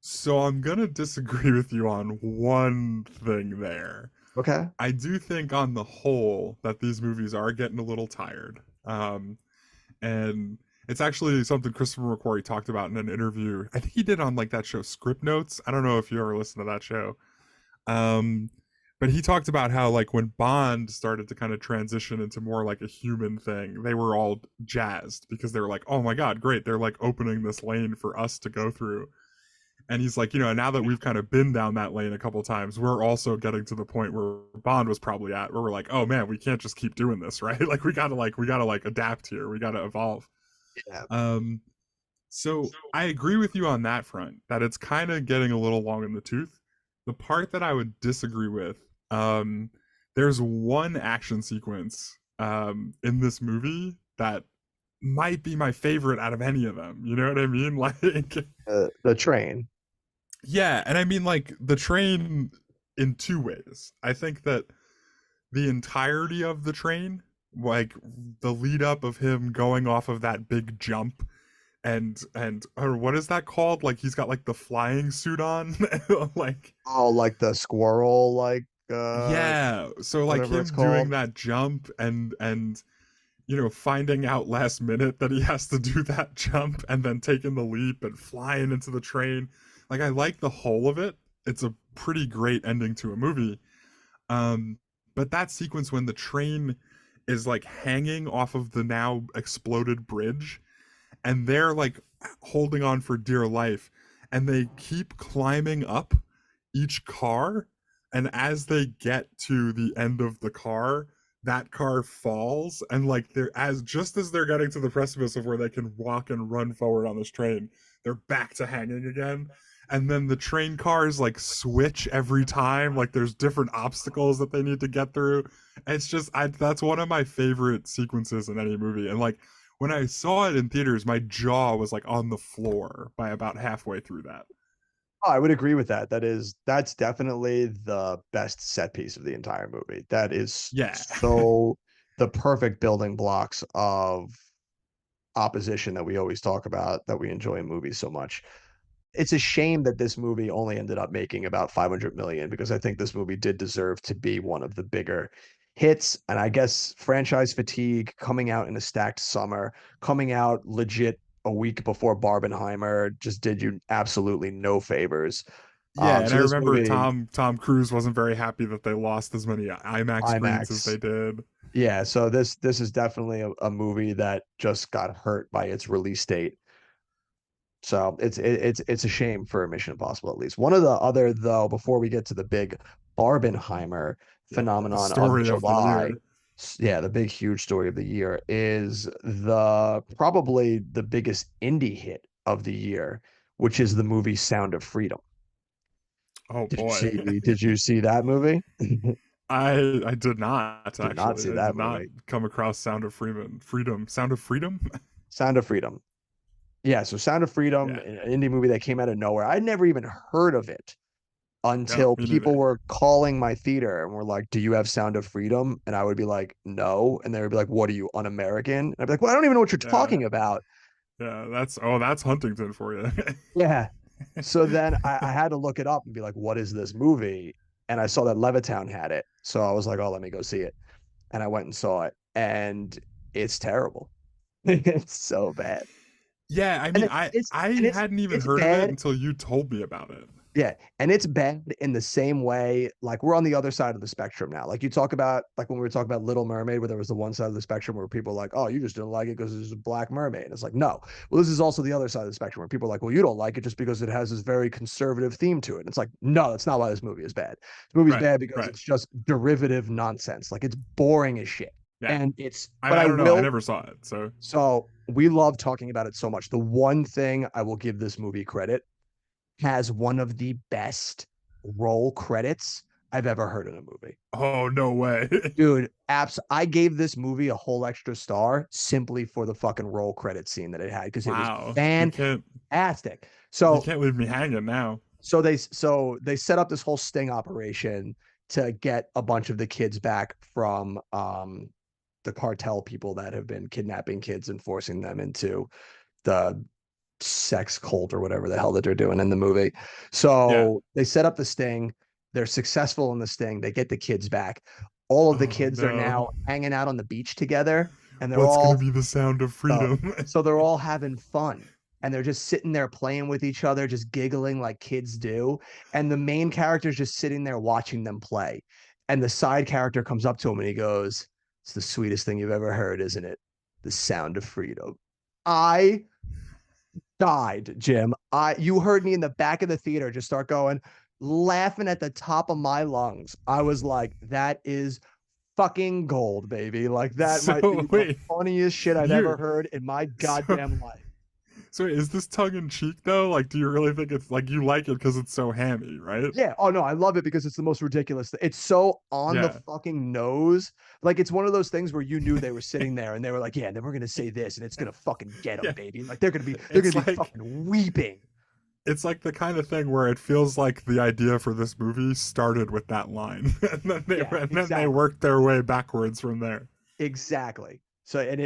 S2: so I'm gonna disagree with you on one thing there.
S1: Okay.
S2: I do think on the whole that these movies are getting a little tired. And it's actually something Christopher McQuarrie talked about in an interview. I think he did on like that show Script Notes. I don't know if you ever listened to that show. Um, but he talked about how like when Bond started to kind of transition into more like a human thing, they were all jazzed because they were like, "Oh my god, great! They're like opening this lane for us to go through." And he's like, now that we've kind of been down that lane a couple times, we're also getting to the point where Bond was probably at, where we're like, "Oh man, we can't just keep doing this, right? Like we gotta adapt here. We gotta evolve."
S1: Yeah.
S2: Um, so I agree with you on that front that it's kind of getting a little long in the tooth. The part that I would disagree with, um, there's one action sequence in this movie that might be my favorite out of any of them. You know what I mean? Like,
S1: The train.
S2: yeah, and I mean like the train in two ways. I think that the entirety of the train, like the lead up of him going off of that big jump and or what is that called? Like he's got like the flying suit on, like
S1: Oh, like the squirrel, like
S2: yeah. So like
S1: whatever it's
S2: him doing
S1: called.
S2: that jump and finding out last minute that he has to do that jump and then taking the leap and flying into the train. Like I like the whole of it. It's a pretty great ending to a movie. Um, but that sequence when the train is like hanging off of the now exploded bridge and they're like holding on for dear life and they keep climbing up each car, and as they get to the end of the car, that car falls, and like they're as just as they're getting to the precipice of where they can walk and run forward on this train, they're back to hanging again. And then the train cars like switch every time, like there's different obstacles that they need to get through. It's just that's one of my favorite sequences in any movie. And like when I saw it in theaters, my jaw was like on the floor by about halfway through that.
S1: Oh, I would agree with that. That's definitely the best set piece of the entire movie. That is
S2: Yeah.
S1: so the perfect building blocks of opposition that we always talk about that we enjoy in movies so much. It's a shame that this movie only ended up making about 500 million because I think this movie did deserve to be one of the bigger hits. And I guess franchise fatigue coming out in a stacked summer, coming out legit a week before Barbenheimer just did you absolutely no favors.
S2: Yeah, and
S1: So
S2: I
S1: this
S2: remember
S1: movie,
S2: Tom Cruise wasn't very happy that they lost as many IMAX screens as
S1: IMAX,
S2: they did.
S1: yeah. So this is definitely a movie that just got hurt by its release date. So it's a shame for Mission Impossible at least. One of the other though, before we get to the big Barbenheimer
S2: Yeah, the
S1: phenomenon of
S2: story of the
S1: July,
S2: year.
S1: yeah, the big huge story of the year is the probably the biggest indie hit of the year, which is the movie Sound of Freedom.
S2: Oh
S1: Did you
S2: boy.
S1: see that movie?
S2: I did not
S1: Did not
S2: actually.
S1: see
S2: I
S1: that
S2: did not
S1: movie.
S2: come across Sound of Freedom. Sound of Freedom?
S1: Sound of Freedom. Yeah, so Sound of Freedom,
S2: Yeah.
S1: an indie movie that came out of nowhere. I'd never even heard of it
S2: Yeah,
S1: until
S2: me
S1: people
S2: neither.
S1: were calling my theater and were like, "Do you have Sound of Freedom?" And I would be like, "No." And they would be like, "What are you, un-American?" And I'd be like, "Well, I don't even know what you're
S2: Yeah,
S1: talking about."
S2: yeah. That's Huntington for you.
S1: Yeah. So then I had to look it up and be like, "What is this movie?" And I saw that Levittown had it. So I was like, "Oh, let me go see it." And I went and saw it, and it's terrible. It's so bad.
S2: Yeah, I
S1: And
S2: mean, I
S1: it's
S2: hadn't even
S1: it's
S2: heard of it
S1: bad.
S2: until you told me about it.
S1: Yeah, and it's bad in the same way. Like we're on the other side of the spectrum now. Like you talk about, like when we were talking about Little Mermaid, where there was the one side of the spectrum where people are like, "Oh, you just didn't like it because there's a black mermaid." And it's like, no. Well, this is also the other side of the spectrum where people are like, "Well, you don't like it just because it has this very conservative theme to it." And it's like, no, that's not why this movie is bad. This movie's
S2: Right,
S1: bad because
S2: right.
S1: it's just derivative nonsense. Like it's boring as shit.
S2: Yeah.
S1: And it's, but
S2: I
S1: I
S2: don't know. I
S1: will.
S2: never saw it, so
S1: So we love talking about it so much. The one thing I will give this movie credit has one of the best roll credits I've ever heard in a movie.
S2: oh no way.
S1: Dude, I gave this movie a whole extra star simply for the fucking roll credit scene that it had because it was
S2: Wow.
S1: fantastic.
S2: You
S1: So
S2: can't leave me hanging now.
S1: so they set up this whole sting operation to get a bunch of the kids back from the cartel people that have been kidnapping kids and forcing them into the sex cult or whatever the hell that they're doing in the movie.
S2: Yeah.
S1: So they set up the sting. They're successful in the sting. They get the kids back. All of the
S2: Oh
S1: kids are now
S2: no.
S1: hanging out on the beach together, and they're
S2: What's gonna
S1: all
S2: be the sound of
S1: uh,
S2: freedom?
S1: so they're all having fun. And they're just sitting there playing with each other, just giggling like kids do. And the main character's just sitting there watching them play. And the side character comes up to him and he goes, "It's the sweetest thing you've ever heard, isn't it? The sound of freedom." I died, Jim. You heard me in the back of the theater just start going, laughing at the top of my lungs. I was like, that is fucking gold, baby. Like that might be
S2: So
S1: the
S2: wait,
S1: funniest shit I've ever
S2: you
S1: heard in my
S2: so
S1: goddamn life.
S2: so is this tongue in cheek though? Like, do you really think it's like you like it because it's so hammy, right?
S1: Yeah. Oh no, I love it because it's the most ridiculous. It's so on the
S2: Yeah.
S1: fucking nose. Like it's one of those things where you knew they were sitting there and they were like, yeah, and then we're gonna say this and it's gonna fucking get them,
S2: Yeah.
S1: baby. Like they're gonna
S2: It's
S1: be
S2: like
S1: fucking weeping.
S2: it's like the kind of thing where it feels like the idea for this movie started with that line,
S1: Yeah,
S2: and then they
S1: exactly.
S2: worked their way backwards from there.
S1: Exactly. So and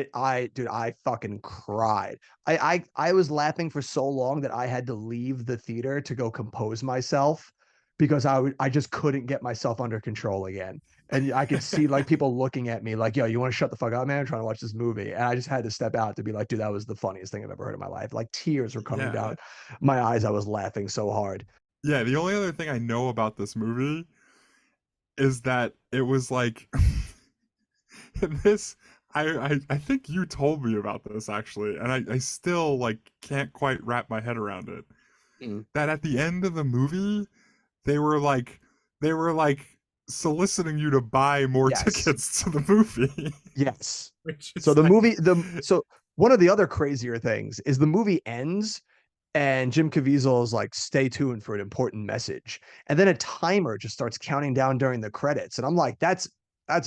S1: dude, I fucking cried. I was laughing for so long that I had to leave the theater to go compose myself because I just couldn't get myself under control again. And I could see like people looking at me like, "Yo, you want to shut the fuck up, man? I'm trying to watch this movie." And I just had to step out to be like, "Dude, that was the funniest thing I've ever heard in my life." Like tears were coming
S2: Yeah,
S1: down my eyes. I was laughing so hard.
S2: yeah. The only other thing I know about this movie is that it was like this. I think you told me about this actually, and I still like can't quite wrap my head around it.
S1: Mm.
S2: That at the end of the movie, they were like they were like soliciting you to buy more
S1: Yes.
S2: tickets to the movie,
S1: Yes.
S2: which
S1: So
S2: is
S1: the
S2: like
S1: movie, so one of the other crazier things is the movie ends and Jim Caviezel is like, "Stay tuned for an important message," and then a timer just starts counting down during the credits, and I'm like, that's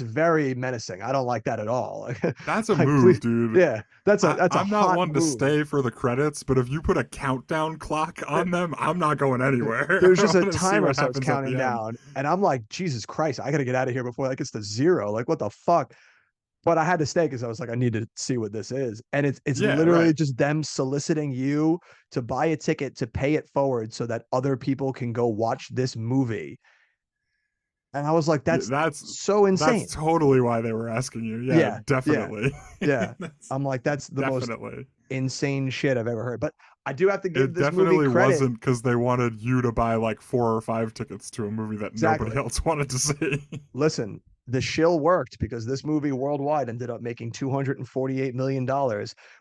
S1: very menacing. I don't like that at all.
S2: that's a
S1: Like,
S2: move,
S1: please,
S2: dude.
S1: yeah, that's a
S2: I'm not
S1: hot
S2: one to
S1: move.
S2: stay for the credits, but if you put a countdown clock on them, I'm not going anywhere.
S1: There's
S2: I
S1: just a
S2: want to see
S1: timer
S2: what
S1: starts
S2: happens at
S1: counting
S2: the end.
S1: down, and I'm like, Jesus Christ, I gotta get out of here before that gets to zero. Like, what the fuck? But I had to stay because I was like, I need to see what this is. And it's
S2: Yeah,
S1: literally
S2: right.
S1: just them soliciting you to buy a ticket to pay it forward so that other people can go watch this movie. And I was like,
S2: Yeah,
S1: that's so
S2: that's
S1: insane.
S2: totally why they were asking you. Yeah,
S1: Yeah, yeah,
S2: definitely.
S1: yeah.
S2: That's
S1: I'm like, that's the most
S2: definitely.
S1: insane shit I've ever heard. But I do have to give
S2: It
S1: this movie
S2: definitely
S1: credit.
S2: wasn't because they wanted you to buy like 4 or 5 tickets to a movie that nobody
S1: Exactly.
S2: else wanted to see.
S1: Listen, the shill worked because this movie worldwide ended up making $248 million,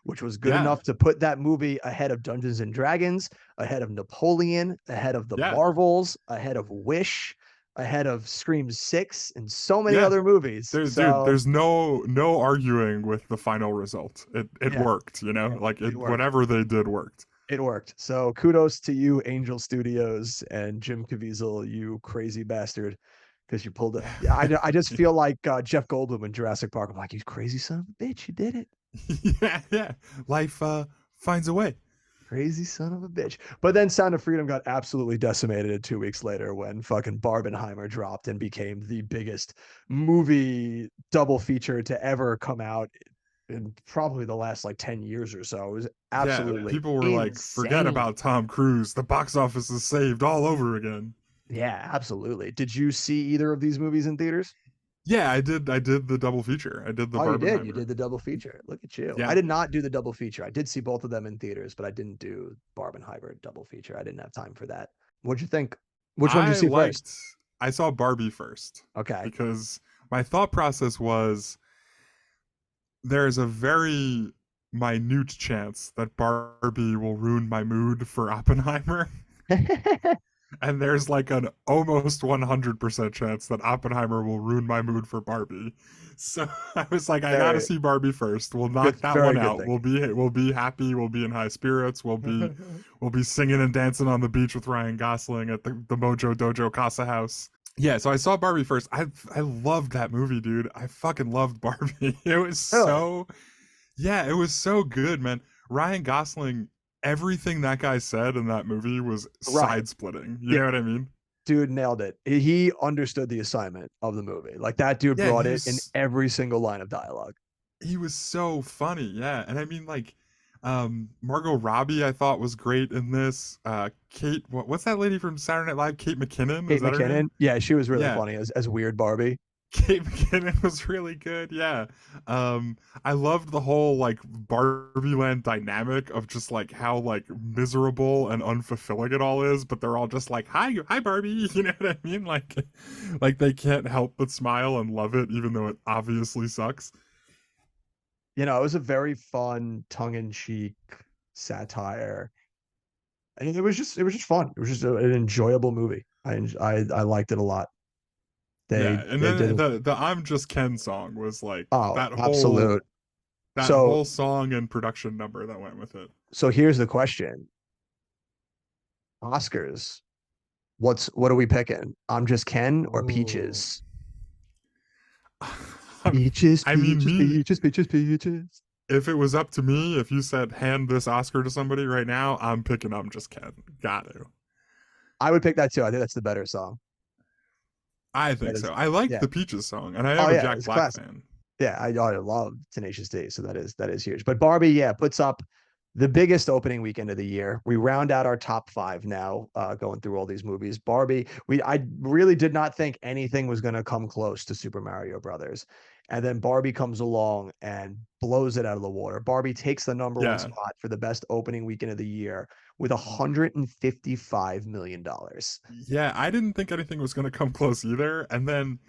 S1: which was good
S2: Yeah,
S1: enough to put that movie ahead of Dungeons and Dragons, ahead of Napoleon, ahead of the
S2: yeah,
S1: Marvels, ahead of Wish, ahead of Scream 6, and so many
S2: yeah.
S1: other movies.
S2: Dude,
S1: So,
S2: there's no arguing with the final result. It
S1: yeah,
S2: worked, you know?
S1: yeah,
S2: Like
S1: it
S2: it
S1: worked.
S2: whatever they did worked.
S1: It worked. So kudos to you, Angel Studios and Jim Caviezel, you crazy bastard, because you pulled it. Yeah, I just feel like Jeff Goldblum in Jurassic Park. I'm like, you crazy son of a bitch, you did it.
S2: Yeah, yeah. Life finds a way.
S1: Crazy son of a bitch. But then Sound of Freedom got absolutely decimated 2 weeks later when fucking Barbenheimer dropped and became the biggest movie double feature to ever come out in probably the last like 10 years or so. It was
S2: Yeah,
S1: absolutely
S2: people were like, forget
S1: insane.
S2: about Tom Cruise. The box office is saved all over again.
S1: Yeah, absolutely. Did you see either of these movies in theaters?
S2: Yeah, I did the double feature. I did the
S1: Oh, you did. You
S2: Barbenheimer.
S1: did the double feature. Look at you. I
S2: Yeah.
S1: did not do the double feature. I did see both of them in theaters, but I didn't do Barbenheimer double feature. I didn't have time for that. What'd you think? Which one did you
S2: I
S1: see first?
S2: liked I saw Barbie first
S1: Okay.
S2: because my thought process was there's a very minute chance that Barbie will ruin my mood for Oppenheimer. And there's like an almost 100% chance that Oppenheimer will ruin my mood for Barbie. So I was like, I gotta
S1: Very
S2: see Barbie first. We'll
S1: good,
S2: knock that
S1: very
S2: one
S1: good
S2: out.
S1: thinking.
S2: We'll be happy. We'll be in high spirits. We'll be singing and dancing on the beach with Ryan Gosling at the Mojo Dojo Casa House. Yeah, so I saw Barbie first. I loved that movie, dude. I fucking loved Barbie. It was
S1: Really?
S2: so yeah, it was so good, man. Ryan Gosling, everything that guy said in that movie was
S1: Right.
S2: side splitting. You
S1: Yeah.
S2: know what I mean?
S1: Dude nailed it. He understood the assignment of the movie. Like that dude
S2: Yeah,
S1: brought it in every single line of dialogue.
S2: he was so funny. Yeah, and I mean like Margot Robbie I thought was great in this. Kate what's that lady from Saturday Night Live? Kate McKinnon, is
S1: Kate
S2: that her
S1: McKinnon.
S2: name?
S1: Yeah, she was really
S2: Yeah.
S1: funny as weird Barbie.
S2: Kate McKinnon was really good. Yeah. I loved the whole like Barbie Land dynamic of just like how like miserable and unfulfilling it all is, but they're all just like, hi Barbie, you know what I mean? Like they can't help but smile and love it even though it obviously sucks.
S1: You know, it was a very fun, tongue-in-cheek satire. And it was just fun. It was just an enjoyable movie. I liked it a lot. They
S2: Yeah, and
S1: they did
S2: then
S1: it.
S2: the I'm Just Ken song was like
S1: Oh, absolute.
S2: that
S1: So
S2: whole song and production number that went with it.
S1: so here's the question. Oscars. What are we picking? I'm just Ken or
S2: Oh.
S1: Peaches? Peaches,
S2: I mean,
S1: peaches,
S2: me,
S1: peaches, peaches, peaches.
S2: if it was up to me, if you said hand this Oscar to somebody right now, I'm picking I'm Just Ken. Got to.
S1: I would pick that too. I think that's the better song.
S2: I
S1: That
S2: think
S1: is,
S2: so. I like
S1: yeah.
S2: the Peaches song, and I
S1: Oh
S2: am a
S1: yeah,
S2: Jack
S1: it's
S2: Black
S1: classic.
S2: fan.
S1: Yeah, I love Tenacious D, so that is huge. But Barbie, yeah, puts up the biggest opening weekend of the year. We round out our top five now, going through all these movies. Barbie, I really did not think anything was going to come close to Super Mario Brothers, and then Barbie comes along and blows it out of the water. Barbie takes the number one
S2: Yeah,
S1: spot for the best opening weekend of the year with $155 million.
S2: yeah. I didn't think anything was going to come close either, and then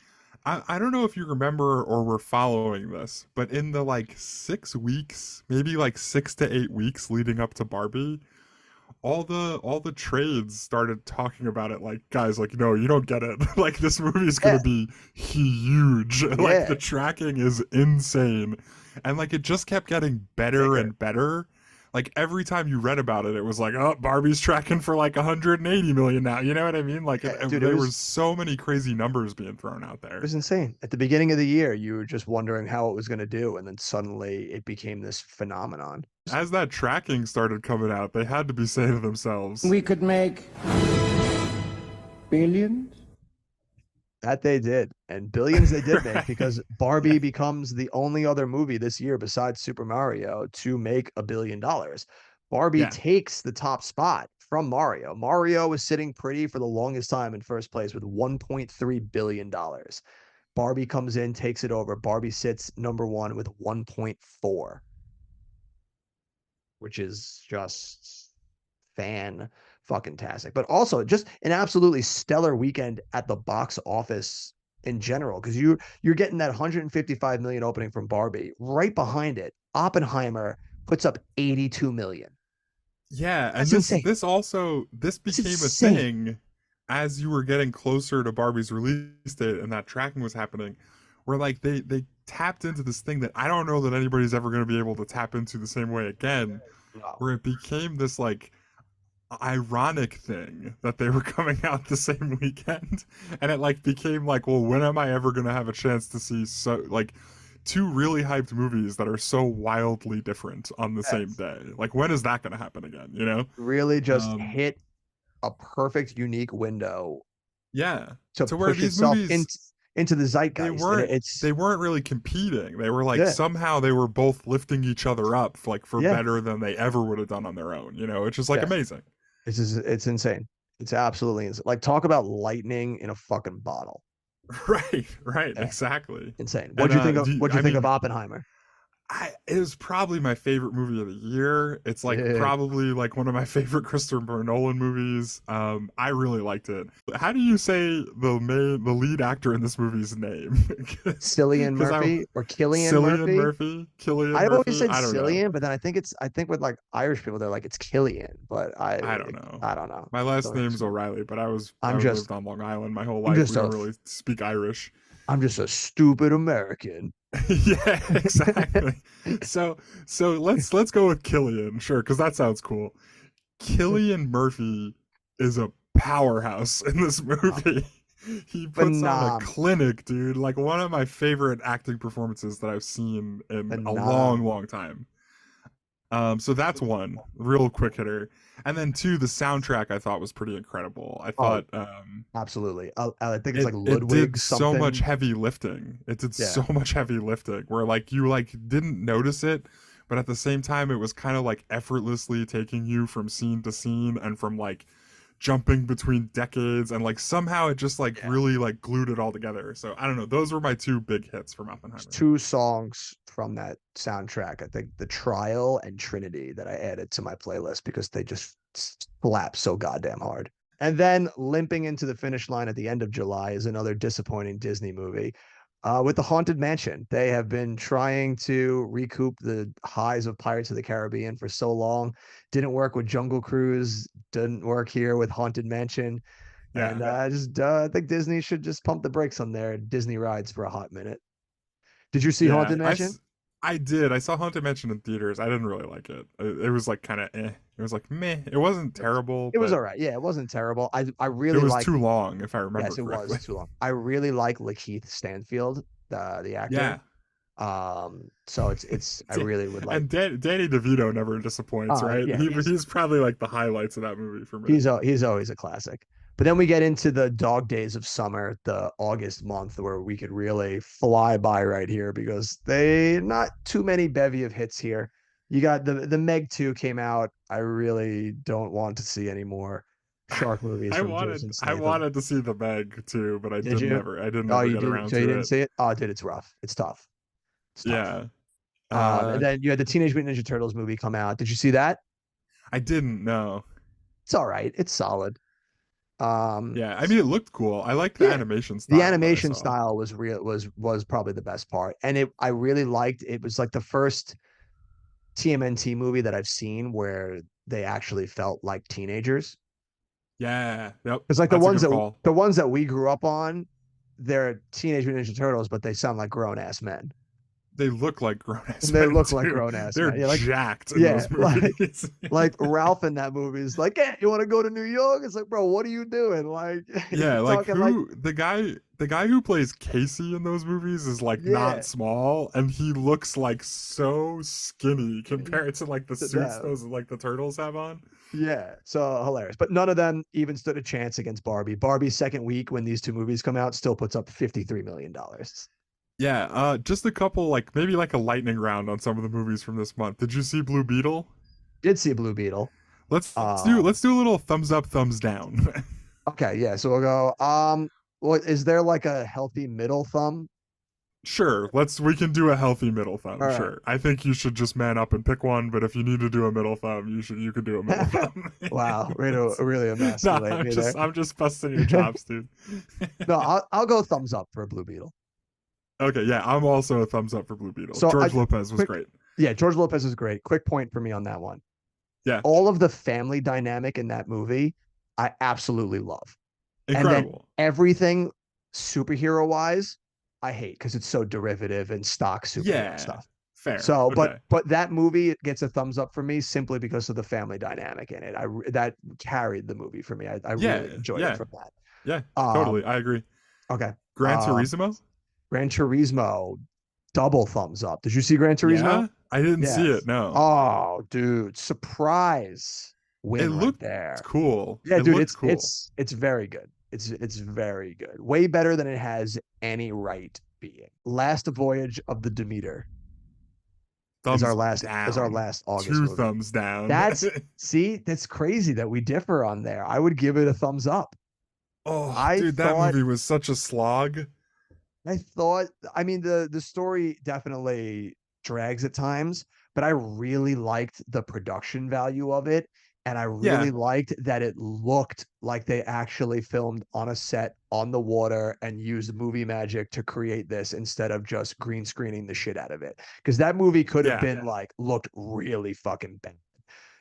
S2: I don't know if you remember or were following this, but in the like 6 weeks, maybe like 6 to 8 weeks leading up to Barbie, all the trades started talking about it like, guys, like, no, you don't get it. Like this movie is
S1: Yeah,
S2: gonna be huge. Like
S1: yeah,
S2: the tracking is insane. And like it just kept getting better
S1: bigger.
S2: and better. Like every time you read about it, it was like, oh, Barbie's tracking for like 180 million now. You know what I mean? Like
S1: Yeah, dude, it
S2: there
S1: was
S2: were so many crazy numbers being thrown out
S1: It
S2: there.
S1: was insane. At the beginning of the year, you were just wondering how it was going to do, and then suddenly it became this phenomenon.
S2: As that tracking started coming out, they had to be saying to themselves,
S3: We could make billions.
S1: That they did, and billions they did make because Barbie becomes the only other movie this year besides Super Mario to make $1 billion. Barbie
S2: yeah.
S1: takes the top spot from Mario. Mario was sitting pretty for the longest time in first place with $1.3 billion. Barbie comes in, takes it over. Barbie sits number one with 1.4, which is just fan fucking tastic. But also just an absolutely stellar weekend at the box office in general, because you're getting that 155 million opening from Barbie. Right behind it, Oppenheimer puts up 82 million.
S2: Yeah, and
S1: That's insane.
S2: this
S1: That's
S2: became a
S1: insane.
S2: thing as you were getting closer to Barbie's release date and that tracking was happening, where like they tapped into this thing that I don't know that anybody's ever going to be able to tap into the same way again,
S1: No.
S2: where it became this like ironic thing that they were coming out the same weekend, and it like became like, well, when am I ever going to have a chance to see so like two really hyped movies that are so wildly different on the same
S1: Yes.
S2: day. Like, when is that going to happen again? You know?
S1: Really just
S2: Um,
S1: hit a perfect, unique window
S2: yeah.
S1: to
S2: To where
S1: push
S2: these
S1: itself
S2: movies
S1: into the
S2: they
S1: zeitgeist. And
S2: weren't
S1: it's
S2: they weren't really competing. They were like
S1: yeah,
S2: somehow they were both lifting each other up like for
S1: yeah,
S2: better than they ever would have done on their own. You know, it's just like
S1: yeah.
S2: amazing.
S1: It's insane. It's absolutely insane. Like talk about lightning in a fucking bottle.
S2: Right,
S1: Yeah,
S2: exactly.
S1: insane.
S2: And
S1: What'd you
S2: I
S1: think of
S2: mean,
S1: Oppenheimer?
S2: it was probably my favorite movie of the year. It's like
S1: Yeah,
S2: probably like one of my favorite Christopher Nolan movies. I really liked it. How do you say the lead actor in this movie's name?
S1: Cillian
S2: Because I
S1: Murphy or Killian
S2: Cillian
S1: Murphy.
S2: Murphy, Killian
S1: I always
S2: Murphy.
S1: said
S2: I don't know.
S1: Cillian, but then I think with like Irish people, they're like it's Killian, but
S2: I don't know.
S1: I don't know.
S2: My last
S1: Don't ask
S2: name's
S1: me.
S2: O'Reilly, but I
S1: I'm
S2: lived
S1: just
S2: on Long Island my whole
S1: I'm
S2: life.
S1: just
S2: We don't
S1: a
S2: really speak Irish.
S1: I'm just a stupid American.
S2: Yeah, exactly. So let's go with Killian, sure, because that sounds cool. Killian Murphy is a powerhouse in this movie. He puts on a
S1: Phenomenal.
S2: clinic, dude. Like one of my favorite acting performances that I've seen in a long,
S1: Phenomenal.
S2: long time. So that's one real quick hitter, and then two, the soundtrack I thought was pretty incredible. I
S1: Oh,
S2: thought
S1: absolutely. I think it's like
S2: it did
S1: Ludwig
S2: so much
S1: something.
S2: heavy lifting. It did
S1: Yeah.
S2: so much heavy lifting where like you like didn't notice it, but at the same time it was kind of like effortlessly taking you from scene to scene and from like jumping between decades and like somehow it just like
S1: Yeah.
S2: really like glued it all together. So I don't know. Those were my two big hits from
S1: There's
S2: Oppenheimer.
S1: two songs from that soundtrack. I think The Trial and Trinity that I added to my playlist because they just slap so goddamn hard. And then limping into the finish line at the end of July is another disappointing Disney movie. With the Haunted Mansion, they have been trying to recoup the highs of Pirates of the Caribbean for so long. Didn't work with Jungle Cruise. Didn't work here with Haunted Mansion. And
S2: Yeah.
S1: I think Disney should just pump the brakes on their Disney rides for a hot minute. Did you see
S2: Yeah,
S1: Haunted Mansion?
S2: I did. I saw Haunted Mansion in theaters. I didn't really like it. It was like kind of eh. It was like meh. It wasn't terrible,
S1: It was
S2: but
S1: all right. Yeah, it wasn't terrible. I
S2: it
S1: really
S2: was
S1: like.
S2: too long, if I remember
S1: Yes, it was
S2: correctly.
S1: too long. I really like Lakeith Stanfield, the actor.
S2: Yeah.
S1: So it's I really would like.
S2: And Danny DeVito never disappoints, right?
S1: Yeah,
S2: He's probably like the highlights of that movie for me.
S1: he's always a classic. But then we get into the dog days of summer, the August month, where we could really fly by right here because they not too many bevy of hits here. You got the Meg 2 came out. I really don't want to see any more shark movies from Jason
S2: I
S1: Statham.
S2: wanted to see the Meg too, but
S1: Did you?
S2: I didn't
S1: Oh,
S2: ever
S1: you
S2: get
S1: didn't.
S2: around
S1: So you
S2: to
S1: didn't
S2: it.
S1: see it? Oh, dude, it's rough. It's tough. It's tough.
S2: Yeah.
S1: And then you had the Teenage Mutant Ninja Turtles movie come out. Did you see that?
S2: I didn't know.
S1: It's all right. It's solid. Um,
S2: Yeah, I mean it looked cool. I liked the
S1: yeah,
S2: animation
S1: the
S2: style that I
S1: animation
S2: saw.
S1: style was real was probably the best part, and I really liked it. Was like the first TMNT movie that I've seen where they actually felt like teenagers.
S2: Yeah, yep,
S1: Because like
S2: that's a good call.
S1: the ones that we grew up on, they're Teenage Mutant Ninja Turtles, but they sound like grown ass men.
S2: They look like grown ass
S1: And they
S2: men
S1: look like
S2: too.
S1: grown ass
S2: They're
S1: men. Yeah, like
S2: jacked in
S1: yeah,
S2: those movies.
S1: like Ralph in that movie is like, yeah, you want to go to New York? It's like, bro, what are you doing? Like,
S2: Yeah,
S1: he's
S2: like
S1: talking like,
S2: who the guy who plays Casey in those movies is like
S1: yeah,
S2: not small and he looks like so skinny compared to like the
S1: to
S2: suits
S1: them.
S2: those like the turtles have on.
S1: Yeah, so hilarious. But none of them even stood a chance against Barbie. Barbie's second week when these two movies come out still puts up $53 million.
S2: Yeah, just a couple like maybe like a lightning round on some of the movies from this month. Did you see Blue Beetle?
S1: Did see Blue Beetle.
S2: Let's do a little thumbs up, thumbs down.
S1: Okay, yeah. So we'll go. What is there like a healthy middle thumb?
S2: Sure, we can do a healthy middle thumb.
S1: All right.
S2: Sure. I think you should just man up and pick one, but if you need to do a middle thumb, you could do a middle thumb.
S1: Wow, way to really
S2: No,
S1: emasculate me there.
S2: I'm just busting your chops, dude.
S1: No, I'll go thumbs up for Blue Beetle.
S2: Okay, yeah, I'm also a thumbs up for Blue Beetle.
S1: So
S2: George Lopez was
S1: quick,
S2: great.
S1: yeah, George Lopez is great. Quick point for me on that one.
S2: Yeah,
S1: All of the family dynamic in that movie, I absolutely love. And then
S2: incredible.
S1: everything superhero wise, I hate because it's so derivative and stock superhero
S2: Yeah,
S1: stuff.
S2: fair.
S1: So,
S2: Okay.
S1: but that movie gets a thumbs up for me simply because of the family dynamic in it. That carried the movie for me. I
S2: Yeah,
S1: really enjoyed it
S2: yeah,
S1: from that.
S2: yeah.
S1: Um,
S2: Totally, I agree.
S1: okay.
S2: Gran Turismo.
S1: Gran Turismo, double thumbs up. Did you see Gran Turismo?
S2: Yeah, I didn't see it.
S1: Yes.
S2: No,
S1: Oh, dude, surprise
S2: it
S1: win right
S2: looked
S1: there.
S2: cool.
S1: Yeah,
S2: It
S1: dude,
S2: looked
S1: it's
S2: cool.
S1: it's it's very good. It's very good. Way better than it has any right being. Last Voyage of the Demeter
S2: Thumbs
S1: is our
S2: down.
S1: last August
S2: Two
S1: movie.
S2: thumbs down.
S1: That's see, that's crazy that we differ on there. I would give it a thumbs up.
S2: Oh,
S1: I
S2: dude, that
S1: thought
S2: movie was such a slog.
S1: I thought, I mean, the story definitely drags at times, but I really liked the production value of it. And I really
S2: Yeah,
S1: liked that it looked like they actually filmed on a set on the water and used movie magic to create this instead of just green screening the shit out of it. Because that movie could have
S2: yeah.
S1: been like, looked really fucking bad.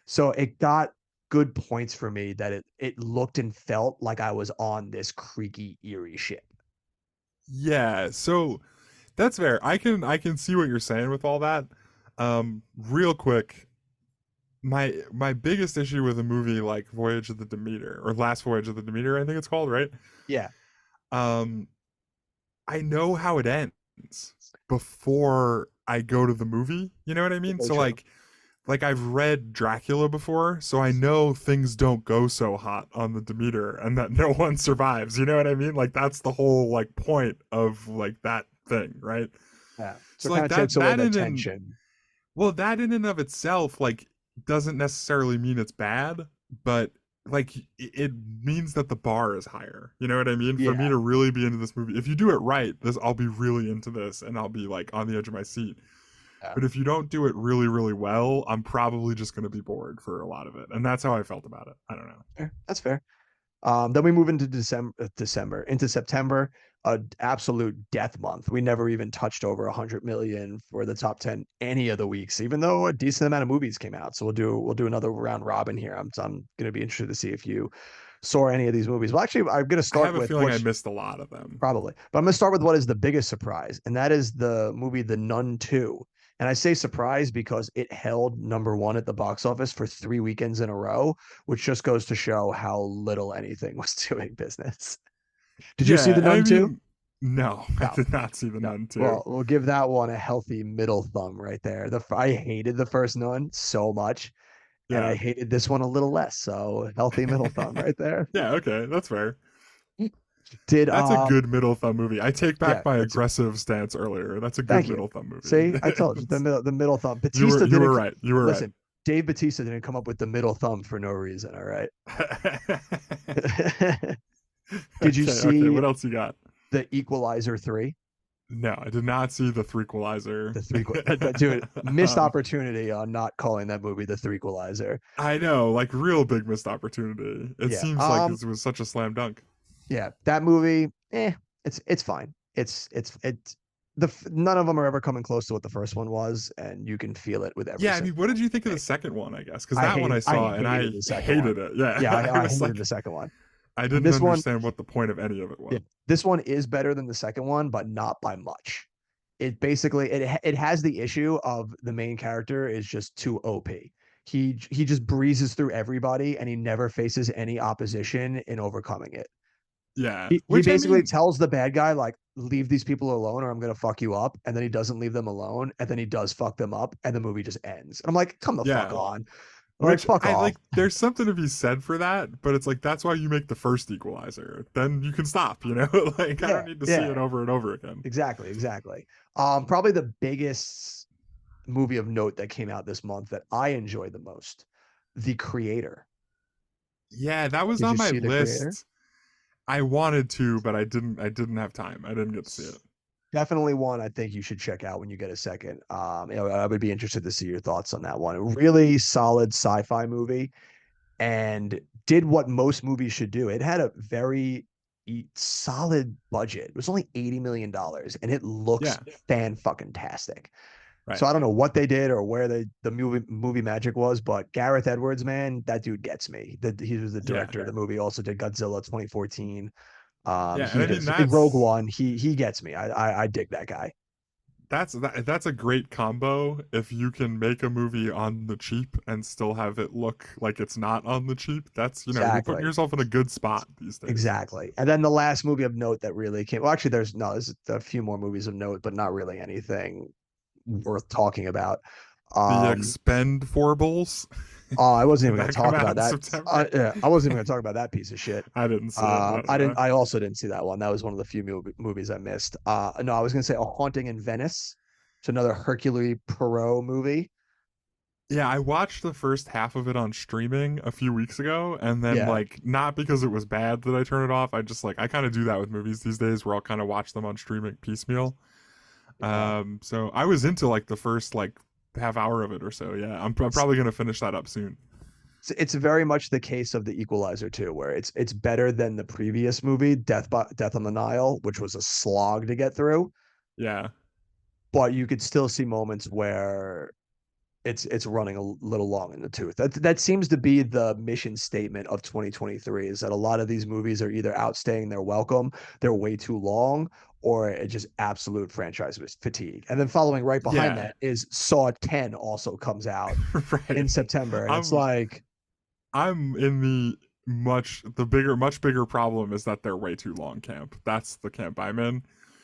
S1: So it got good points for me that it looked and felt like I was on this creaky, eerie ship.
S2: Yeah, so that's fair. I can see what you're saying with all that. Real quick, my biggest issue with a movie like Voyage of the Demeter or Last Voyage of the Demeter, I think it's called, right?
S1: Yeah.
S2: Um, I know how it ends before I go to the movie. You know what I mean?
S1: Very
S2: So
S1: true.
S2: like I've read Dracula before, so I know things don't go so hot on the Demeter and that no one survives. You know what I mean? Like that's the whole like point of like that thing, right?
S1: Yeah. So it
S2: So
S1: kind
S2: like
S1: of takes
S2: that
S1: away
S2: that
S1: the
S2: in and
S1: tension.
S2: well, that in and of itself like doesn't necessarily mean it's bad, but like it means that the bar is higher. You know what I mean? For me
S1: Yeah.
S2: to really be into this movie, if you do it right, this I'll be really into this and I'll be like on the edge of my seat.
S1: Yeah.
S2: But if you don't do it really, really well, I'm probably just going to be bored for a lot of it. And that's how I felt about it. I don't know.
S1: Fair. That's fair. Then we move into into September, a absolute death month. We never even touched over 100 million for the top 10 any of the weeks, even though a decent amount of movies came out. So we'll do another round robin here. I'm going to be interested to see if you saw any of these movies. Well, actually, I'm going to
S2: I
S1: start
S2: have a
S1: with
S2: feeling I
S1: what's
S2: missed a lot of them.
S1: probably, but I'm going to start with what is the biggest surprise, and that is the movie The Nun 2. And I say surprise because it held number one at the box office for 3 weekends in a row, which just goes to show how little anything was doing business. Did you see The
S2: Yeah, I
S1: Nun 2?
S2: mean, no, I
S1: No,
S2: did not see the
S1: no.
S2: Nun 2.
S1: Well, we'll give that one a healthy middle thumb right there. I hated the first Nun so much, and I
S2: Yeah.
S1: hated this one a little less. So healthy middle thumb right there.
S2: Yeah, okay, that's fair.
S1: Did
S2: That's a good middle thumb movie. I take
S1: yeah,
S2: back my
S1: it's
S2: aggressive stance earlier. That's a good
S1: thank you.
S2: middle thumb movie.
S1: See, I told you the middle thumb.
S2: You were
S1: Batista
S2: you were
S1: didn't
S2: right. You were right.
S1: listen. Dave Batista didn't come up with the middle thumb for no reason. All right. Did you
S2: Okay,
S1: see
S2: what else you got?
S1: the Equalizer 3?
S2: No, I did not see the Threequalizer.
S1: The three, dude, missed
S2: um,
S1: opportunity on not calling that movie the Threequalizer.
S2: I know, like real big missed opportunity. It
S1: Yeah.
S2: seems like it was such a slam dunk.
S1: Yeah. That movie, it's fine. It's none of them are ever coming close to what the first one was, and you can feel it with every
S2: Yeah, I mean, what
S1: single
S2: did you think of the
S1: thing.
S2: second one? I guess because that one I
S1: I
S2: saw and
S1: hated
S2: I
S1: the second one.
S2: hated it. Yeah,
S1: Yeah,
S2: I
S1: I
S2: was
S1: hated the
S2: like,
S1: second one.
S2: I didn't
S1: This one,
S2: understand what the point of any of it
S1: yeah,
S2: was.
S1: this one is better than the second one, but not by much. It basically it has the issue of the main character is just too OP. He just breezes through everybody and he never faces any opposition in overcoming it.
S2: Yeah,
S1: He
S2: which I
S1: basically
S2: mean,
S1: tells the bad guy like leave these people alone or I'm gonna fuck you up, and then he doesn't leave them alone, and then he does fuck them up, and the movie just ends. And I'm like, come the fuck
S2: yeah,
S1: on, like
S2: which
S1: fuck
S2: I
S1: off.
S2: like. There's something to be said for that, but it's like that's why you make the first Equalizer. Then you can stop. You know, like I
S1: Yeah,
S2: don't need to see
S1: yeah,
S2: it over and over again.
S1: exactly, exactly. Probably the biggest movie of note that came out this month that I enjoyed the most, The Creator.
S2: Yeah, that was
S1: Did
S2: on
S1: you
S2: my
S1: see The Creator?
S2: list. I wanted to, but I didn't. I didn't have time. I didn't get to see it.
S1: Definitely one I think you should check out when you get a second. I would be interested to see your thoughts on that one. A really solid sci-fi movie, and did what most movies should do. It had a very solid budget. It was only $80 million, and it looks
S2: Yeah,
S1: fan fucking tastic. So
S2: right.
S1: I don't know what they did or where the movie magic was, but Gareth Edwards, man, that dude gets me. He was the
S2: Yeah,
S1: director of the movie. Also did Godzilla 2014.
S2: yeah, and
S1: He
S2: I mean
S1: just in Rogue
S2: that's
S1: One. He gets me. I dig that guy.
S2: that's a great combo if you can make a movie on the cheap and still have it look like it's not on the cheap. That's, you're putting
S1: Exactly.
S2: yourself in a good spot these days.
S1: Exactly. And then the last movie of note that really came, well, actually, there's a few more movies of note, but not really anything worth talking about.
S2: The
S1: Um,
S2: Expend Forbles.
S1: I wasn't
S2: Did
S1: even going
S2: that
S1: to
S2: come
S1: talk
S2: out
S1: about
S2: in
S1: that.
S2: September?
S1: Yeah, I wasn't even going to talk about that piece of shit.
S2: I didn't see it, but
S1: I didn't. I also didn't see that one. That was one of the few movies I missed. No, I was going to say A Haunting in Venice. It's another Hercule Poirot movie.
S2: yeah, I watched the first half of it on streaming a few weeks ago, and then
S1: Yeah.
S2: like not because it was bad that I turned it off. I just like I kind of do that with movies these days, where I'll kind of watch them on streaming piecemeal.
S1: Yeah.
S2: So I was into like the first like half hour of it or so. Yeah, I'm probably gonna finish that up soon.
S1: It's very much the case of The Equalizer too, where it's better than the previous movie, Death on the Nile, which was a slog to get through.
S2: Yeah,
S1: But you could still see moments where it's running a little long in the tooth. That seems to be the mission statement of 2023, is that a lot of these movies are either outstaying their welcome, they're way too long, or it's just absolute franchise fatigue. And then following right behind
S2: yeah,
S1: that is Saw 10 also comes out
S2: right.
S1: in September. And it's
S2: I'm
S1: like,
S2: I'm in much bigger problem is that they're way too long camp. That's the camp I'm in.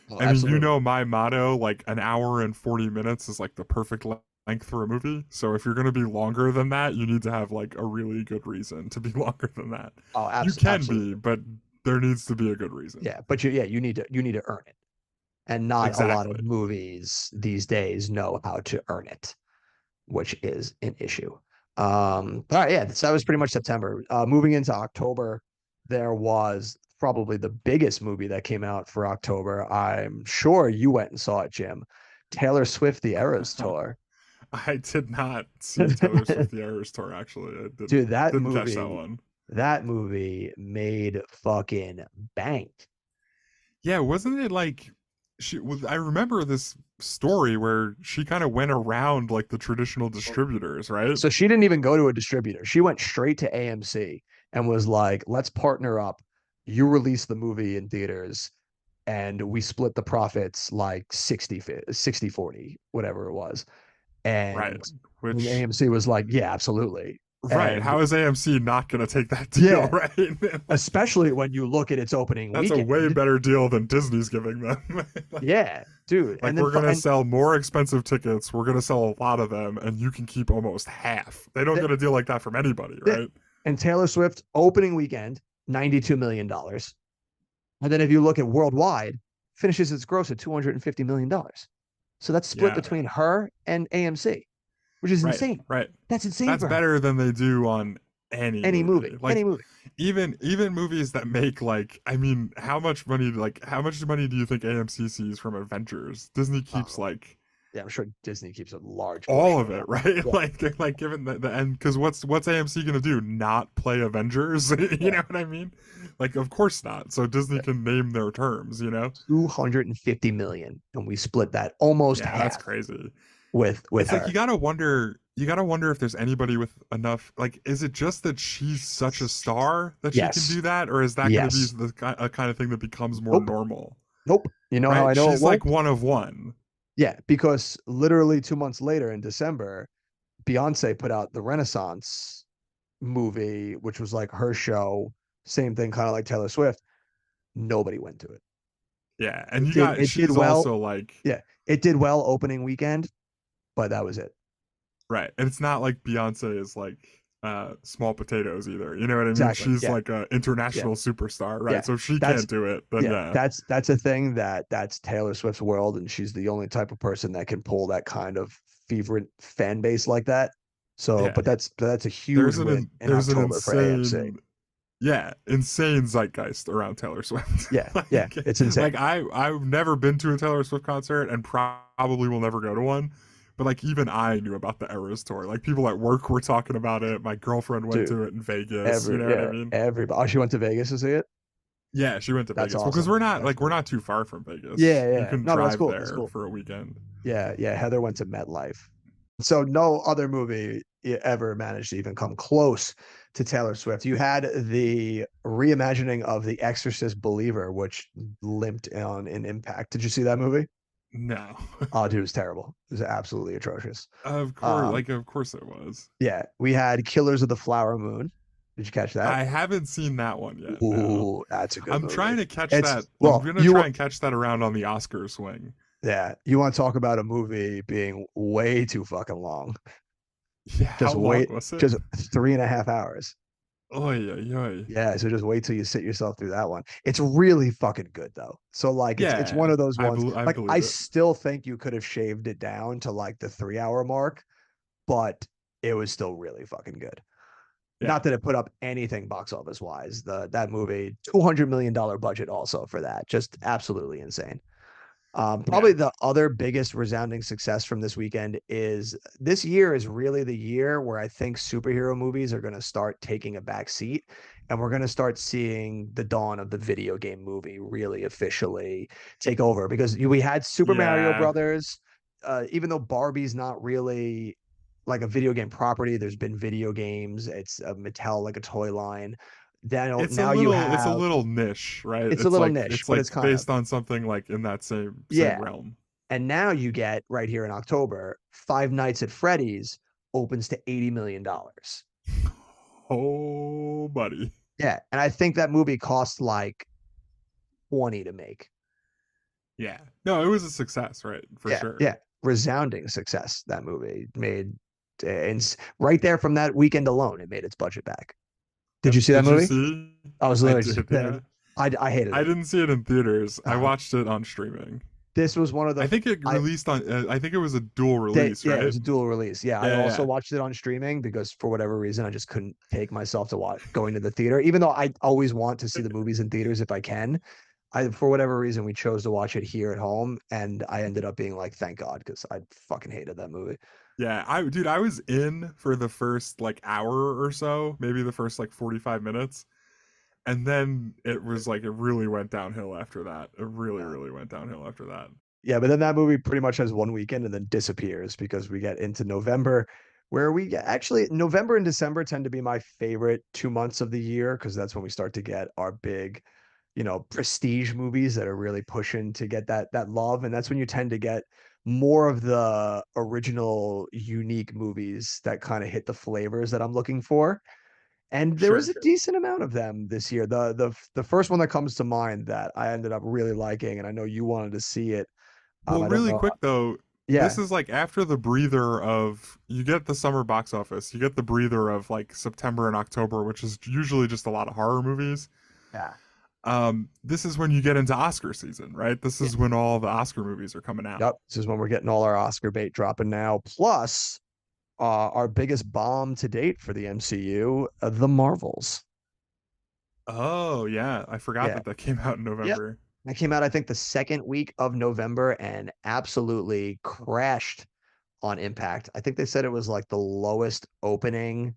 S1: oh,
S2: I mean,
S1: absolutely.
S2: my motto, like an hour and 40 minutes is like the perfect length for a movie. So if you're going to be longer than that, you need to have like a really good reason to be longer than that.
S1: Oh,
S2: You can be,
S1: absolutely.
S2: but there needs to be a good reason.
S1: Yeah, but you need to earn it. And not a lot of
S2: Exactly.
S1: movies these days know how to earn it, which is an issue. But all right, yeah, so that was pretty much September. Moving into October, there was probably the biggest movie that came out for October. I'm sure you went and saw it, Jim. Taylor Swift: The Eras Tour.
S2: I did not see Taylor Swift the Eras tour actually. I
S1: Dude,
S2: didn't catch that one.
S1: that movie made fucking bank.
S2: Yeah, wasn't it like she was I remember this story where she kind of went around like the traditional distributors, right?
S1: So she didn't even go to a distributor. She went straight to AMC and was like, let's partner up. You release the movie in theaters and we split the profits like 60 40, whatever it was.
S2: Right.
S1: And
S2: Which
S1: AMC was like, yeah, absolutely.
S2: right,
S1: And
S2: how is AMC not going to take that deal,
S1: yeah,
S2: right? Like,
S1: especially when you look at its opening
S2: that's a way
S1: weekend.
S2: better deal than Disney's giving them.
S1: Yeah, dude. And
S2: Like
S1: then
S2: we're going to
S1: and
S2: sell more expensive tickets, we're going to sell a lot of them and you can keep almost half. They don't
S1: th-
S2: get a deal like that from anybody,
S1: th-
S2: right?
S1: and Taylor Swift opening weekend, $92 million. And then if you look at worldwide, finishes its gross at $250 million. So that's split
S2: Yeah.
S1: between her and AMC, which is
S2: Right,
S1: insane.
S2: right.
S1: That's insane
S2: That's
S1: for her.
S2: better than they do on any
S1: Any
S2: movie.
S1: movie, any
S2: Like
S1: movie.
S2: even movies that make like I mean, how much money do you think AMC sees from Avengers? Disney keeps
S1: Oh,
S2: like
S1: yeah, I'm sure Disney keeps a large
S2: all
S1: portion
S2: of
S1: of
S2: it,
S1: that.
S2: right?
S1: Yeah,
S2: Like given the end because what's AMC gonna do? Not play Avengers? You
S1: yeah.
S2: know what I mean? Like of course not. So Disney can name their terms, you know?
S1: 250 million, and we split that almost
S2: Yeah, that's
S1: half
S2: crazy.
S1: with
S2: It's like
S1: her.
S2: you gotta wonder if there's anybody with enough like is it just that she's such a star that she can
S1: Yes,
S2: do that or is that going to be
S1: yes.
S2: a kind of thing that becomes more
S1: Nope,
S2: normal,
S1: nope. You know how I
S2: right?
S1: know it
S2: She's like
S1: won't?
S2: one of one.
S1: Yeah, because literally 2 months later in December, Beyonce put out the Renaissance movie, which was like her show. Same thing, kind of like Taylor Swift. Nobody went to it.
S2: Yeah, and
S1: It
S2: you
S1: did
S2: got
S1: it did
S2: she's
S1: well.
S2: also like
S1: Yeah, it did well opening weekend, but that was it.
S2: right, and it's not like Beyonce is like small potatoes either, you know what I mean?
S1: Exactly.
S2: She's
S1: Yeah,
S2: like a
S1: yeah,
S2: international superstar, right?
S1: yeah.
S2: So if she
S1: That's
S2: can't do it then
S1: yeah,
S2: yeah.
S1: that's a thing that's Taylor Swift's world, and she's the only type of person that can pull that kind of fervent fan base like that. So,
S2: Yeah,
S1: but that's a huge win in
S2: there's an
S1: October for AMC.
S2: insane yeah, insane zeitgeist around Taylor Swift.
S1: Yeah, yeah,
S2: like,
S1: it's insane.
S2: like I've never been to a Taylor Swift concert and probably will never go to one. But like even I knew about the Eras tour. Like people at work were talking about it. My girlfriend went
S1: Dude,
S2: to it in Vegas. You know what I
S1: yeah,
S2: mean?
S1: everybody. Oh, she went to Vegas to see it.
S2: Yeah, she went to
S1: That's
S2: Vegas. Well, because
S1: awesome. That's
S2: we're
S1: cool.
S2: not too far from Vegas.
S1: Yeah,
S2: You
S1: yeah.
S2: can
S1: No, no, that's
S2: drive
S1: cool. That's
S2: there
S1: cool.
S2: for a weekend.
S1: Yeah, yeah. Heather went to MetLife. So no other movie ever managed to even come close to Taylor Swift. You had the reimagining of The Exorcist Believer, which limped on in Impact. Did you see that movie?
S2: No.
S1: Oh, dude, it was terrible. It was absolutely atrocious.
S2: Of course,
S1: Um,
S2: like of course it was.
S1: yeah, we had Killers of the Flower Moon. Did you catch that?
S2: I haven't seen that one yet. No.
S1: Ooh, that's a good
S2: I'm
S1: movie.
S2: trying to catch
S1: It's
S2: that. I'm
S1: well,
S2: gonna
S1: you
S2: try and catch that around on the Oscar swing.
S1: yeah, you want to talk about a movie being way too fucking long.
S2: Yeah, how
S1: Just
S2: long
S1: wait,
S2: was it?
S1: just 3.5 hours.
S2: Oy, oy, oy.
S1: Yeah, so just wait till you sit yourself through that one. It's really fucking good though. So like it's one
S2: Yeah,
S1: of those ones
S2: I
S1: like
S2: believe
S1: I
S2: it.
S1: still think you could have shaved it down to like the 3 hour mark, but it was still really fucking good.
S2: Yeah,
S1: Not that it put up anything box office wise. That movie, $200 million budget also for that. Just absolutely insane. Probably
S2: yeah,
S1: the other biggest resounding success from this weekend is this year is really the year where I think superhero movies are going to start taking a back seat, and we're going to start seeing the dawn of the video game movie really officially take over because we had Super Mario
S2: yeah.
S1: Brothers, even though Barbie's not really like a video game property, there's been video games. It's a Mattel like a toy line. Then now you
S2: It's a
S1: have
S2: little niche, right?
S1: it's a little niche,
S2: It's
S1: but
S2: like
S1: it's kind of
S2: based on something like in that same
S1: yeah.
S2: realm.
S1: And now you get right here in October, Five Nights at Freddy's opens to $80 million.
S2: Oh, buddy.
S1: Yeah. And I think that movie cost like 20 to make.
S2: Yeah. No, it was a success, right? For
S1: Yeah.
S2: sure.
S1: Yeah. Resounding success. That movie made, and right there from that weekend alone, it made its budget back. Did
S2: Yep.
S1: you see that
S2: Did you
S1: movie?
S2: see?
S1: I was
S2: I
S1: literally just
S2: did,
S1: saying,
S2: yeah.
S1: I hated
S2: I
S1: it.
S2: didn't see it in theaters. I
S1: Uh,
S2: watched it on streaming.
S1: this was one of
S2: I
S1: the,
S2: think it
S1: I,
S2: released on. I think it was a dual
S1: They,
S2: release,
S1: yeah, it
S2: right?
S1: was a dual release. Yeah, I
S2: Yeah,
S1: also
S2: yeah,
S1: watched it on streaming because for whatever reason I just couldn't take myself to watch going to the theater. Even though I always want to see the movies in theaters if I can, I for whatever reason we chose to watch it here at home, and I ended up being like, thank God, because I fucking hated that movie.
S2: yeah. I was in for the first like hour or so, maybe the first like 45 minutes, and then it was like it really went downhill after that. It really,
S1: Yeah.
S2: really went downhill after that.
S1: Yeah, but then that movie pretty much has one weekend and then disappears because we get into November, where we get actually November and December tend to be my favorite 2 months of the year because that's when we start to get our big prestige movies that are really pushing to get that love, and that's when you tend to get more of the original unique movies that kind of hit the flavors that I'm looking for. And there was
S2: Sure.
S1: a decent amount of them this year. The first one that comes to mind that I ended up really liking, and I know you wanted to see it.
S2: Well,
S1: I don't
S2: really
S1: know.
S2: quick though, this
S1: Yeah,
S2: is like after the breather of you get the summer box office, you get the breather of like September and October, which is usually just a lot of horror movies.
S1: yeah,
S2: This is when you get into Oscar season, right? This
S1: yeah.
S2: is when all the Oscar movies are coming out.
S1: Yep. This is when we're getting all our Oscar bait dropping now. Plus, our biggest bomb to date for the MCU, the Marvels.
S2: Oh yeah, I forgot
S1: Yeah.
S2: that that came out in
S1: Yep.
S2: November.
S1: That came out, I think, the second week of November and absolutely crashed on Impact. I think they said it was like the lowest opening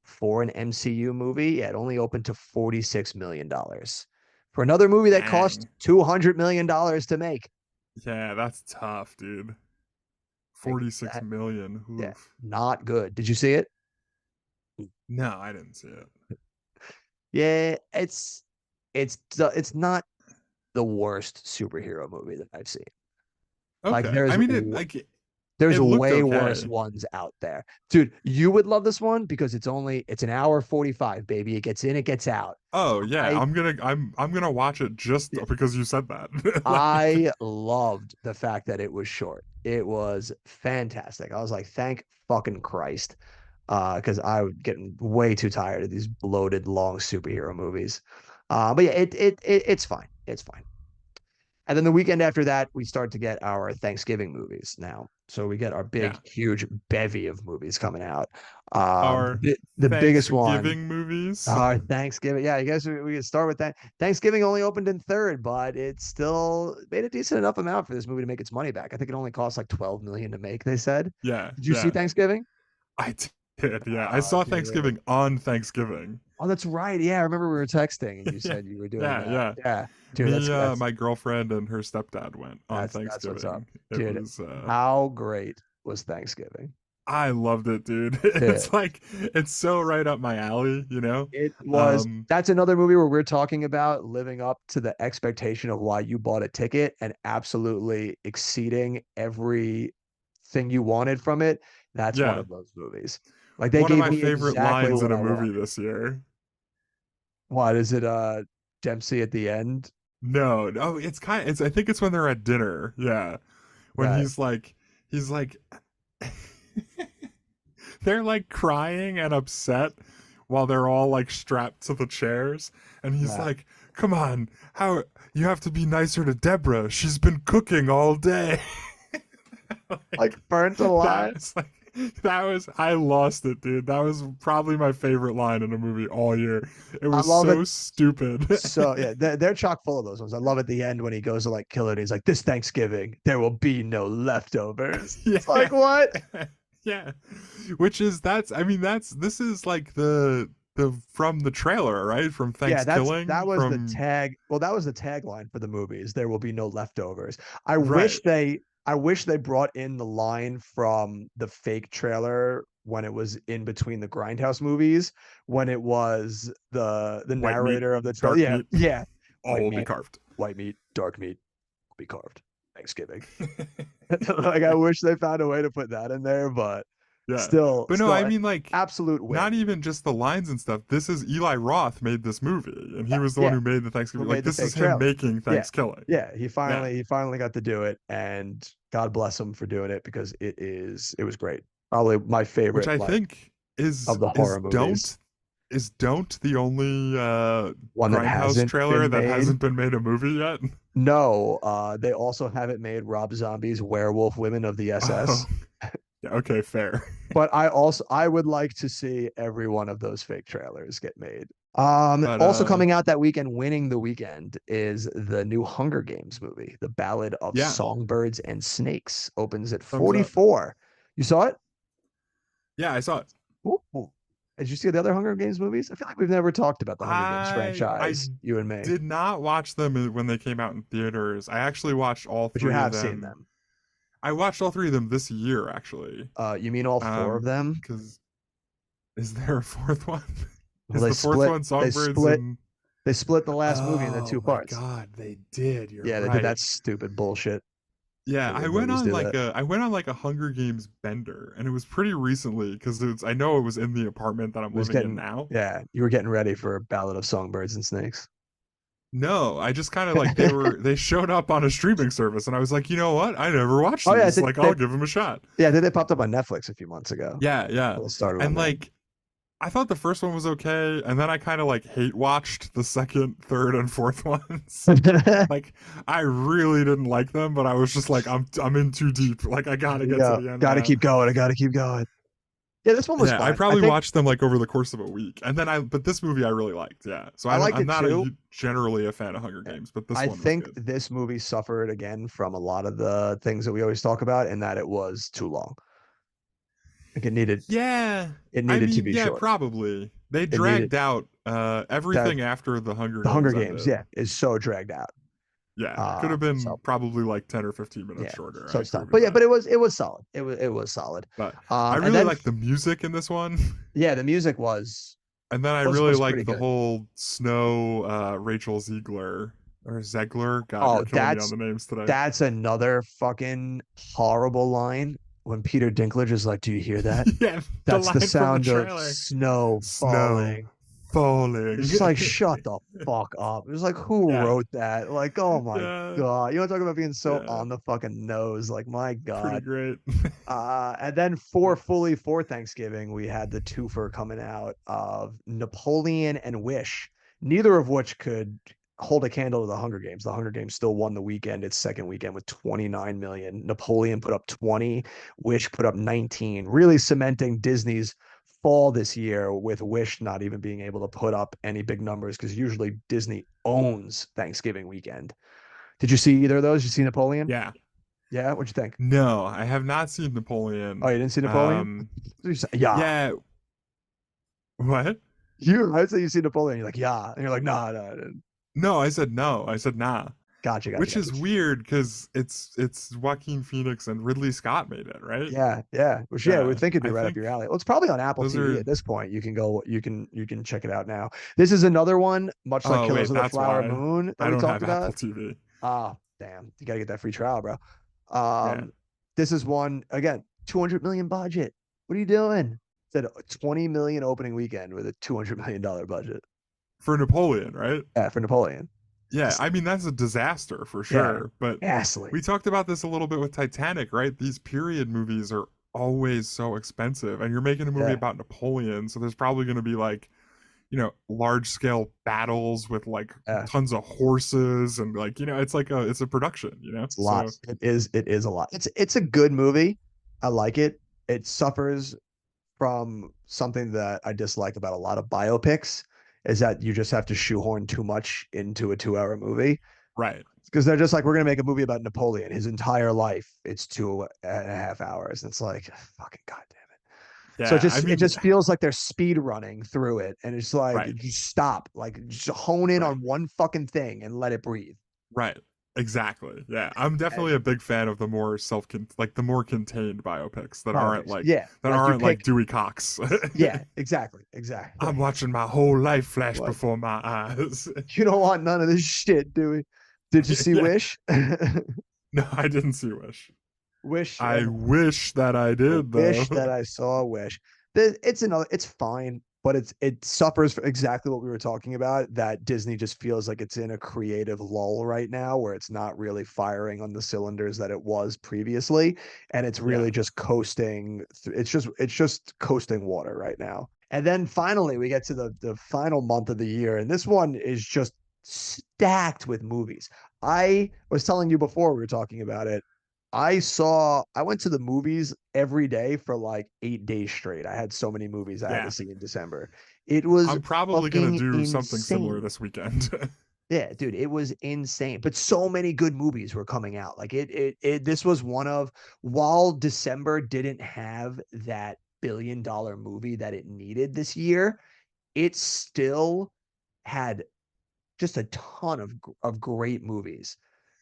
S1: for an MCU movie. Yeah, it only opened to $46 million for another movie that cost
S2: Dang.
S1: $200 million to make.
S2: Yeah, that's tough, dude.
S1: Like
S2: 46
S1: that,
S2: million.
S1: yeah,
S2: Oof.
S1: not good. Did you see it?
S2: No, I didn't see it.
S1: Yeah, it's not the worst superhero movie that I've seen. Like
S2: Okay. I mean,
S1: there's
S2: it looked
S1: way worse
S2: okay.
S1: ones out there. Dude, you would love this one because it's an hour 45, baby. It gets in, it gets out.
S2: Oh yeah,
S1: I
S2: I'm gonna watch it just
S1: yeah,
S2: because you said that. Like,
S1: I loved the fact that it was short. It was fantastic. I was like, thank fucking Christ. Because I was getting way too tired of these bloated long superhero movies. But yeah, it's fine. It's fine. And then the weekend after that, we start to get our Thanksgiving movies now. So we get our big,
S2: yeah,
S1: huge bevy of movies coming out.
S2: our
S1: The biggest one,
S2: Thanksgiving movies.
S1: our Thanksgiving. Yeah, I guess we could start with that. Thanksgiving only opened in third, but it still made a decent enough amount for this movie to make its money back. I think it only cost like 12 million to make, they said.
S2: Yeah,
S1: Did you see
S2: yeah,
S1: Thanksgiving?
S2: I did. Yeah, I
S1: Oh,
S2: saw
S1: dude.
S2: Thanksgiving on Thanksgiving.
S1: Oh, that's right. Yeah, I remember we were texting and you
S2: Yeah,
S1: said you were doing
S2: yeah,
S1: that.
S2: yeah.
S1: Yeah, dude,
S2: Me,
S1: that's
S2: my girlfriend, and her stepdad went on
S1: that's what's up,
S2: Thanksgiving. It
S1: dude.
S2: was
S1: How great was Thanksgiving?
S2: I loved it, dude.
S1: Yeah.
S2: It's like it's so right up my alley, you know?
S1: It was
S2: Um,
S1: that's another movie where we're talking about living up to the expectation of why you bought a ticket and absolutely exceeding everything you wanted from it. That's one
S2: yeah.
S1: of those movies. Like they
S2: One of
S1: gave
S2: my
S1: me
S2: favorite
S1: exactly
S2: lines
S1: what
S2: in a
S1: I
S2: movie
S1: wanted.
S2: this year.
S1: What is it? Dempsey at the end.
S2: No, no, it's kind of, it's I think it's when they're at dinner. Yeah. When
S1: Right.
S2: he's like they're like crying and upset while they're all like strapped to the chairs and he's
S1: Right.
S2: like, "Come on, how you have to be nicer to Deborah. She's been cooking all day."
S1: Like
S2: Like
S1: burnt alive.
S2: that's like that was I lost it, dude. That was probably my favorite line in a movie all year. It
S1: I
S2: was
S1: love it.
S2: so stupid.
S1: So yeah, they're chock full of those ones. I love at the end when he goes to like kill it. He's like, "This Thanksgiving, there will be no leftovers." It's like
S2: Yeah.
S1: what?
S2: Yeah. Which is that's I mean that's this is like the from the trailer, right? From
S1: Yeah, that
S2: Thanksgiving
S1: was the
S2: from
S1: tag. Well, that was the tagline for the movies. There will be no leftovers. I
S2: right.
S1: wish they I wish they brought in the line from the fake trailer when it was in between the Grindhouse movies, when it was the
S2: White meat,
S1: narrator of the trailer.
S2: dark
S1: Yeah,
S2: meat,
S1: yeah.
S2: all
S1: White
S2: will be
S1: meat,
S2: carved.
S1: white meat, dark meat will be carved. Thanksgiving. Like I wish they found a way to put that in there, but
S2: Yeah.
S1: still,
S2: But no,
S1: still
S2: I
S1: an
S2: mean like
S1: absolute
S2: not
S1: win.
S2: even just the lines and stuff. This is Eli Roth made this movie and he was the one
S1: Yeah,
S2: who made the
S1: who
S2: Thanksgiving. Like
S1: made the
S2: this is
S1: fake
S2: him
S1: trailer.
S2: making
S1: Yeah.
S2: Thanksgiving.
S1: Yeah, he
S2: Yeah.
S1: finally got to do it and God bless him for doing it because it was great. Probably my
S2: Which
S1: favorite
S2: I
S1: like
S2: think is
S1: of the
S2: is
S1: horror movies.
S2: don't is don't the only
S1: One that
S2: Grindhouse
S1: hasn't
S2: trailer
S1: been
S2: that
S1: made.
S2: hasn't been made a movie yet.
S1: No, they also haven't made Rob Zombie's Werewolf Women of the
S2: Oh,
S1: SS.
S2: yeah, okay, fair.
S1: But I would like to see every one of those fake trailers get made.
S2: But
S1: Also coming out that weekend, winning the weekend is the new Hunger Games movie, The Ballad of
S2: yeah,
S1: Songbirds and Snakes, opens at
S2: thumbs up.
S1: 44. You saw it?
S2: Yeah, I saw it.
S1: Ooh. Did you see the other Hunger Games movies? I feel like we've never talked about the Hunger Games
S2: I
S1: franchise, you and me,
S2: did not watch them when they came out in theaters. I actually watched all
S1: but you
S2: three of
S1: have seen
S2: them.
S1: them.
S2: I watched all three of them this year, actually.
S1: You mean all four of them?
S2: Because is there a fourth one?
S1: Well,
S2: Is the fourth one
S1: they
S2: Songbirds
S1: split,
S2: and
S1: they split the last movie into
S2: oh
S1: two
S2: my
S1: parts.
S2: god, they did. You're
S1: Yeah, they did
S2: right.
S1: that stupid bullshit.
S2: Yeah,
S1: They always do that.
S2: I went on like a Hunger Games bender, and it was pretty recently because I know it was in the apartment that I'm
S1: It was
S2: living in
S1: getting,
S2: now.
S1: yeah, you were getting ready for Ballad of Songbirds and Snakes.
S2: No, I just kind of like they showed up on a streaming service, and I was like, you know what? I never watched
S1: Oh yeah,
S2: these. Like, I'll give them a shot.
S1: they popped up on Netflix a few months ago.
S2: Yeah, yeah,
S1: It started on
S2: and
S1: there.
S2: like I thought the first one was okay, and then I kind of like hate watched the second, third, and fourth ones. Like I really didn't like them, but I was just like, I'm in too deep. Like I gotta get to
S1: Yeah,
S2: the end
S1: gotta
S2: now.
S1: keep going. I gotta keep going. Yeah, this one was
S2: Yeah, I
S1: fun. I
S2: probably
S1: think
S2: watched them like over the course of a week, and then but this movie I really liked. Yeah, so
S1: I liked
S2: I'm
S1: it
S2: not
S1: too.
S2: generally a fan of Hunger Games, but this
S1: I
S2: one was
S1: think
S2: good.
S1: this movie suffered again from a lot of the things that we always talk about, and that it was too long. Like
S2: Yeah,
S1: it
S2: I
S1: needed to
S2: mean,
S1: be
S2: yeah,
S1: short.
S2: probably they
S1: It needed
S2: dragged out
S1: that
S2: everything after the Hunger
S1: the Hunger
S2: Games
S1: Games,
S2: ended.
S1: yeah, is so dragged out.
S2: Yeah, could have been
S1: So
S2: probably like 10 or 15 minutes
S1: yeah,
S2: shorter.
S1: so
S2: I
S1: it's
S2: agree
S1: tough.
S2: with
S1: But yeah,
S2: that.
S1: it was solid. It was solid.
S2: But I
S1: And
S2: really
S1: then
S2: like the music in this one.
S1: yeah, the music was
S2: And then I really
S1: pretty
S2: like the
S1: good.
S2: whole Snow Rachel Ziegler or Zegler. God,
S1: Oh,
S2: you're killing me on the names today.
S1: that's another fucking horrible line when Peter Dinklage is like, "Do you hear that?
S2: Yeah, the
S1: That's the
S2: line from the
S1: sound of
S2: trailer.
S1: snow
S2: Snow
S1: falling."
S2: falling.
S1: It's just like, shut the fuck up. It was like, who
S2: Yeah,
S1: wrote that? Like, oh my
S2: yeah,
S1: God. You want to talk about being so
S2: yeah.
S1: on the fucking nose? Like, my
S2: Pretty
S1: God.
S2: great.
S1: And then for Thanksgiving, we had the twofer coming out of Napoleon and Wish, neither of which could hold a candle to the Hunger Games. The Hunger Games still won the weekend, its second weekend with 29 million. Napoleon put up 20, Wish put up 19, really cementing Disney's fall this year with Wish not even being able to put up any big numbers because usually Disney owns Thanksgiving weekend. Did you see either of those? Did you see Napoleon?
S2: Yeah.
S1: Yeah, what'd you think?
S2: No, I have not seen
S1: Oh,
S2: Napoleon.
S1: you didn't see Napoleon? Yeah.
S2: Yeah. What?
S1: I would say you see Napoleon. You're like, yeah. And you're like, nah, nah.
S2: No, I said no. I said nah.
S1: Gotcha, gotcha,
S2: which
S1: gotcha.
S2: is weird because it's Joaquin Phoenix and Ridley Scott made it, right?
S1: Yeah, yeah. Which yeah, we
S2: Yeah,
S1: think it'd be
S2: I
S1: right up
S2: think
S1: your alley. Well, it's probably on Apple
S2: those
S1: TV
S2: are.
S1: at this point. You can go, you can check it out now. This is another one, much like
S2: Oh
S1: Killers
S2: wait,
S1: of the
S2: that's
S1: Flower
S2: why
S1: Moon that
S2: I
S1: we
S2: don't
S1: talked
S2: have Apple
S1: about.
S2: TV.
S1: Ah, damn. You gotta get that free trial, bro.
S2: Yeah,
S1: This is one again, 200 million budget. What are you doing? Said 20 million opening weekend with a $200 million budget.
S2: for Napoleon, right?
S1: Yeah, for Napoleon.
S2: Yeah, I mean that's a disaster for
S1: Yeah,
S2: sure. But we
S1: ghastly.
S2: talked about this a little bit with Titanic, right? These period movies are always so expensive, and you're making a movie
S1: Yeah,
S2: about Napoleon, so there's probably going to be like, large scale battles with like
S1: yeah.
S2: tons of horses and like, it's a production,
S1: It's a lot.
S2: So
S1: It is a lot. It's a good movie. I like it. It suffers from something that I dislike about a lot of biopics is that you just have to shoehorn too much into a 2 hour movie
S2: right.
S1: because they're just like, we're going to make a movie about Napoleon, his entire life. It's 2.5 hours. And it's like, fucking goddamn it. So
S2: Yeah, I
S1: it
S2: mean,
S1: just feels like they're speed running through it. And it's like,
S2: right.
S1: just stop, like just hone in
S2: Right.
S1: on one fucking thing and let it breathe.
S2: Right. Exactly. Yeah. I'm definitely
S1: And
S2: a big fan of the more like the more contained biopics that aren't
S1: biopics.
S2: like
S1: Yeah. Like you pick,
S2: Dewey Cox.
S1: yeah, exactly. Exactly.
S2: I'm watching my whole life flash
S1: Like,
S2: before my eyes.
S1: you don't want none of this shit, do we? Did you see
S2: Yeah.
S1: Wish?
S2: No, I didn't see Wish.
S1: Wish.
S2: I wish that I
S1: I
S2: did though.
S1: wish that I saw Wish. It's fine, but it suffers for exactly what we were talking about. That Disney just feels like it's in a creative lull right now, where it's not really firing on the cylinders that it was previously, and it's really
S2: Yeah.
S1: just coasting. It's just coasting water right now. And then finally, we get to the final month of the year, and this one is just stacked with movies. I was telling you before we were talking about it. I went to the movies every day for like 8 days straight. I had so many movies I had to
S2: Yeah.
S1: see in December. It was
S2: I'm probably gonna
S1: fucking
S2: do something similar
S1: insane.
S2: this weekend.
S1: Yeah, dude, it was insane. But so many good movies were coming out. Like this was one of, while December didn't have that $1 billion movie that it needed this year, it still had just a ton of great movies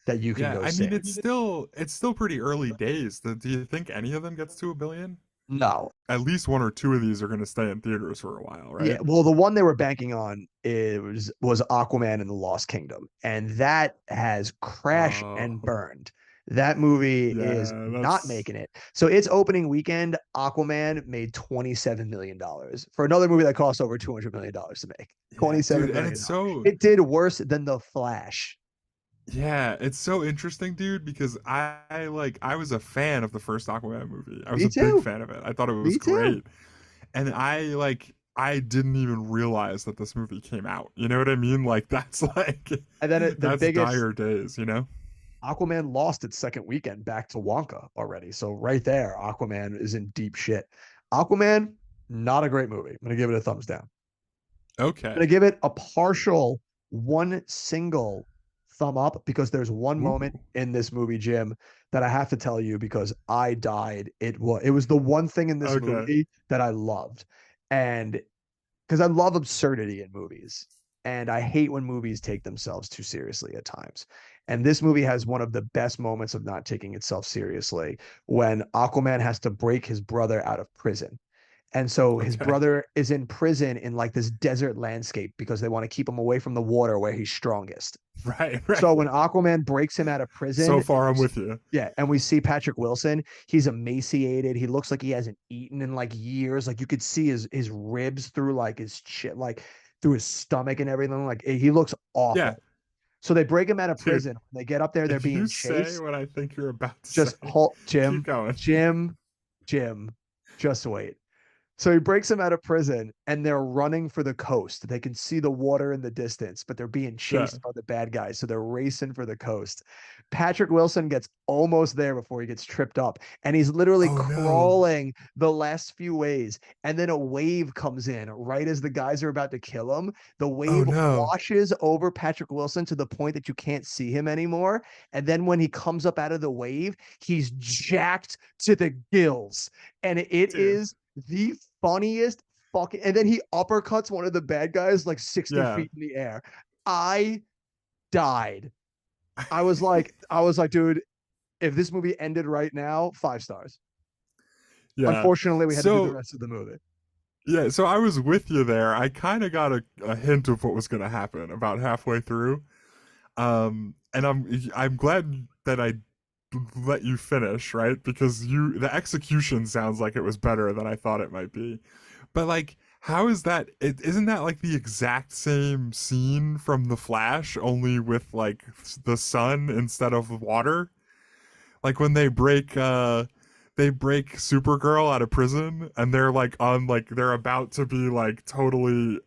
S1: that you can
S2: Yeah,
S1: go
S2: I
S1: see.
S2: mean it's still pretty early days. Do you think any of them gets to 1 billion?
S1: No,
S2: At least one or two of these are going to stay in theaters for a while,
S1: yeah,
S2: right?
S1: well, the one they were banking on was Aquaman and the Lost Kingdom, and that has crashed and
S2: Oh,
S1: burned. That movie is
S2: yeah,
S1: not
S2: that's
S1: making it. So its opening weekend, Aquaman made $27 million for another movie that cost over $200 million to make.
S2: yeah, dude,
S1: $27
S2: and
S1: million.
S2: it's so
S1: It did worse than The Flash.
S2: yeah, it's so interesting, dude, because I was a fan of the first Aquaman movie. I was
S1: Me
S2: a big
S1: too.
S2: fan of it. I thought it was
S1: Me too.
S2: great. And I didn't even realize that this movie came out. You know what I mean? Like that's like
S1: And then the
S2: that's
S1: biggest
S2: dire days, you know?
S1: Aquaman lost its second weekend back to Wonka already. So right there, Aquaman is in deep shit. Aquaman, not a great movie. I'm gonna give it a thumbs down. I'm
S2: Okay.
S1: gonna give it a partial one single thumb up because there's one moment
S2: Ooh.
S1: in this movie, Jim, that I have to tell you because I died. It was the one thing in this
S2: Okay.
S1: movie that I loved. And because I love absurdity in movies. And I hate when movies take themselves too seriously at times. And this movie has one of the best moments of not taking itself seriously when Aquaman has to break his brother out of prison. And so his
S2: Okay.
S1: brother is in prison in like this desert landscape because they want to keep him away from the water where he's strongest.
S2: Right,
S1: So
S2: right.
S1: when Aquaman breaks him out of
S2: So
S1: prison,
S2: far I'm with you.
S1: yeah, and we see Patrick Wilson. He's emaciated. He looks like he hasn't eaten in like years. Like you could see his ribs through like his shit, like through his stomach and everything. Like he looks
S2: Yeah,
S1: awful. So they break him out of
S2: dude.
S1: prison. When they get up there, they're
S2: If you
S1: being
S2: say
S1: chased.
S2: what I think you're about to
S1: Just
S2: say,
S1: hold,
S2: keep
S1: Jim,
S2: going.
S1: Jim, Jim. Just wait. So he breaks him out of prison and they're running for the coast. They can see the water in the distance, but they're being
S2: Yeah.
S1: chased by the bad guys. So they're racing for the coast. Patrick Wilson gets almost there before he gets tripped up. And he's literally
S2: Oh no.
S1: crawling the last few ways. And then a wave comes in right as the guys are about to kill him. The
S2: Oh
S1: wave
S2: no.
S1: washes over Patrick Wilson to the point that you can't see him anymore. And then when he comes up out of the wave, he's jacked to the gills. And it
S2: Dude.
S1: is the funniest fucking, and then he uppercuts one of the bad guys like 60
S2: Yeah.
S1: feet in the air. I died. I was like, dude, if this movie ended right now, 5 stars.
S2: Yeah.
S1: Unfortunately, we had to do the
S2: So
S1: rest of the movie.
S2: yeah, so I was with you there. I kind of got a hint of what was going to happen about halfway through. And I'm glad that I let you finish, right? Because the execution sounds like it was better than I thought it might be. But like, how is that? Isn't that like the exact same scene from The Flash, only with like the sun instead of water? Like when they break Supergirl out of prison and they're like on like they're about to be like totally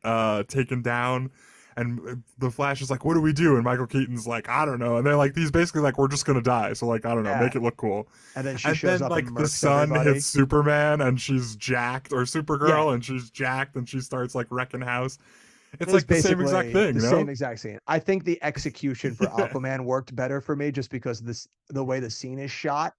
S2: taken down, and the Flash is like, what do we do? And Michael Keaton's like, I don't know. And they're like, he's basically like, we're just gonna die, so like, I don't know,
S1: Yeah.
S2: make it look cool.
S1: And then she
S2: And
S1: shows
S2: then
S1: up and
S2: like the
S1: murks
S2: sun
S1: everybody.
S2: hits Superman and she's jacked, or
S1: Yeah.
S2: Supergirl and she's jacked and she starts like wrecking house.
S1: It
S2: It's
S1: was
S2: like the same exact
S1: basically
S2: thing,
S1: the
S2: you
S1: same
S2: know?
S1: exact scene. I think the execution for
S2: Yeah,
S1: Aquaman worked better for me just because the way the scene is shot.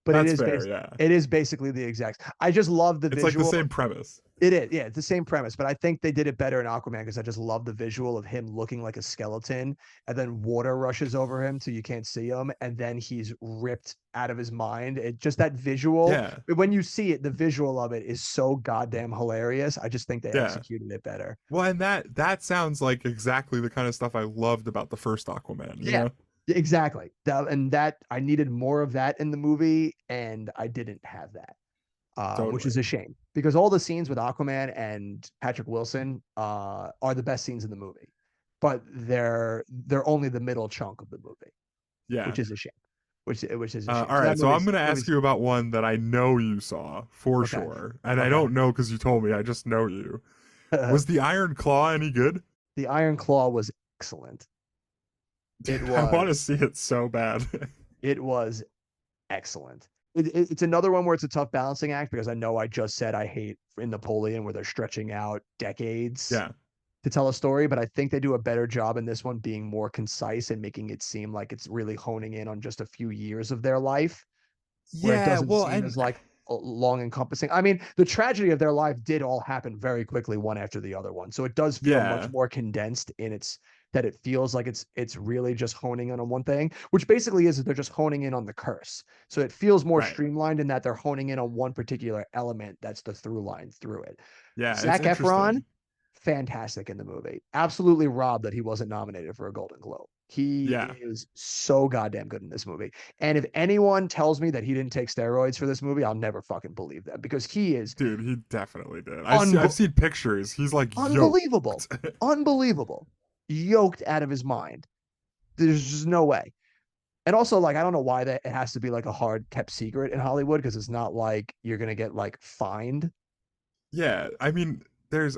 S1: But
S2: that's fair. Yeah,
S1: it is basically the exact. I just love the
S2: it's like the
S1: visual.
S2: same premise.
S1: It is, yeah, it's the same premise, but I think they did it better in Aquaman because I just love the visual of him looking like a skeleton, and then water rushes over him so you can't see him, and then he's ripped out of his mind. It just that visual.
S2: Yeah,
S1: When you see it, the visual of it is so goddamn hilarious. I just think they
S2: yeah.
S1: executed it better.
S2: Well, and that sounds like exactly the kind of stuff I loved about the first Aquaman, you
S1: Yeah,
S2: know?
S1: exactly. That I needed more of that in the movie, and I didn't have that. Which is
S2: Totally.
S1: a shame because all the scenes with Aquaman and Patrick Wilson are the best scenes in the movie, but they're only the middle chunk of the movie,
S2: Yeah.
S1: which is a shame. Which is a shame.
S2: All
S1: So
S2: right,
S1: that
S2: so I'm
S1: movie's
S2: gonna ask you about one that I know you saw for
S1: okay.
S2: sure, and I
S1: Okay.
S2: don't know because you told me. I just know you. Was the Iron Claw any good?
S1: The Iron Claw was excellent.
S2: Dude,
S1: It
S2: I want to
S1: was
S2: see it so bad.
S1: it was excellent. It's another one where it's a tough balancing act because I know I just said I hate in Napoleon where they're stretching out decades
S2: Yeah.
S1: to tell a story, but I think they do a better job in this one being more concise and making it seem like it's really honing in on just a few years of their life, where it
S2: Yeah.
S1: doesn't
S2: Well,
S1: seem
S2: and
S1: as like long encompassing. I mean, the tragedy of their life did all happen very quickly, one after the other one. So it does feel much
S2: yeah.
S1: more condensed in its that it feels like it's really just honing in on one thing, which basically is that they're just honing in on the curse. So it feels more
S2: Right.
S1: streamlined in that they're honing in on one particular element that's the through line through it.
S2: Yeah. It's
S1: Zac Efron,
S2: interesting.
S1: fantastic in the movie. Absolutely robbed that he wasn't nominated for a Golden Globe. He
S2: Yeah.
S1: is so goddamn good in this movie. And if anyone tells me that he didn't take steroids for this movie, I'll never fucking believe them because he is
S2: Dude, he definitely did. I've
S1: unbe-
S2: seen pictures. He's like
S1: unbelievable.
S2: yoked.
S1: Unbelievable. Yoked out of his mind. There's just no way. And also, like, I don't know why that it has to be like a hard kept secret in Hollywood because it's not like you're gonna get like fined.
S2: Yeah. I mean,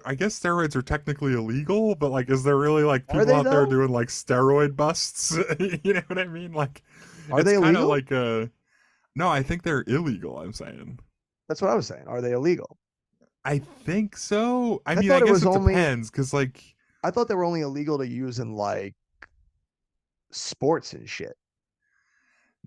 S2: I guess steroids are technically illegal, but like, is there really like
S1: Are
S2: people
S1: they
S2: out there
S1: though?
S2: doing like steroid busts? You know what I mean? Like,
S1: Are
S2: it's
S1: they
S2: kind of
S1: illegal?
S2: like a no. I think they're illegal. I'm saying.
S1: That's what I was saying. Are they illegal?
S2: I think so. I
S1: I
S2: mean, I
S1: thought it
S2: guess
S1: was
S2: it
S1: only
S2: depends because like
S1: I thought they were only illegal to use in like sports and shit.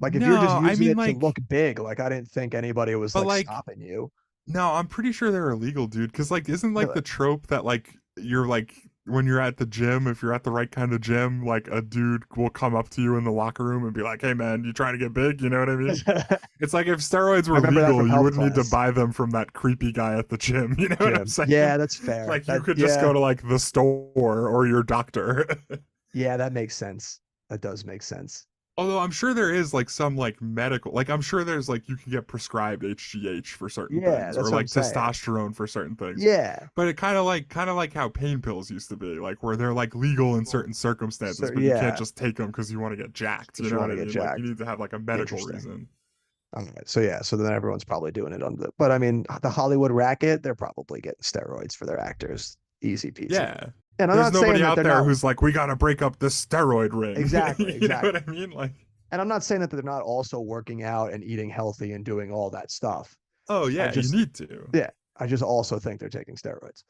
S1: Like if you're just
S2: no, I
S1: using
S2: mean
S1: it to look
S2: like,
S1: big, like I didn't think anybody was
S2: but
S1: like
S2: like
S1: stopping you.
S2: no, I'm pretty sure they're illegal, dude. Because like, isn't like
S1: Really?
S2: the trope that like you're like when you're at the gym, if you're at the right kind of gym, like a dude will come up to you in the locker room and be like, "Hey, man, you trying to get big?" You know what I mean?
S1: I
S2: It's like if steroids were
S1: remember that from
S2: legal, you
S1: health
S2: wouldn't need to
S1: class.
S2: buy them from that creepy guy at the gym. You know what I'm
S1: Gym.
S2: saying?
S1: Yeah, that's fair.
S2: Like you
S1: That
S2: could just
S1: yeah,
S2: go to like the store or your doctor.
S1: yeah, that makes sense. That does make sense.
S2: Although I'm sure there is like some like medical, like I'm sure there's like you can get prescribed HGH for certain
S1: Yeah,
S2: things or
S1: that's what I'm
S2: like
S1: saying.
S2: testosterone for certain things.
S1: Yeah.
S2: But it kind of like how pain pills used to be, like where they're like legal in certain
S1: So
S2: circumstances, but you can't
S1: yeah,
S2: just take them because you want to get jacked. You
S1: because you
S2: know
S1: want
S2: what
S1: to
S2: I
S1: get
S2: mean? Like you
S1: jacked.
S2: need to have like a medical
S1: Interesting.
S2: reason.
S1: All right. So yeah, so then everyone's probably doing it on the but I mean the Hollywood racket, they're probably getting steroids for their actors. Easy peasy.
S2: Yeah.
S1: And I'm
S2: There's
S1: not
S2: nobody
S1: saying that
S2: out
S1: they're
S2: there
S1: not
S2: who's like, we gotta break up this steroid ring.
S1: exactly,
S2: You know what
S1: exactly.
S2: I mean? Like,
S1: And I'm not saying that they're not also working out and eating healthy and doing all that stuff.
S2: oh
S1: I
S2: yeah, you
S1: just
S2: need to.
S1: yeah, I just also think they're taking steroids.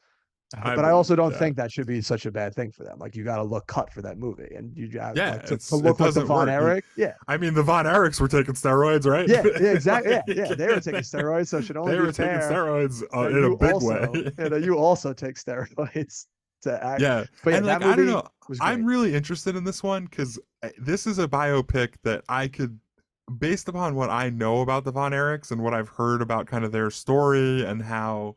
S2: I
S1: But I
S2: believe
S1: also
S2: it.
S1: don't
S2: Yeah.
S1: think that should be such a bad thing for them. Like you got to look cut for that movie, and you got
S2: Yeah,
S1: like to
S2: it
S1: look like the
S2: doesn't
S1: Von
S2: work.
S1: Erich. Yeah,
S2: I mean, the Von Erichs were taking steroids, right?
S1: yeah, yeah, exactly. Yeah, yeah. They were taking
S2: Like,
S1: steroids, so it should only
S2: they
S1: be
S2: were taking
S1: fair
S2: steroids
S1: that
S2: in a
S1: you
S2: big
S1: also,
S2: way.
S1: that you also take steroids to act.
S2: Yeah,
S1: But yeah,
S2: and
S1: that
S2: like I don't
S1: movie
S2: know,
S1: was
S2: I'm
S1: great.
S2: really interested in this one because this is a biopic that I could, based upon what I know about the Von Erichs and what I've heard about kind of their story and how,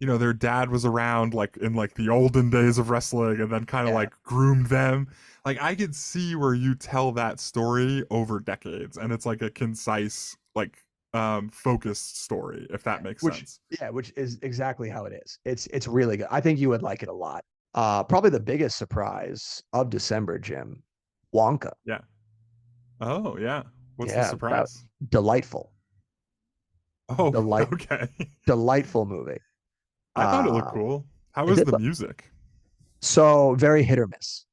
S2: their dad was around like in like the olden days of wrestling and then kind of
S1: Yeah,
S2: like groomed them. Like I could see where you tell that story over decades and it's like a concise, like focused story, if
S1: yeah.
S2: that makes
S1: Which
S2: sense.
S1: yeah, which is exactly how it is. It's really good. I think you would like it a lot. Probably the biggest surprise of December, Jim, Wonka.
S2: Yeah. Oh, yeah. What's the
S1: Yeah, that
S2: surprise?
S1: delightful,
S2: Oh,
S1: delight,
S2: okay.
S1: delightful movie.
S2: I thought it looked
S1: Uh,
S2: cool. How
S1: it
S2: is
S1: did
S2: the
S1: look
S2: music?
S1: so very hit or miss.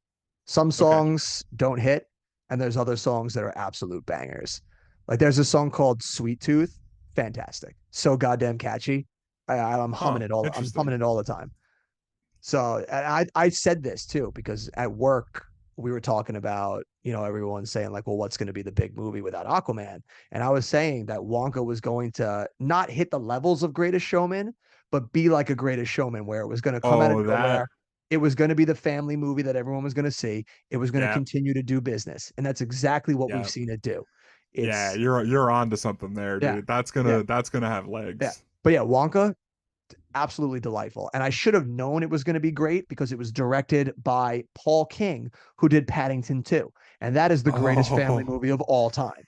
S1: Some
S2: Okay.
S1: songs don't hit, and there's other songs that are absolute bangers. Like there's a song called Sweet Tooth, fantastic, so goddamn catchy. I'm humming
S2: Huh.
S1: it all. I'm humming
S2: Interesting.
S1: it all the time. So and I said this too because at work we were talking about everyone saying like, well, what's going to be the big movie without Aquaman? And I was saying that Wonka was going to not hit the levels of Greatest Showman, but be like a Greatest Showman where it was going to come out of
S2: Oh, that.
S1: nowhere. It was going to be the family movie that everyone was going to see. It was going to
S2: Yeah.
S1: continue to do business, and that's exactly what we've
S2: Yeah.
S1: seen it do.
S2: Yeah,
S1: It's
S2: you're on to something there,
S1: yeah,
S2: dude. That's
S1: yeah,
S2: gonna have
S1: yeah.
S2: legs.
S1: But yeah, Wonka absolutely delightful. And I should have known it was going to be great because it was directed by Paul King, who did Paddington 2. And that is the greatest family
S2: Oh,
S1: movie of all time.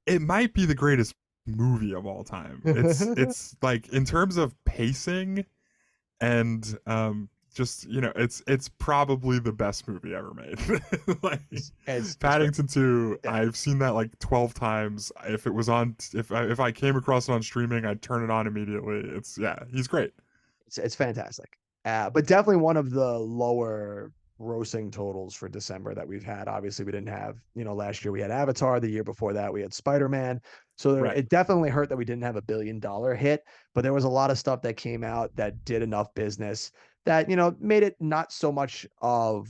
S2: it might be the greatest movie of all time. It's like in terms of pacing and just it's probably the best movie ever made. Like
S1: it's great.
S2: Paddington 2,
S1: Yeah,
S2: I've seen that like 12 times. If it was on if I came across it on streaming, I'd turn it on immediately. It's yeah, he's great.
S1: it's fantastic. But definitely one of the lower grossing totals for December that we've had. Obviously, we didn't have, last year we had Avatar. The year before that, we had Spider-Man. So
S2: Right.
S1: it definitely hurt that we didn't have a $1 billion hit, but there was a lot of stuff that came out that did enough business that, made it not so much of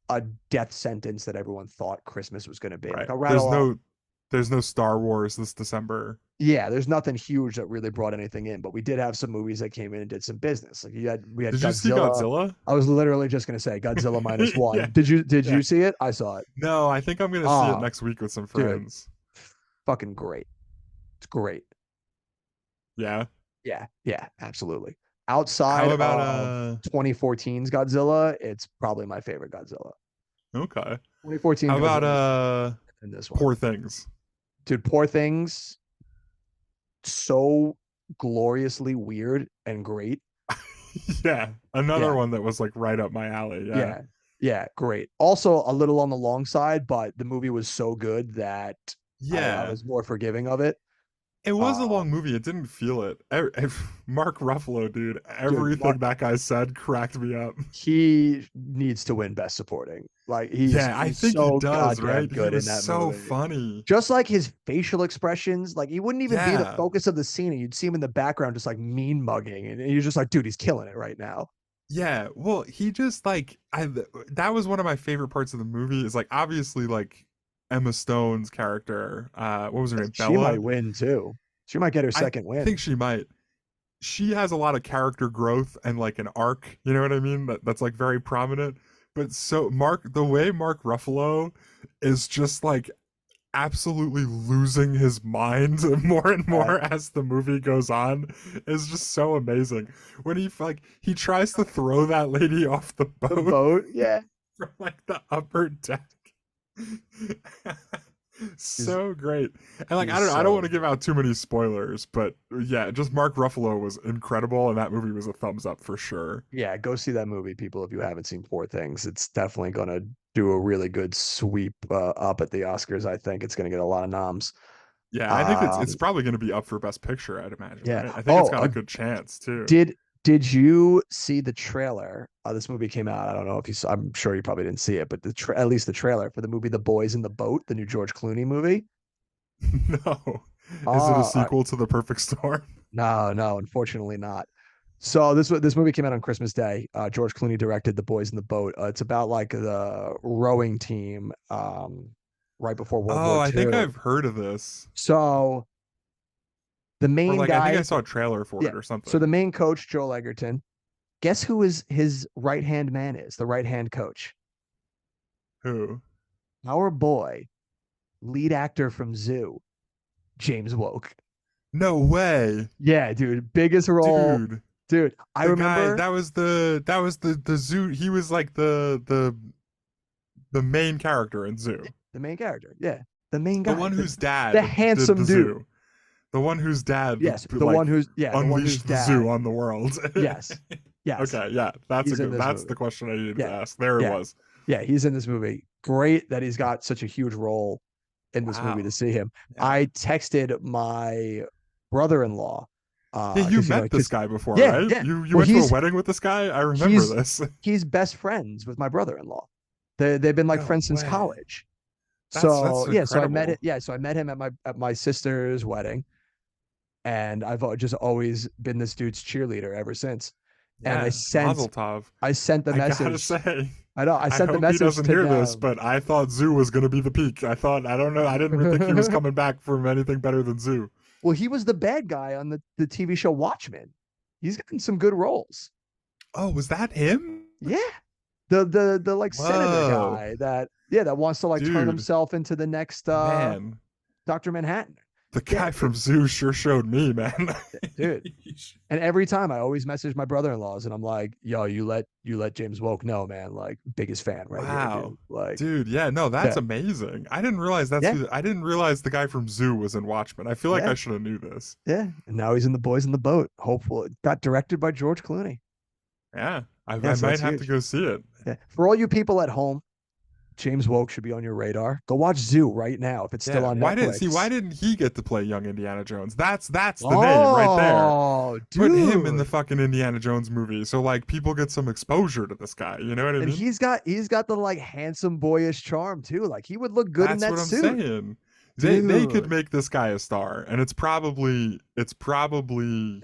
S1: a death sentence that everyone thought Christmas was going to be. Like
S2: Right.
S1: I'll rattle off.
S2: There's no Star Wars this December.
S1: Yeah, there's nothing huge that really brought anything in, but we did have some movies that came in and did some business. Like we had
S2: Did you see
S1: Godzilla.
S2: Godzilla?
S1: I was literally just gonna say Godzilla minus
S2: Yeah.
S1: one. Did you
S2: Yeah.
S1: see it? I saw it.
S2: No, I think I'm gonna see it
S1: Ah,
S2: next week with some
S1: dude,
S2: friends.
S1: fucking great. It's great.
S2: Yeah.
S1: Yeah, yeah, absolutely.
S2: How
S1: Outside
S2: about
S1: of 2014's Godzilla, it's probably my favorite Godzilla.
S2: okay.
S1: 2014
S2: How about
S1: Godzilla and this one.
S2: Poor Things?
S1: Dude, Poor Things, so gloriously weird and great.
S2: Yeah. Another
S1: Yeah,
S2: one that was like right up my alley. Yeah.
S1: yeah, yeah, great. Also a little on the long side, but the movie was so good that I
S2: Yeah.
S1: was more forgiving of it.
S2: It was a long
S1: Um,
S2: movie. It didn't feel it. Mark Ruffalo, dude.
S1: dude,
S2: Everything that guy said cracked me up.
S1: he needs to win Best Supporting. Like
S2: Yeah, I
S1: he's
S2: think he
S1: so
S2: does,
S1: goddamn
S2: right? He
S1: good in
S2: was
S1: that
S2: so
S1: movie.
S2: funny.
S1: Just like his facial expressions, like he wouldn't even be the
S2: Yeah.
S1: focus of the scene, and you'd see him in the background just like mean mugging, and you're just like, dude, he's killing it right now.
S2: Yeah, well, he just like that was one of my favorite parts of the movie is like obviously like Emma Stone's character, what was her name?
S1: She might
S2: Bella?
S1: win too. She might get her
S2: I
S1: second
S2: think
S1: win.
S2: she might. She has a lot of character growth and like an arc, you know what I mean? That's like very prominent. But so the way Mark Ruffalo is just like absolutely losing his mind more and
S1: Uh,
S2: more as the movie goes on is just so amazing. When he tries to throw that lady off the
S1: the
S2: boat
S1: boat, yeah,
S2: from like the upper deck.
S1: he's
S2: So great. And like
S1: he's
S2: I don't
S1: so
S2: want to give out too many spoilers, but yeah, just Mark Ruffalo was incredible and that movie was a thumbs up for sure.
S1: yeah. Go see that movie, people. If you haven't seen Poor Things, it's definitely gonna do a really good sweep up at the Oscars. I think it's gonna get a lot of noms.
S2: Yeah, I think it's
S1: Um,
S2: probably going to be up for best picture, I'd imagine,
S1: yeah.
S2: right? I think it's
S1: Oh,
S2: got a good chance too.
S1: did you see the trailer? This movie came out. I don't know if you saw, I'm sure you probably didn't see it, but at least the trailer for the movie The Boys in the Boat, the new George Clooney movie.
S2: No. Is it a
S1: Oh,
S2: sequel to The Perfect Storm?
S1: no, no, unfortunately not. So this movie came out on Christmas Day. George Clooney directed The Boys in the Boat. It's about like the rowing team right before World
S2: Oh,
S1: War
S2: I think
S1: II.
S2: I've heard of this.
S1: So the
S2: Or
S1: main
S2: like I think I
S1: guy,
S2: saw a trailer for
S1: yeah.
S2: it or
S1: So the
S2: something.
S1: main coach, Joel Egerton, guess who his right hand man is? The right hand coach,
S2: Who?
S1: our boy, lead actor from Zoo, James Woke.
S2: No way,
S1: Yeah, dude, biggest role,
S2: dude.
S1: dude. I
S2: The guy
S1: remember
S2: that was the zoo. He was like the main character in Zoo.
S1: the main character. Yeah, the main
S2: The
S1: guy,
S2: one whose
S1: the
S2: dad did
S1: handsome
S2: the
S1: dude.
S2: zoo. The one whose dad
S1: Yes,
S2: like
S1: the one whose
S2: unleashed the
S1: dad.
S2: zoo on the world.
S1: Yes, yes,
S2: Okay, yeah,
S1: he's in this
S2: that's
S1: movie.
S2: the question I needed to
S1: Yeah,
S2: ask. There it
S1: yeah,
S2: was.
S1: yeah. He's in this movie. Great that he's got such a huge role in this movie to
S2: Wow.
S1: see him.
S2: Yeah.
S1: I texted my brother-in-law,
S2: Yeah, you
S1: because
S2: met this
S1: because
S2: guy before,
S1: yeah,
S2: right?
S1: yeah.
S2: You
S1: Well,
S2: went to a wedding with this guy? I remember
S1: he's
S2: this.
S1: he's best friends with my brother-in-law. They've been like
S2: No
S1: friends since
S2: way.
S1: college.
S2: That's
S1: So yeah, so I met it.
S2: incredible.
S1: Yeah, so I met him at my sister's wedding, and I've just always been this dude's cheerleader ever since. And
S2: Yeah, Mazel Tov.
S1: I sent the
S2: I gotta
S1: message.
S2: say,
S1: I know I
S2: I
S1: sent the
S2: hope he
S1: message
S2: doesn't
S1: to
S2: hear this,
S1: them.
S2: but I thought Zoo was gonna be the peak. I don't know, I didn't think he was coming back from anything better than Zoo.
S1: Well, he was the bad guy on the TV show Watchmen. He's gotten some good roles.
S2: Oh, was that him?
S1: Yeah. The like senator
S2: Whoa,
S1: guy that yeah, that wants to like turn
S2: dude,
S1: himself into the next
S2: man,
S1: Dr. Manhattan.
S2: the
S1: Yeah,
S2: guy from Zoo sure showed me, man.
S1: dude. And every time I always message my brother-in-laws and I'm like, yo, you let James Woke know, man. Like biggest fan right here,
S2: Wow,
S1: dude. Like,
S2: dude, yeah, no, that's
S1: yeah,
S2: amazing. I didn't realize that's
S1: yeah,
S2: who. I didn't realize the guy from Zoo was in Watchmen. I feel like
S1: yeah,
S2: I should have knew this.
S1: yeah. And now he's in The Boys in the Boat. Hopefully. Got directed by George Clooney.
S2: Yeah,
S1: Yeah,
S2: I
S1: so
S2: might
S1: that's
S2: have to
S1: huge.
S2: go see it.
S1: Yeah. For all you people at home, James Woke should be on your radar. Go watch Zoo right now if it's still
S2: Yeah,
S1: on
S2: why
S1: Netflix.
S2: didn't he get to play young Indiana Jones? That's the name right there.
S1: Oh,
S2: Put him in the
S1: dude.
S2: fucking Indiana Jones movie so like people get some exposure to this guy. You know what I
S1: And
S2: mean?
S1: he's got the like handsome boyish charm too. Like he would look good in
S2: That's
S1: that
S2: what I'm
S1: suit.
S2: saying. They could
S1: Dude.
S2: make this guy a star, and it's probably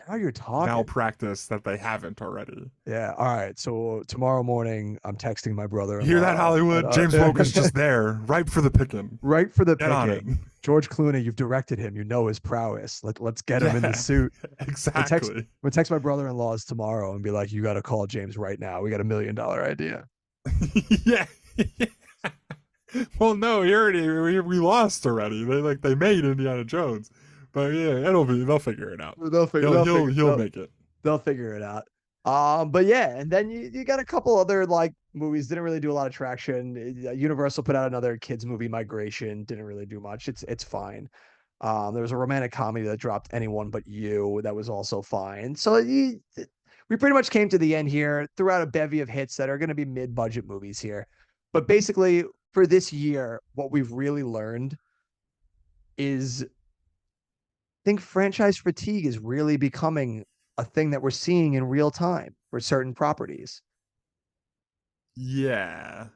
S1: Now you're talking.
S2: malpractice that they haven't already.
S1: Yeah. All right. So tomorrow morning, I'm texting my
S2: You hear that,
S1: brother-in-law.
S2: Hollywood? James Woke is just there, ripe for the picking.
S1: Right for the
S2: Get on it.
S1: picking. George Clooney, you've directed him. You know his prowess. Let's get him in the
S2: Yeah,
S1: suit. I'm
S2: exactly.
S1: gonna text my brother-in-laws tomorrow and be like, you got to call James right now. We got $1 million idea.
S2: Yeah. Well, no, we lost already. They made Indiana Jones, but yeah, they'll figure it out. He'll make it.
S1: They'll figure it out. But yeah, and then you got a couple other like movies didn't really do a lot of traction. Universal put out another kids movie, Migration, didn't really do much. It's fine. There was a romantic comedy that dropped Anyone But You that was also fine. So we pretty much came to the end here, threw out a bevy of hits that are going to be mid-budget movies here. But basically, for this year, what we've really learned is I think franchise fatigue is really becoming a thing that we're seeing in real time for certain properties.
S2: Yeah,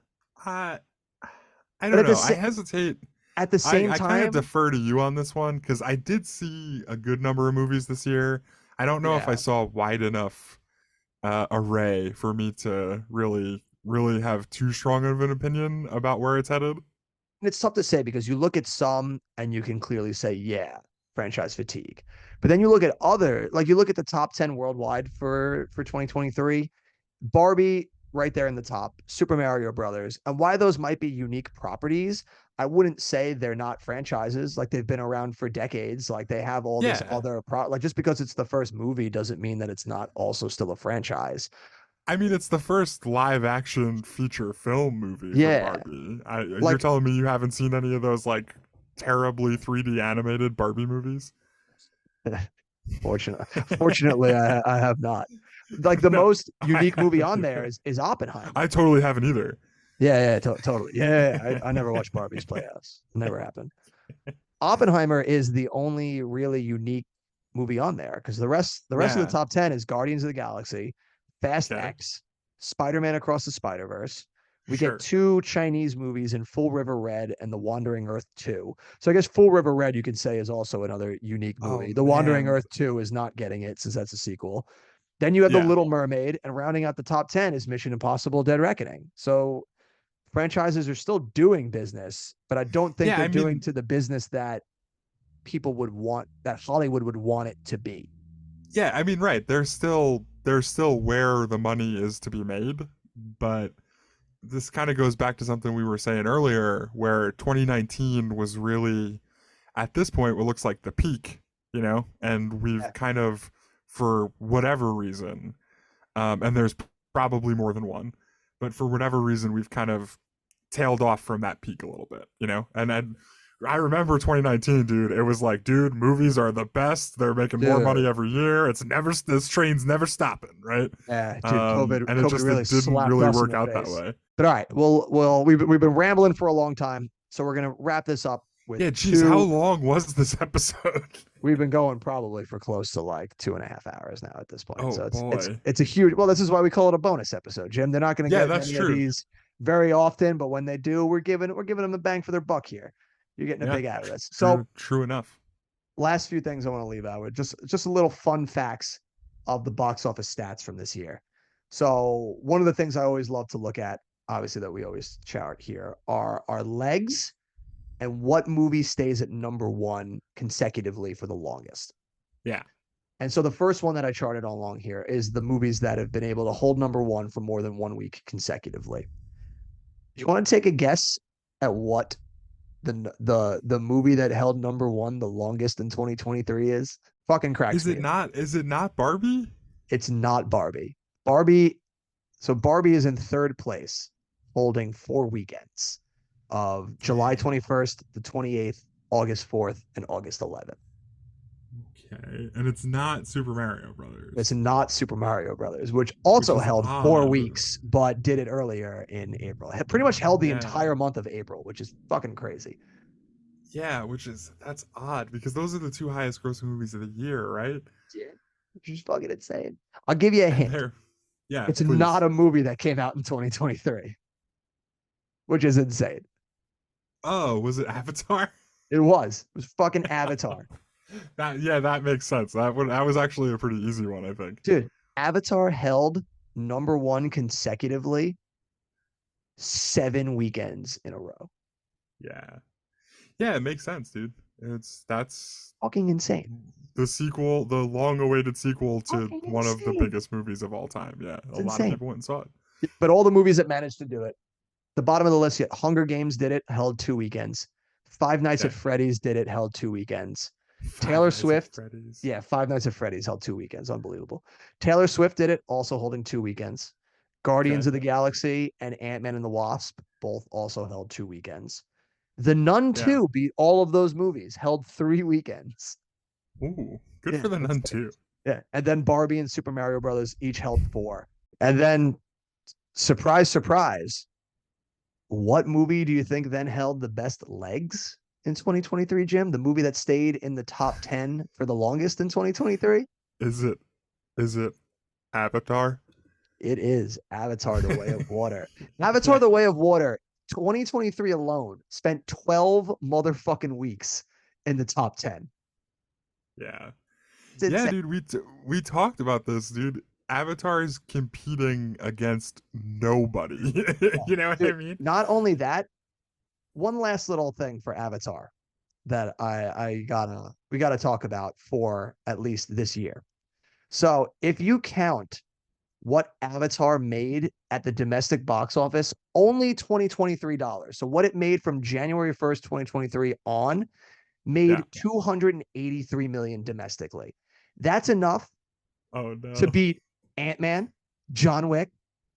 S2: I I
S1: But
S2: don't know. I hesitate.
S1: at the same
S2: I kind of
S1: time,
S2: defer to you on this one because I did see a good number of movies this year. I don't know if I
S1: yeah,
S2: saw a wide enough array for me to really have too strong of an opinion about where it's headed.
S1: it's tough to say because you look at some and you can clearly say, yeah, franchise fatigue. But then you look at other, like you look at the top 10 worldwide for 2023, Barbie right there in the top, Super Mario Brothers. And why those might be unique properties, I wouldn't say they're not franchises. Like they've been around for decades. Like they have all this
S2: Yeah,
S1: other like just because it's the first movie doesn't mean that it's not also still a franchise.
S2: I mean, it's the first live action feature film movie for
S1: Yeah.
S2: Barbie. You're
S1: Like
S2: telling me you haven't seen any of those like terribly 3D animated Barbie movies?
S1: fortunately I have not. Like the
S2: No,
S1: most
S2: I
S1: unique movie
S2: haven't
S1: on there
S2: either.
S1: is
S2: I
S1: Oppenheimer.
S2: totally haven't either.
S1: Totally. I never watched Barbie's Playhouse. Never happened. Oppenheimer is the only really unique movie on there because the rest of the
S2: Yeah.
S1: top 10 is Guardians of the Galaxy, Fast
S2: Okay.
S1: X, Spider-Man Across the Spider-Verse. We get
S2: Sure.
S1: two Chinese movies in Full River Red and The Wandering Earth 2. So I guess Full River Red you could say is also another unique
S2: Oh
S1: movie. The Wandering
S2: man.
S1: Earth 2 is not getting it since that's a sequel. Then you have The
S2: Yeah.
S1: Little Mermaid, and rounding out the top 10 is Mission Impossible Dead Reckoning. So franchises are still doing business, but I don't think
S2: Yeah.
S1: they're
S2: I
S1: doing
S2: mean,
S1: to the business that people would want, that Hollywood would want it to be.
S2: yeah. I mean, right. There's still where the money is to be made, but this kind of goes back to something we were saying earlier, where 2019 was really, at this point, what looks like the peak, and we've
S1: Yeah.
S2: kind of, for whatever reason, and there's probably more than one, but for whatever reason, we've kind of tailed off from that peak a little bit, and I remember 2019, dude. It was like, dude, movies are the best. They're making more money
S1: Dude.
S2: every year. This train's never stopping, right?
S1: Yeah, dude, COVID
S2: And
S1: COVID really
S2: it didn't
S1: slapped
S2: really
S1: us in
S2: work
S1: the
S2: out that
S1: face.
S2: way.
S1: But all right, well, we've been rambling for a long time, so we're gonna wrap this up with
S2: Yeah, geez, how
S1: two.
S2: long was this episode?
S1: We've been going probably for close to like 2.5 hours now at this point.
S2: Oh
S1: So it's
S2: boy.
S1: it's a huge. Well, this is why we call it a bonus episode, Jim. They're not going to
S2: Yeah,
S1: get
S2: that's
S1: many of
S2: true.
S1: these very often, but when they do, we're giving them the bang for their buck here. You're getting a
S2: Yeah,
S1: big out of this. So
S2: true enough.
S1: last few things I want to leave out with just a little fun facts of the box office stats from this year. So one of the things I always love to look at, obviously that we always chart here, are our legs and what movie stays at number one consecutively for the longest.
S2: Yeah.
S1: And so the first one that I charted all along here is the movies that have been able to hold number one for more than 1 week consecutively. Do you want to take a guess at what the movie that held number one the longest in 2023 is? Fucking cracks me.
S2: Is it not Barbie?
S1: It's not Barbie. Barbie is in third place, holding 4 weekends of July 21st, the 28th, August 4th, and August 11th.
S2: Okay. And it's not Super Mario Brothers.
S1: It's not Super Mario Brothers, which also held 4 weeks, but did it earlier in April. It pretty much held the entire month of April, which is fucking crazy.
S2: Yeah, that's odd because those are the two highest grossing movies of the year, right?
S1: Yeah, which is fucking insane. I'll give you a hint.
S2: Yeah,
S1: It's
S2: please.
S1: not a movie that came out in 2023, which is insane.
S2: Oh, was it Avatar?
S1: It was fucking Avatar.
S2: That makes sense. That was actually a pretty easy one, I think.
S1: Dude, Avatar held number one consecutively 7 weekends in a row.
S2: Yeah. Yeah, it makes sense, dude. That's
S1: fucking insane.
S2: The long-awaited sequel to
S1: Fucking
S2: one of the
S1: insane.
S2: biggest movies of all time. Yeah,
S1: It's
S2: a lot of
S1: insane.
S2: people went and saw it.
S1: But all the movies that managed to do it, the bottom of the list yet, Hunger Games did it, held 2 weekends. Five Nights at
S2: Okay.
S1: Freddy's did it, held 2 weekends.
S2: Five
S1: Taylor
S2: Nights at
S1: Swift,
S2: Freddy's.
S1: yeah, Five Nights at Freddy's held 2 weekends. Unbelievable. Taylor Swift did it, also holding 2 weekends. Guardians
S2: Okay.
S1: of the Galaxy and Ant-Man and the Wasp both also held 2 weekends. The Nun 2 beat all of those movies, held 3 weekends.
S2: Ooh, good
S1: Yeah,
S2: for the
S1: that's
S2: Nun
S1: it.
S2: too.
S1: Yeah. And then Barbie and Super Mario Brothers each held 4. And then, surprise, surprise, what movie do you think then held the best legs in 2023, Jim? The movie that stayed in the top 10 for the longest in 2023?
S2: Is it Avatar?
S1: It is Avatar: The Way of Water. Avatar: The Way of Water, 2023 alone, spent 12 motherfucking weeks in the top 10.
S2: Yeah.
S1: It's
S2: Yeah,
S1: insane.
S2: dude, we talked about this, dude. Avatar is competing against nobody. You know what I
S1: Dude,
S2: mean?
S1: not only that, one last little thing for Avatar that we gotta talk about for at least this year. So if you count what Avatar made at the domestic box office, only $2023. So what it made from January 1st, 2023 on made
S2: Yeah.
S1: 283 million domestically. That's enough
S2: Oh
S1: to
S2: no.
S1: beat Ant-Man, John Wick,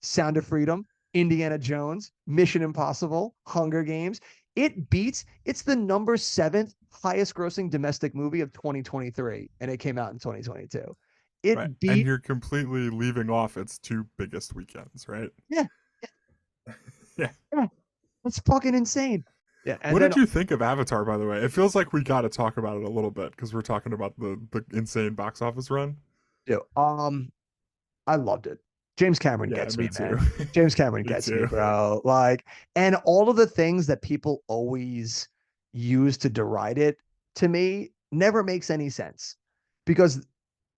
S1: Sound of Freedom, Indiana Jones, Mission Impossible, Hunger Games. It's the number 7th highest grossing domestic movie of 2023, and it came out in 2022. It
S2: Right. And
S1: beat,
S2: you're completely leaving off its two biggest weekends, right?
S1: yeah,
S2: Yeah.
S1: it's fucking insane. Yeah, and
S2: What
S1: then
S2: did you think of Avatar, by the way? It feels like we got to talk about it a little bit because we're talking about the insane box office run.
S1: yeah, I loved it. James Cameron
S2: Yeah,
S1: gets
S2: me
S1: me,
S2: too.
S1: man. James Cameron
S2: Me
S1: gets me,
S2: too.
S1: bro. Like, and all of the things that people always use to deride it, to me, never makes any sense because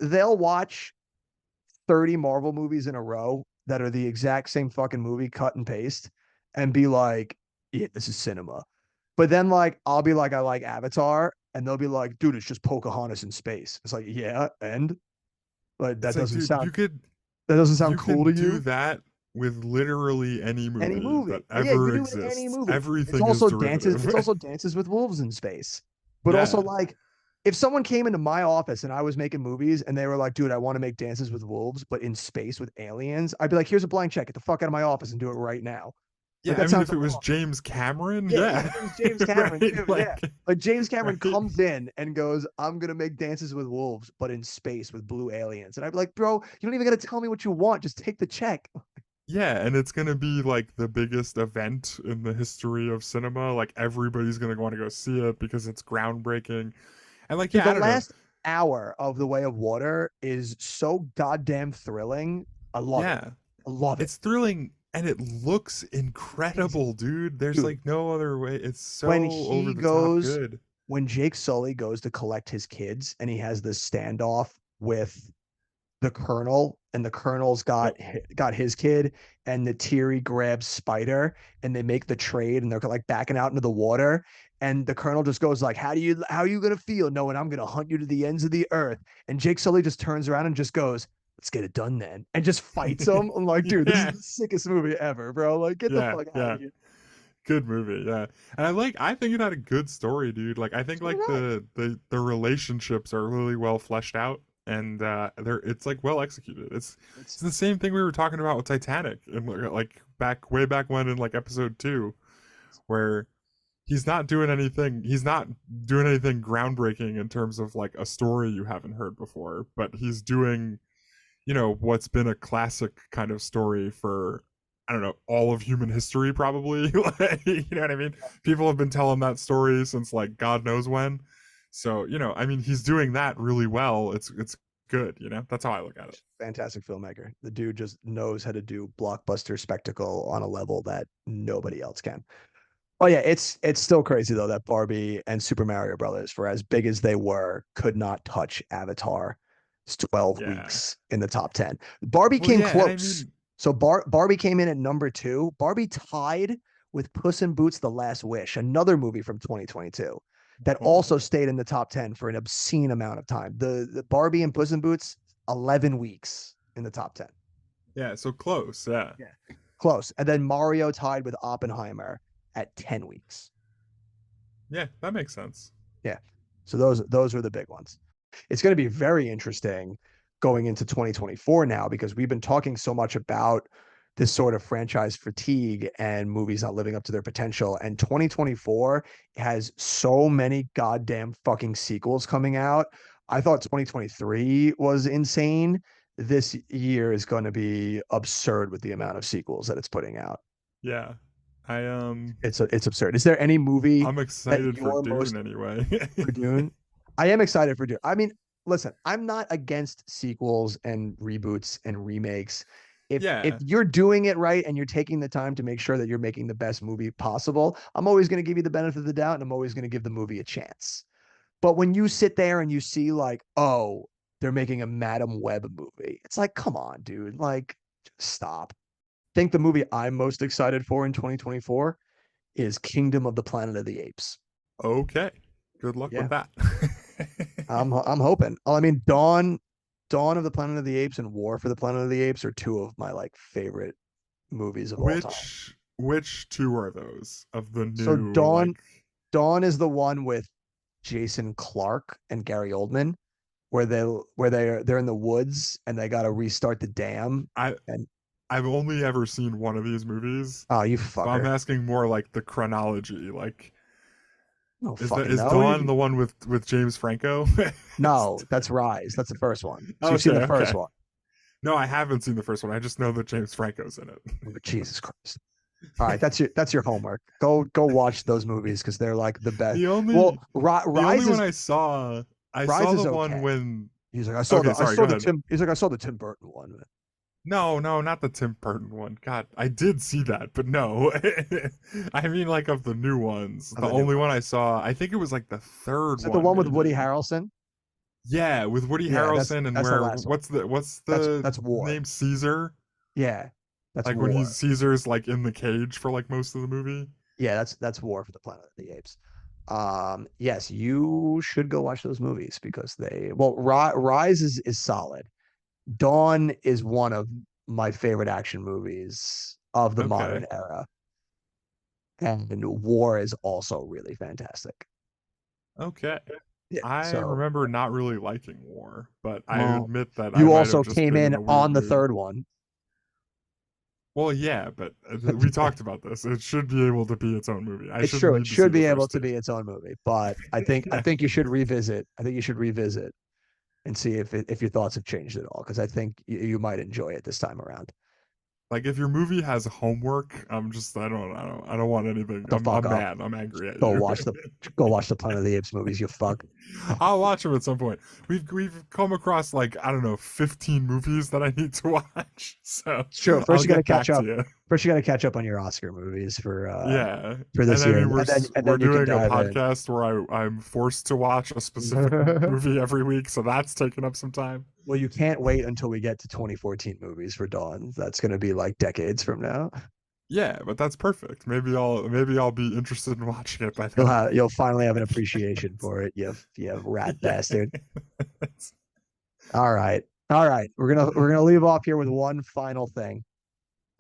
S1: they'll watch 30 Marvel movies in a row that are the exact same fucking movie, cut and paste, and be like, yeah, this is cinema. But then, like, I'll be like, I like Avatar, and they'll be like, dude, it's just Pocahontas in space. It's like, yeah, and like
S2: It's like, dude,
S1: that doesn't sound
S2: you
S1: cool to
S2: can do
S1: you?
S2: that with literally any
S1: Any
S2: movie that
S1: movie. Yeah, you
S2: ever
S1: do it in any
S2: exists.
S1: movie. It's
S2: Everything is
S1: also dances.
S2: derivative.
S1: It's also Dances with Wolves in space. But also
S2: Yeah.
S1: like, if someone came into my office and I was making movies and they were like, "Dude, I want to make Dances with Wolves, but in space with aliens," I'd be like, "Here's a blank check. Get the fuck out of my office and do it right now." Like
S2: Yeah, I
S1: that
S2: mean
S1: sounds
S2: if it
S1: like
S2: was
S1: awesome.
S2: James Cameron,
S1: Yeah, even
S2: yeah.
S1: if it was James Cameron
S2: Right?
S1: too. Yeah. Like James Cameron
S2: Right?
S1: comes in and goes, "I'm gonna make Dances with Wolves, but in space with blue aliens." And I'd be like, "Bro, you don't even gotta tell me what you want. Just take the check."
S2: Yeah, and it's gonna be like the biggest event in the history of cinema. Like everybody's gonna want to go see it because it's groundbreaking. And like,
S1: Dude,
S2: yeah,
S1: the
S2: I don't know.
S1: last hour of The Way of Water is so goddamn thrilling. I love it.
S2: Yeah,
S1: I love it.
S2: it's thrilling and it looks
S1: Amazing.
S2: incredible, dude. There's
S1: Dude,
S2: like no other way. It's
S1: when
S2: so over
S1: he
S2: the top
S1: goes,
S2: good.
S1: when Jake Sully goes to collect his kids and he has this standoff with the colonel, and the colonel's
S2: Yep.
S1: got his kid, and the Neytiri grabs Spider, and they make the trade, and they're like backing out into the water, and the colonel just goes like, how are you gonna feel knowing I'm gonna hunt you to the ends of the earth? And Jake Sully just turns around and just goes, "Let's get it done then," and just fights him. I'm like, dude, this is
S2: Yeah,
S1: the sickest movie ever, bro. Like, get the
S2: yeah,
S1: fuck out of
S2: yeah.
S1: here.
S2: Good movie, yeah. And I think it had a good story, dude. Like I think
S1: So did
S2: like
S1: I.
S2: the relationships are really well fleshed out and they're it's like well executed. It's
S1: It's
S2: the same thing we were talking about with Titanic and like back way back when in like episode 2 where he's not doing anything groundbreaking in terms of like a story you haven't heard before, but he's doing what's been a classic kind of story for I don't know all of human history probably. You know what I mean? People have been telling that story since like God knows when. So I mean, he's doing that really well. It's good. That's how I look at it.
S1: fantastic filmmaker. The dude just knows how to do blockbuster spectacle on a level that nobody else can. Oh yeah, it's still crazy though that Barbie and Super Mario Brothers, for as big as they were, could not touch Avatar. It's 12
S2: Yeah.
S1: weeks in the top 10. Barbie
S2: Well,
S1: came
S2: yeah, and I
S1: close.
S2: mean,
S1: So Barbie came in at number 2. Barbie tied with Puss in Boots: The Last Wish, another movie from 2022 that
S2: oh,
S1: also stayed in the top 10 for an obscene amount of time. The Barbie and Puss in Boots, 11 weeks in the top 10.
S2: yeah, so close. Yeah,
S1: Yeah. Close. And then Mario tied with Oppenheimer at 10 weeks.
S2: yeah, that makes sense.
S1: Yeah. So those are the big ones. It's going to be very interesting going into 2024 now, because we've been talking so much about this sort of franchise fatigue and movies not living up to their potential. And 2024 has so many goddamn fucking sequels coming out. I thought 2023 was insane. This year is going to be absurd with the amount of sequels that it's putting out.
S2: Yeah, I
S1: It's absurd. Is there any movie
S2: I'm
S1: that
S2: excited for
S1: you're
S2: Dune
S1: most
S2: anyway.
S1: for Dune? I am excited for Dune. I mean, listen, I'm not against sequels and reboots and remakes. If
S2: Yeah,
S1: you're doing it right and you're taking the time to make sure that you're making the best movie possible, I'm always going to give you the benefit of the doubt, and I'm always going to give the movie a chance. But when you sit there and you see like, oh, they're making a Madam Web movie, it's like, come on, dude. Like, just stop. I think the movie I'm most excited for in 2024 is Kingdom of the Planet of the Apes.
S2: okay. Good luck with
S1: Yeah,
S2: that.
S1: I'm hoping. Oh, I mean, Dawn of the Planet of the Apes and War for the Planet of the Apes are two of my like favorite movies of all time.
S2: Which two are those of the
S1: So
S2: new like
S1: Dawn is the one with Jason Clarke and Gary Oldman, where they're in the woods and they got to restart the dam.
S2: I
S1: And
S2: I've only ever seen one of these movies.
S1: oh, you
S2: So I'm
S1: fucker!
S2: asking more like the chronology. Like
S1: No
S2: is that
S1: fucking
S2: is
S1: no.
S2: Dawn the one with James Franco?
S1: No, that's Rise. That's the first one. So you've seen
S2: Okay,
S1: the first
S2: okay.
S1: one.
S2: No, I haven't seen the first one. I just know that James Franco's in it.
S1: Oh, Jesus Christ. All right, that's your homework. Go watch those movies because they're like the best.
S2: The
S1: Well,
S2: only the only
S1: Rise
S2: one
S1: is
S2: I
S1: Rise
S2: saw
S1: is
S2: the one
S1: okay.
S2: when
S1: He's like,
S2: okay, sorry, go ahead.
S1: I saw the Tim Burton one.
S2: No, no, not the Tim Burton one. God, I did see that, but no. I mean like of the new ones.
S1: Of
S2: The
S1: the new
S2: only
S1: one.
S2: one I saw, I think it was like the third
S1: Is it the
S2: one
S1: one with Woody
S2: maybe.
S1: Harrelson?
S2: Yeah, with Woody
S1: Yeah, that's
S2: Harrelson and
S1: that's the
S2: where
S1: last one.
S2: what's the
S1: That's War.
S2: name Caesar?
S1: Yeah, that's
S2: Like when
S1: War.
S2: he's Caesar's like in the cage for like most of the movie.
S1: Yeah, that's War for the Planet of the Apes. Yes, you should go watch those movies because Rise is solid. Dawn is one of my favorite action movies of the modern
S2: Okay.
S1: era. And War is also really fantastic.
S2: Okay.
S1: Yeah.
S2: I
S1: So,
S2: remember not really liking War, but I
S1: well,
S2: admit that I
S1: you
S2: might have
S1: also
S2: just
S1: came
S2: been in
S1: in
S2: a weird
S1: on the
S2: mood.
S1: third one.
S2: Well, yeah, but we talked about this. It should be able to be its own movie. I
S1: It's
S2: shouldn't
S1: true. It
S2: need to see
S1: should
S2: the
S1: be able
S2: first
S1: to
S2: two.
S1: be its own movie, but I think you should revisit. I think you should revisit and see if your thoughts have changed at all, because I think you might enjoy it this time around.
S2: Like if your movie has homework, I don't want anything.
S1: The fuck
S2: I'm
S1: up.
S2: mad. I'm angry at
S1: Go
S2: you.
S1: watch the go watch the Planet of the Apes movies. You fuck.
S2: I'll watch them at some point. We've come across like I don't know 15 movies that I need to watch, so
S1: Sure.
S2: I'll
S1: First, you got to
S2: get
S1: catch
S2: back to
S1: up.
S2: you.
S1: First, you got to catch up on your Oscar movies
S2: Yeah,
S1: for this
S2: and I
S1: year,
S2: mean
S1: and then and
S2: we're
S1: then you can
S2: doing a
S1: dive in.
S2: podcast where I'm forced to watch a specific movie every week, so that's taking up some time.
S1: Well, you can't wait until we get to 2014 movies for Dawn. That's going to be like decades from now.
S2: Yeah, but that's perfect. Maybe I'll be interested in watching it by then.
S1: You'll finally have an appreciation for it. You rat
S2: Yeah.
S1: bastard. All right. All right. We're gonna leave off here with one final thing.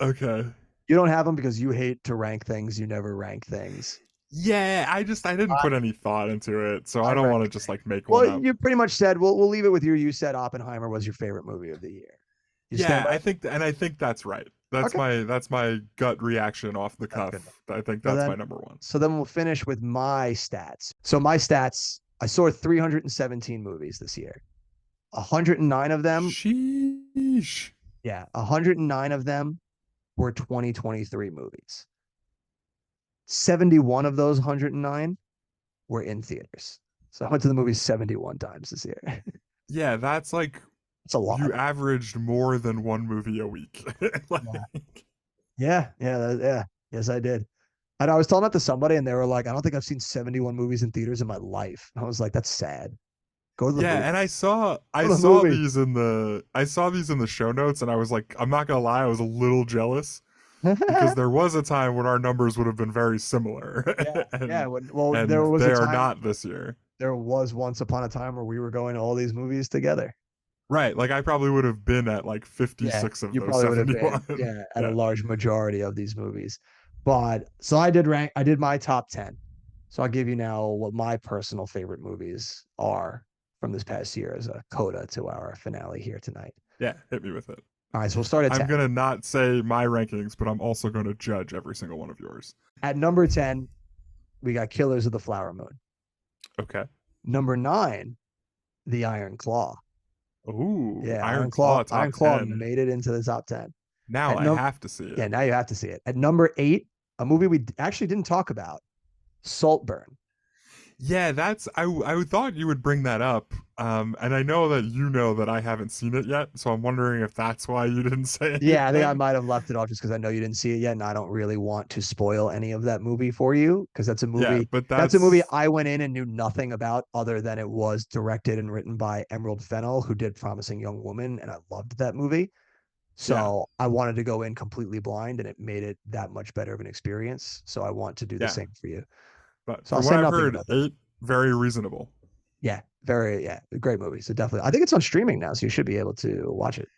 S2: Okay.
S1: You don't have them because you hate to rank things. You never rank things.
S2: Yeah, I didn't
S1: I,
S2: put any thought into it, so
S1: I
S2: I don't
S1: rank
S2: want to just like make one
S1: Well,
S2: up.
S1: you pretty much said we'll leave it with you. You said Oppenheimer was your favorite movie of the year. You stand
S2: Yeah,
S1: by?
S2: I think that's right.
S1: Okay.
S2: That's my gut reaction off the
S1: That's good.
S2: cuff. I think
S1: So
S2: that's my
S1: then
S2: number one.
S1: so then we'll finish with my stats. So my stats, I saw 317 movies this year. 109 of them,
S2: Sheesh.
S1: yeah, 109 of them were 2023 movies. 71 of those 109 were in theaters. So I went to the movies 71 times this year.
S2: Yeah, that's like
S1: It's a lot.
S2: you averaged more than one movie a week. Like,
S1: Yeah. Yes, I did. And I was telling that to somebody, and they were like, "I don't think I've seen 71 movies in theaters in my life." And I was like, "That's sad. Go to the
S2: yeah,
S1: movie.
S2: and
S1: Go to the
S2: I saw these in the show notes, and I was like, I'm not gonna lie, I was a little jealous
S1: movie."
S2: because there was a time when our numbers would have been very similar,
S1: Yeah. Well, there
S2: and
S1: was
S2: they
S1: a
S2: are
S1: time.
S2: not this year.
S1: There was once upon a time where we were going to all these movies together.
S2: Right, like I probably would have been at like
S1: Yeah,
S2: 56 of
S1: you
S2: those
S1: probably would have been,
S2: 71.
S1: yeah, at a
S2: Yeah.
S1: large majority of these movies. But so I did my top 10. So I'll give you now what my personal favorite movies are from this past year as a coda to our finale here tonight.
S2: Yeah, hit me with it.
S1: All right, so we'll start at
S2: I'm
S1: 10.
S2: gonna not say my rankings, but I'm also gonna judge every single one of yours.
S1: At number 10, we got Killers of the Flower Moon.
S2: Okay.
S1: Number 9, The Iron Claw.
S2: Ooh,
S1: Yeah,
S2: Iron Claw
S1: Iron
S2: top
S1: Claw
S2: 10.
S1: made it into the top 10.
S2: Now
S1: At
S2: I have to see it.
S1: Yeah, now you have to see it. At number 8, a movie we actually didn't talk about, Saltburn.
S2: Yeah, that's I thought you would bring that up. And I know that you know that I haven't seen it yet, so I'm wondering if that's why you didn't say
S1: Yeah, I think I
S2: anything.
S1: might have left it off just because I know you didn't see it yet, and I don't really want to spoil any of that movie for you because that's a
S2: Yeah,
S1: movie.
S2: but
S1: That's a movie
S2: that's
S1: I went in and knew nothing about other than it was directed and written by Emerald Fennell, who did Promising Young Woman, and I loved that movie.
S2: yeah,
S1: So I wanted to go in completely blind, and it made it that much better of an experience. So I want to do the
S2: yeah.
S1: same for you.
S2: But
S1: So I'll
S2: from
S1: say
S2: what I've
S1: nothing
S2: heard,
S1: about that.
S2: 8 very reasonable.
S1: Yeah, great movie. So definitely, I think it's on streaming now, so you should be able to watch it.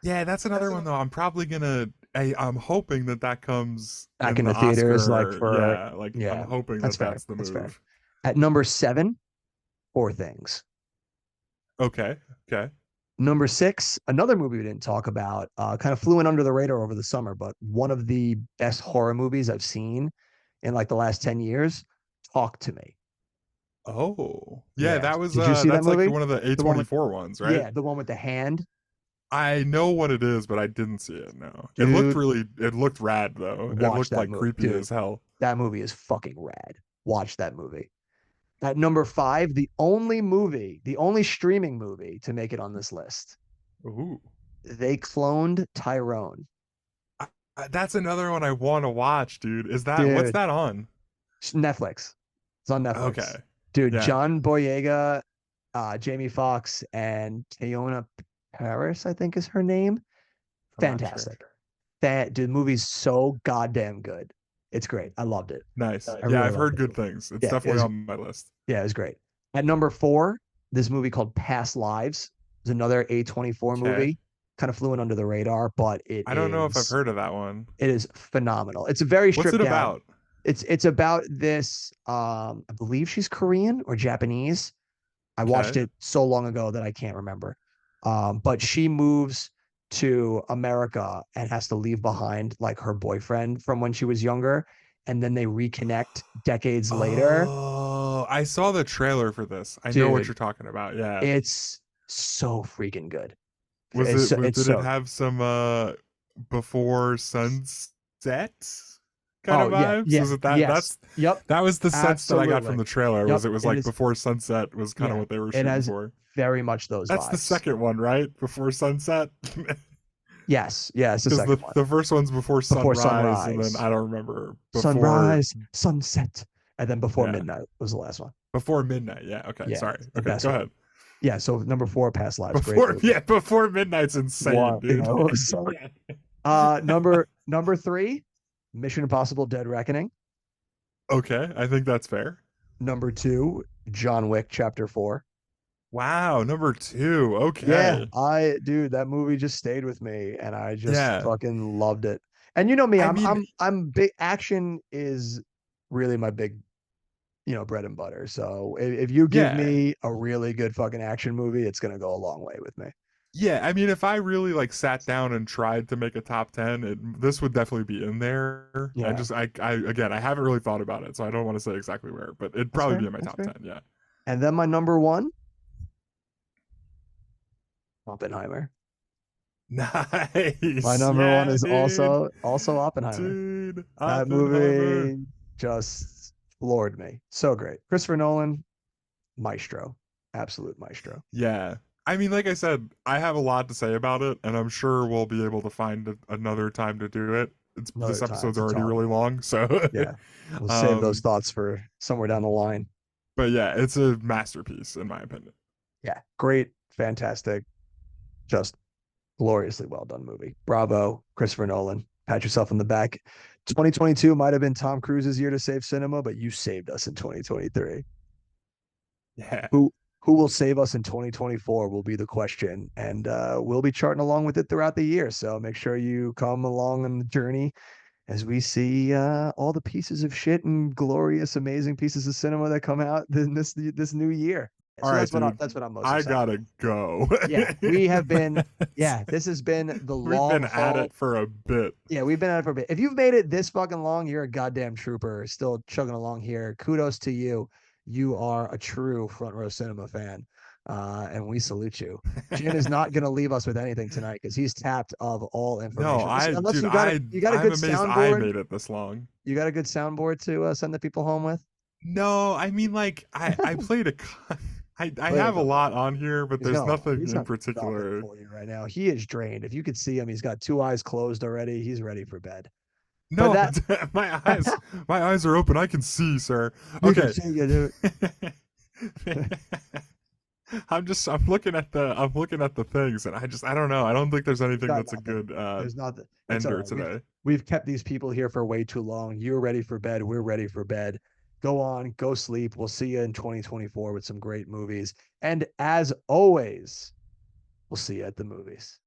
S2: Yeah, that's another one though. I'm probably gonna. I'm hoping that that comes
S1: Back
S2: in
S1: in
S2: the
S1: the theaters, like
S2: Oscar.
S1: for
S2: Yeah, like I'm
S1: yeah,
S2: hoping
S1: that's
S2: that
S1: fair.
S2: that's the
S1: That's fair.
S2: move.
S1: At number 7, Poor Things.
S2: Okay, okay.
S1: Number 6, another movie we didn't talk about, kind of flew in under the radar over the summer, but one of the best horror movies I've seen in like the last 10 years. Talk to Me.
S2: Oh, yeah.
S1: Yeah.
S2: That was
S1: Did you see that
S2: that's like
S1: movie?
S2: one of the
S1: The one with
S2: A24 ones, right?
S1: Yeah, the one with the hand.
S2: I know what it is, but I didn't see it. No,
S1: Dude,
S2: it looked rad though. It
S1: watch
S2: looked
S1: that
S2: like
S1: movie.
S2: creepy
S1: Dude,
S2: as hell.
S1: that movie is fucking rad. Watch that movie. At number 5, the only streaming movie to make it on this list.
S2: Ooh,
S1: They cloned Tyrone.
S2: that's another one I want to watch, dude. Is that what's
S1: Dude,
S2: that on?
S1: Netflix. It's on Netflix.
S2: Okay,
S1: Dude,
S2: yeah,
S1: John Boyega, Jamie Foxx, and Teyona Paris, I think is her name.
S2: I'm not sure.
S1: Fantastic. That dude, the movie's so goddamn good. It's great. I loved it.
S2: Nice.
S1: I
S2: Yeah,
S1: really
S2: I've
S1: loved
S2: heard
S1: it.
S2: good things. It's
S1: Yeah,
S2: definitely on my list.
S1: it was great. At number 4, this movie called Past Lives. It's another A24
S2: Okay.
S1: movie. kind of flew in under the radar, but
S2: I don't know if I've heard of that one.
S1: it is phenomenal. It's a very
S2: What's
S1: stripped
S2: it
S1: down.
S2: about?
S1: It's about this I believe she's Korean or Japanese. I watched
S2: Okay.
S1: it so long ago that I can't remember. But she moves to America and has to leave behind like her boyfriend from when she was younger, and then they reconnect decades later.
S2: Oh, I saw the trailer for this. I know what
S1: Dude,
S2: you're talking about. Yeah.
S1: it's so freaking good.
S2: Was it
S1: It's
S2: did it
S1: so
S2: have some before sunset kind of
S1: oh yeah,
S2: vibes?
S1: yeah,
S2: Was it that?
S1: yes. Yep,
S2: That was the sense that I got from
S1: absolutely.
S2: the trailer.
S1: Yep,
S2: Was it was
S1: it
S2: like
S1: is.
S2: before sunset was kind of
S1: Yeah,
S2: what they were
S1: it
S2: shooting
S1: has
S2: for.
S1: very much those
S2: That's the
S1: vibes.
S2: second one, right? Before sunset?
S1: Yes, yeah, it's the
S2: Because
S1: second one.
S2: the first one's before
S1: Before
S2: sunrise, and then
S1: sunrise,
S2: I don't remember before
S1: sunrise, sunset, and then before
S2: yeah.
S1: midnight was the last one.
S2: Before midnight. Yeah, okay.
S1: Yeah,
S2: Sorry.
S1: the
S2: Okay,
S1: best
S2: go
S1: one.
S2: ahead.
S1: Yeah, so number four, Past Lives, great
S2: Before
S1: movie.
S2: yeah, before midnight's insane,
S1: One,
S2: dude.
S1: so number three, Mission Impossible: Dead Reckoning.
S2: Okay, I think that's fair.
S1: Number two, John Wick Chapter 4.
S2: Wow, number two.
S1: Yeah,
S2: Okay.
S1: dude, that movie just stayed with me and I just
S2: Yeah.
S1: fucking loved it. And you know me,
S2: I
S1: I'm
S2: mean,
S1: I'm I'm big action is really my big, bread and butter. So if you give
S2: yeah.
S1: me a really good fucking action movie, it's gonna go a long way with me.
S2: Yeah, I mean, if I really like sat down and tried to make a top 10, this would definitely be in there.
S1: Yeah,
S2: Again, I haven't really thought about it, so I don't want to say exactly where, but it'd
S1: that's
S2: probably
S1: fair.
S2: be in my
S1: That's
S2: top
S1: fair.
S2: 10. Yeah.
S1: And then my number one, Oppenheimer. My
S2: Nice.
S1: number one
S2: Yeah,
S1: is
S2: dude.
S1: also Oppenheimer.
S2: Dude,
S1: That
S2: Oppenheimer.
S1: movie just floored me. So great. Christopher Nolan, maestro, absolute maestro.
S2: Yeah. I mean, like I said, I have a lot to say about it, and I'm sure we'll be able to find another time to do it.
S1: Another
S2: This
S1: time
S2: episode's
S1: to
S2: already
S1: talk.
S2: really long, so
S1: Yeah, we'll save those
S2: um,
S1: thoughts for somewhere down the line.
S2: but yeah, it's a masterpiece in my opinion.
S1: Yeah, great, fantastic, just gloriously well done movie. Bravo, Christopher Nolan. Pat yourself on the back. 2022 might have been Tom Cruise's year to save cinema, but you saved us in 2023.
S2: Yeah.
S1: Who will save us in 2024 will be the question, and we'll be charting along with it throughout the year. So make sure you come along on the journey as we see all the pieces of shit and glorious, amazing pieces of cinema that come out in this new year.
S2: All
S1: So
S2: right, dude.
S1: that's what I'm most
S2: I
S1: excited.
S2: gotta go.
S1: Yeah, we have been. Yeah, this has been the
S2: We've
S1: long
S2: been at
S1: haul.
S2: it for a bit.
S1: Yeah, we've been at it for a bit. If you've made it this fucking long, you're a goddamn trooper. Still chugging along here. Kudos to you. You are a true front row cinema fan, and we salute you. Jim is not going to leave us with anything tonight because he's tapped of all
S2: No,
S1: information. Unless you got a
S2: I'm
S1: good
S2: amazed I
S1: soundboard.
S2: made it this long.
S1: You got a good soundboard to send the people home with.
S2: No, I mean like I played a I
S1: Play a
S2: have a
S1: couple.
S2: lot on here, but there's nothing
S1: He's
S2: in
S1: got nothing
S2: particular.
S1: for you right now. He is drained. If you could see him, he's got two eyes closed already. He's ready for bed. But
S2: No,
S1: that
S2: my eyes are open. I can see, sir.
S1: you can
S2: Okay.
S1: see you do
S2: I'm looking at the things and I don't know. I don't think there's anything
S1: got
S2: that's a
S1: nothing.
S2: good
S1: There's nothing. It's all
S2: ender
S1: right.
S2: today.
S1: We've kept these people here for way too long. You're ready for bed. We're ready for bed. Go on, go sleep. We'll see you in 2024 with some great movies. And as always, we'll see you at the movies.